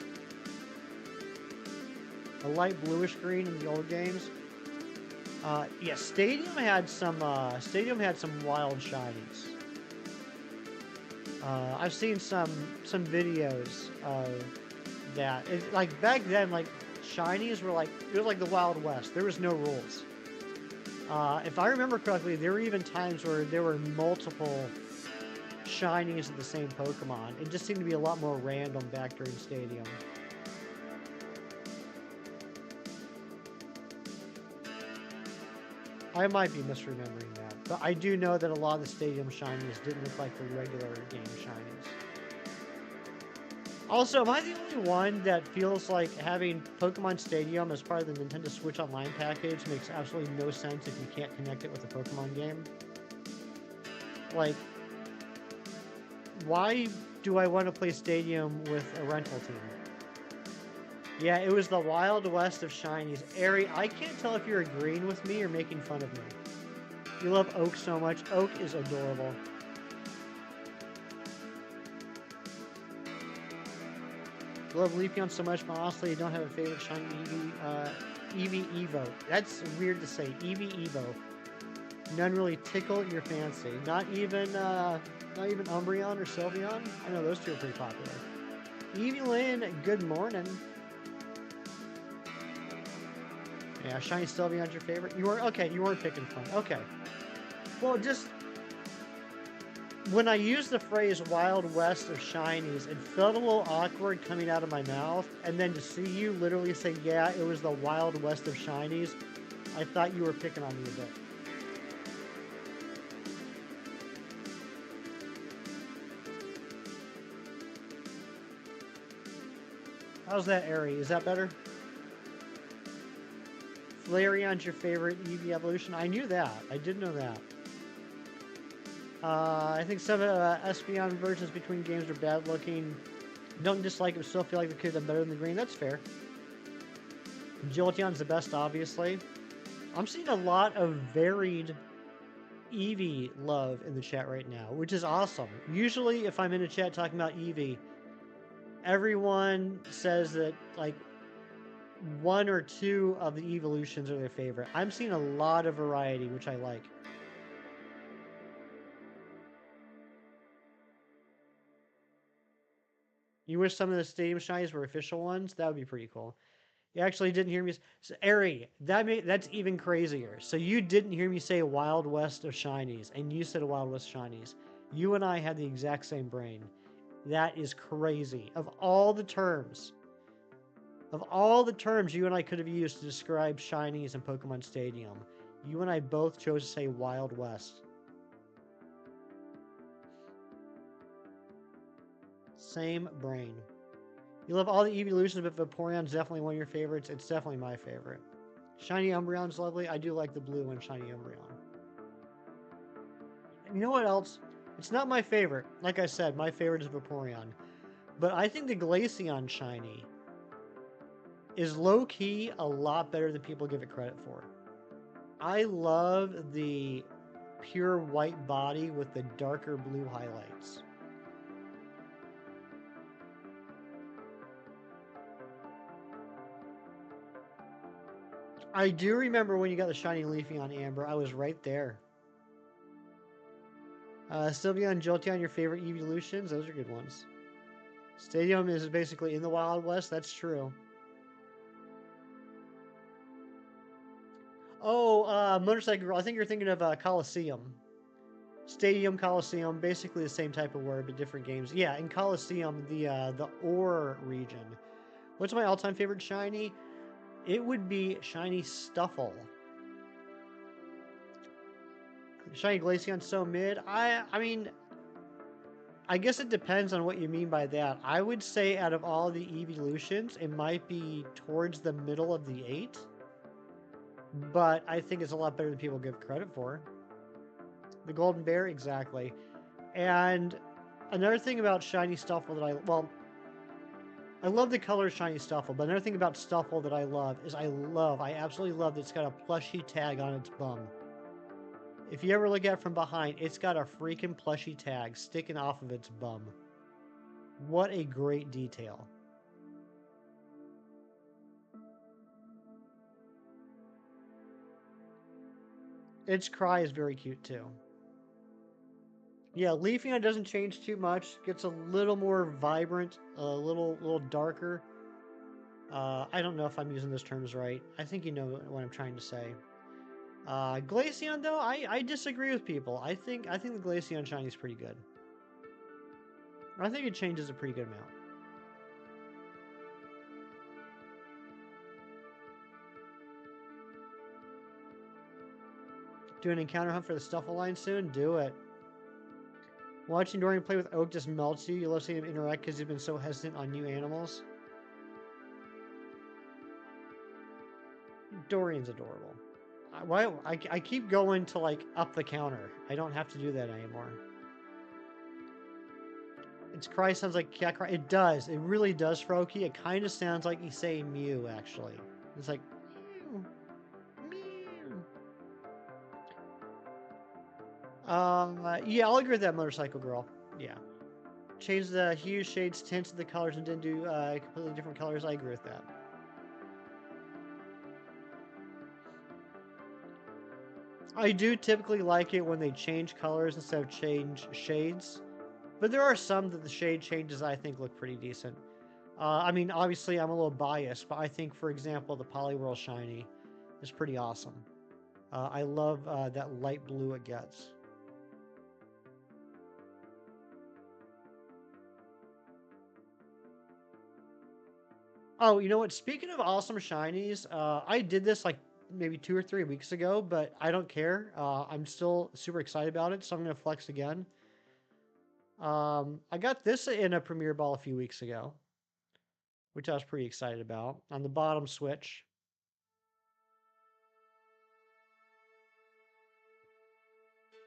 S2: A light bluish green in the old games. Yeah, Stadium had some wild shinies. I've seen some videos of that. Like back then, like shinies were like it was like the Wild West. There was no rules. If I remember correctly, there were even times where there were multiple shinies of the same Pokemon. It just seemed to be a lot more random back during Stadium. I might be misremembering that, but I do know that a lot of the Stadium shinies didn't look like the regular game shinies. Also, am I the only one that feels like having Pokemon Stadium as part of the Nintendo Switch Online package makes absolutely no sense if you can't connect it with a Pokemon game? Like, why do I want to play Stadium with a rental team? Yeah, it was the Wild West of shinies. Ari, I can't tell if you're agreeing with me or making fun of me. You love Oak so much. Oak is adorable. You love Leafeon so much, but honestly, you don't have a favorite shiny Eevee Evo. That's weird to say. Eevee Evo. None really tickle your fancy. Not even Umbreon or Sylveon. I know those two are pretty popular. Evelyn, good morning. Yeah, shiny Sylveon's your favorite. You weren't picking fun. Okay. Well, just when I used the phrase Wild West of shinies, it felt a little awkward coming out of my mouth, and then to see you literally say, yeah, it was the Wild West of shinies, I thought you were picking on me a bit. How's that, Ari? Is that better? Flareon's your favorite Eevee evolution? I knew that. I did know that. I think some Espeon versions between games are bad looking. Don't dislike them, still feel like they could have done better than the green. That's fair. Jolteon's the best, obviously. I'm seeing a lot of varied Eevee love in the chat right now, which is awesome. Usually, if I'm in a chat talking about Eevee, everyone says that, like, one or two of the evolutions are their favorite. I'm seeing a lot of variety, which I like. You wish some of the Stadium shinies were official ones? That would be pretty cool. You actually didn't hear me. So, Ari, that's even crazier. So you didn't hear me say Wild West of shinies, and you said Wild West shinies. You and I had the exact same brain. That is crazy. Of all the terms you and I could have used to describe shinies in Pokemon Stadium, you and I both chose to say Wild West. Same brain. You love all the evolutions, but Vaporeon's definitely one of your favorites. It's definitely my favorite. Shiny Umbreon's lovely. I do like the blue one, Shiny Umbreon. You know what else? It's not my favorite. Like I said, my favorite is Vaporeon. But I think the Glaceon Shiny is low-key a lot better than people give it credit for. I love the pure white body with the darker blue highlights. I do remember when you got the shiny Leafeon Amber. I was right there. Sylveon and Jolteon, your favorite evolutions? Those are good ones. Stadium is basically in the Wild West. That's true. Oh, Motorcycle Girl. I think you're thinking of Coliseum. Stadium, Coliseum, basically the same type of word, but different games. Yeah, in Coliseum, the Ore region. What's my all-time favorite shiny? It would be Shiny Stuffle. Shiny Glaceon's so mid. I mean, I guess it depends on what you mean by that. I would say out of all the evolutions, it might be towards the middle of the 8. But I think it's a lot better than people give credit for. The golden bear, exactly. And another thing about shiny Stuffle that I love the color shiny Stuffle, but another thing about Stuffle that I love is I absolutely love that it's got a plushy tag on its bum. If you ever look at it from behind, it's got a freaking plushy tag sticking off of its bum. What a great detail. Its cry is very cute too. Yeah, Leafeon doesn't change too much. Gets a little more vibrant, a little darker. I don't know if I'm using those terms right. I think you know what I'm trying to say. Glaceon though, I disagree with people. I think the Glaceon shiny is pretty good. I think it changes a pretty good amount. Do an encounter hunt for the Stuffle line soon? Do it. Watching Dorian play with Oak just melts you. You love seeing him interact because he's been so hesitant on new animals. Dorian's adorable. I keep going to like up the counter. I don't have to do that anymore. Its cry sounds like cat cry. It does. It really does, Froakie. It kind of sounds like you say mew, actually. It's like mew, mew. Yeah, I'll agree with that, motorcycle girl. Yeah. Change the hues, shades, tints of the colors, and didn't do completely different colors. I agree with that. I do typically like it when they change colors instead of change shades. But there are some that the shade changes I think look pretty decent. I mean, obviously I'm a little biased, but I think, for example, the Poliwhirl Shiny is pretty awesome. I love that light blue it gets. Oh, you know what? Speaking of awesome shinies, I did this like maybe 2 or 3 weeks ago, but I don't care. I'm still super excited about it, so I'm going to flex again. I got this in a Premier Ball a few weeks ago, which I was pretty excited about. On the bottom switch.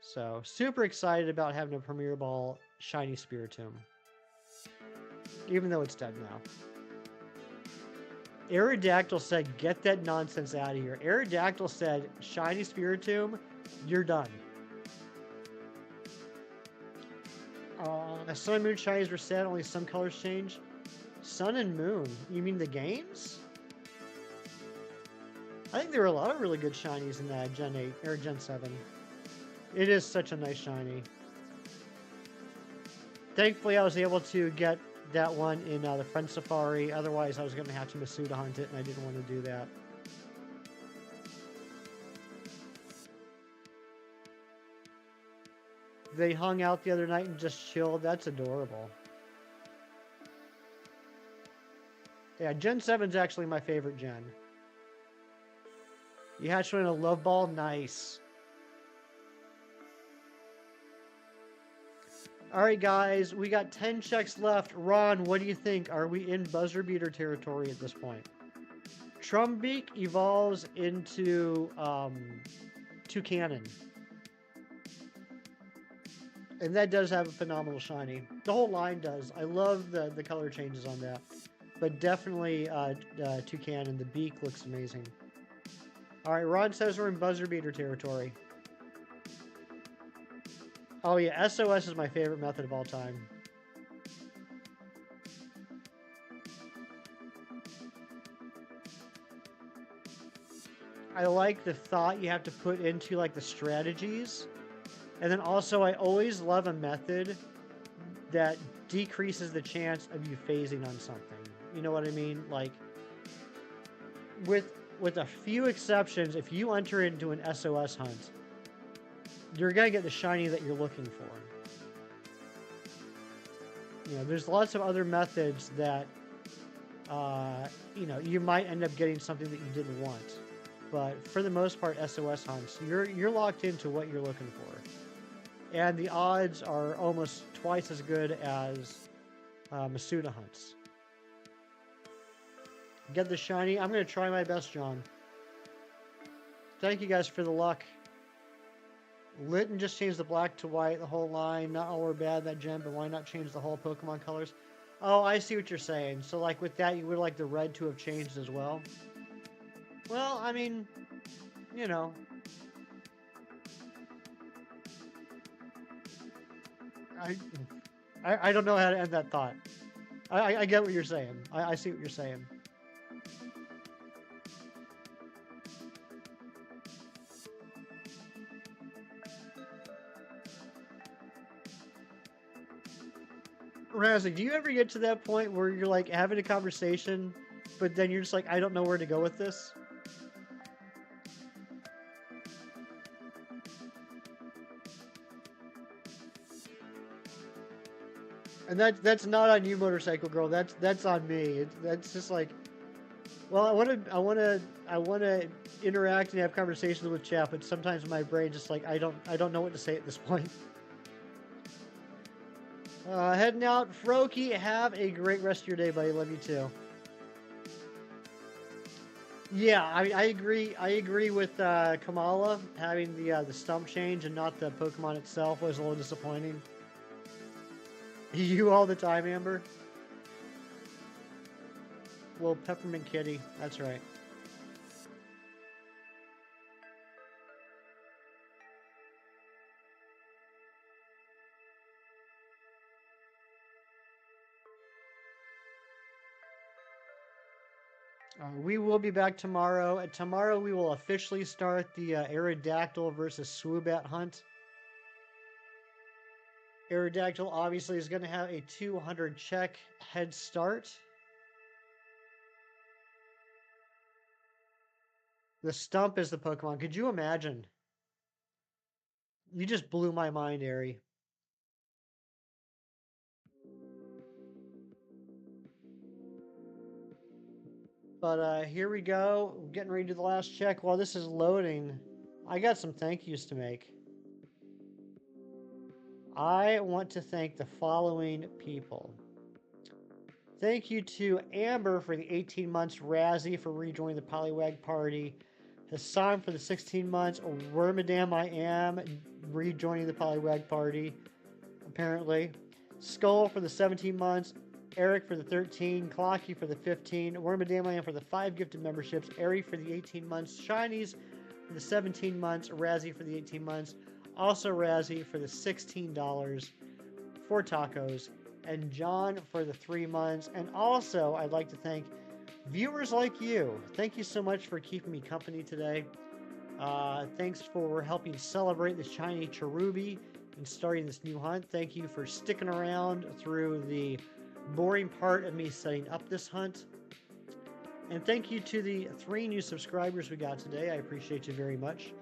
S2: So, super excited about having a Premier Ball shiny Spiritomb. Even though it's dead now. Aerodactyl said, get that nonsense out of here. Aerodactyl said, shiny Spiritomb, you're done. Sun and Moon shinies were set, only some colors change. Sun and Moon? You mean the games? I think there were a lot of really good shinies in that Gen 8 or Gen 7. It is such a nice shiny. Thankfully, I was able to get that one in the Friend Safari. Otherwise, I was going to have to Masuda hunt it, and I didn't want to do that. They hung out the other night and just chilled. That's adorable. Yeah, Gen 7 is actually my favorite gen. You hatched one in a love ball? Nice. Alright guys, we got 10 checks left. Ron, what do you think? Are we in buzzer beater territory at this point? Trumbeak evolves into Toucanon. And that does have a phenomenal shiny. The whole line does. I love the color changes on that. But definitely Toucanon. The beak looks amazing. Alright, Ron says we're in buzzer beater territory. Oh yeah, SOS is my favorite method of all time. I like the thought you have to put into like the strategies. And then also I always love a method that decreases the chance of you phasing on something. You know what I mean? Like with a few exceptions, if you enter into an SOS hunt, you're going to get the shiny that you're looking for. You know, there's lots of other methods that, you know, you might end up getting something that you didn't want. But for the most part, SOS hunts, you're locked into what you're looking for. And the odds are almost twice as good as Masuda hunts. Get the shiny. I'm going to try my best, John. Thank you guys for the luck. Lit and just change the black to white, the whole line. Not all are bad, that gem, but why not change the whole Pokemon colors? Oh, I see what you're saying. So, like, with that, you would like the red to have changed as well? Well, I mean, you know, I, I don't know how to end that thought. I get what you're saying. I see what you're saying. Razzie, do you ever get to that point where you're like having a conversation, but then you're just like, I don't know where to go with this? And that's not on you, motorcycle girl. That's on me. That's just like, well, I want to interact and have conversations with chat, but sometimes my brain just like I don't know what to say at this point. Heading out, Froky. Have a great rest of your day, buddy. Love you too. Yeah, I agree. I agree with Kamala having the stump change and not the Pokemon itself was a little disappointing. You all the time, Amber. Well, Peppermint Kitty. That's right. We will be back tomorrow. Tomorrow we will officially start the Aerodactyl versus Swoobat hunt. Aerodactyl obviously is going to have a 200 check head start. The Stump is the Pokemon. Could you imagine? You just blew my mind, Ari. But here we go. Getting ready to do the last check. While this is loading, I got some thank yous to make. I want to thank the following people. Thank you to Amber for the 18 months, Razzie for rejoining the Poliwag party, Hassan for the 16 months, Wormadam I Am rejoining the Poliwag party, apparently, Skull for the 17 months, Eric for the 13, Clocky for the 15, Wormadam I Am for the 5 gifted memberships, Ari for the 18 months, Shinies for the 17 months, Razzie for the 18 months, also Razzie for the $16, 4 tacos, and John for the 3 months. And also, I'd like to thank viewers like you. Thank you so much for keeping me company today. Thanks for helping celebrate the shiny Cherubi and starting this new hunt. Thank you for sticking around through the boring part of me setting up this hunt. And thank you to the 3 new subscribers we got today. I appreciate you very much.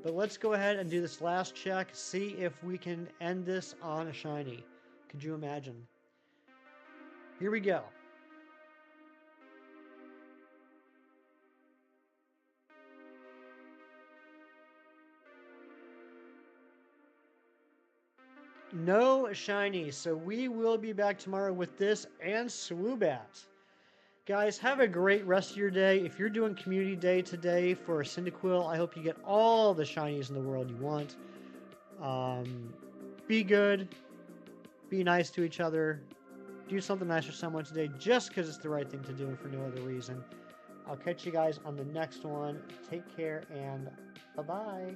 S2: But let's go ahead and do this last check, see if we can end this on a shiny. Could you imagine? Here we go. No shiny, so we will be back tomorrow with this and Swoobat. Guys, have a great rest of your day. If you're doing Community Day today for Cyndaquil, I hope you get all the shinies in the world you want. Be good. Be nice to each other. Do something nice for someone today just because it's the right thing to do and for no other reason. I'll catch you guys on the next one. Take care and bye-bye.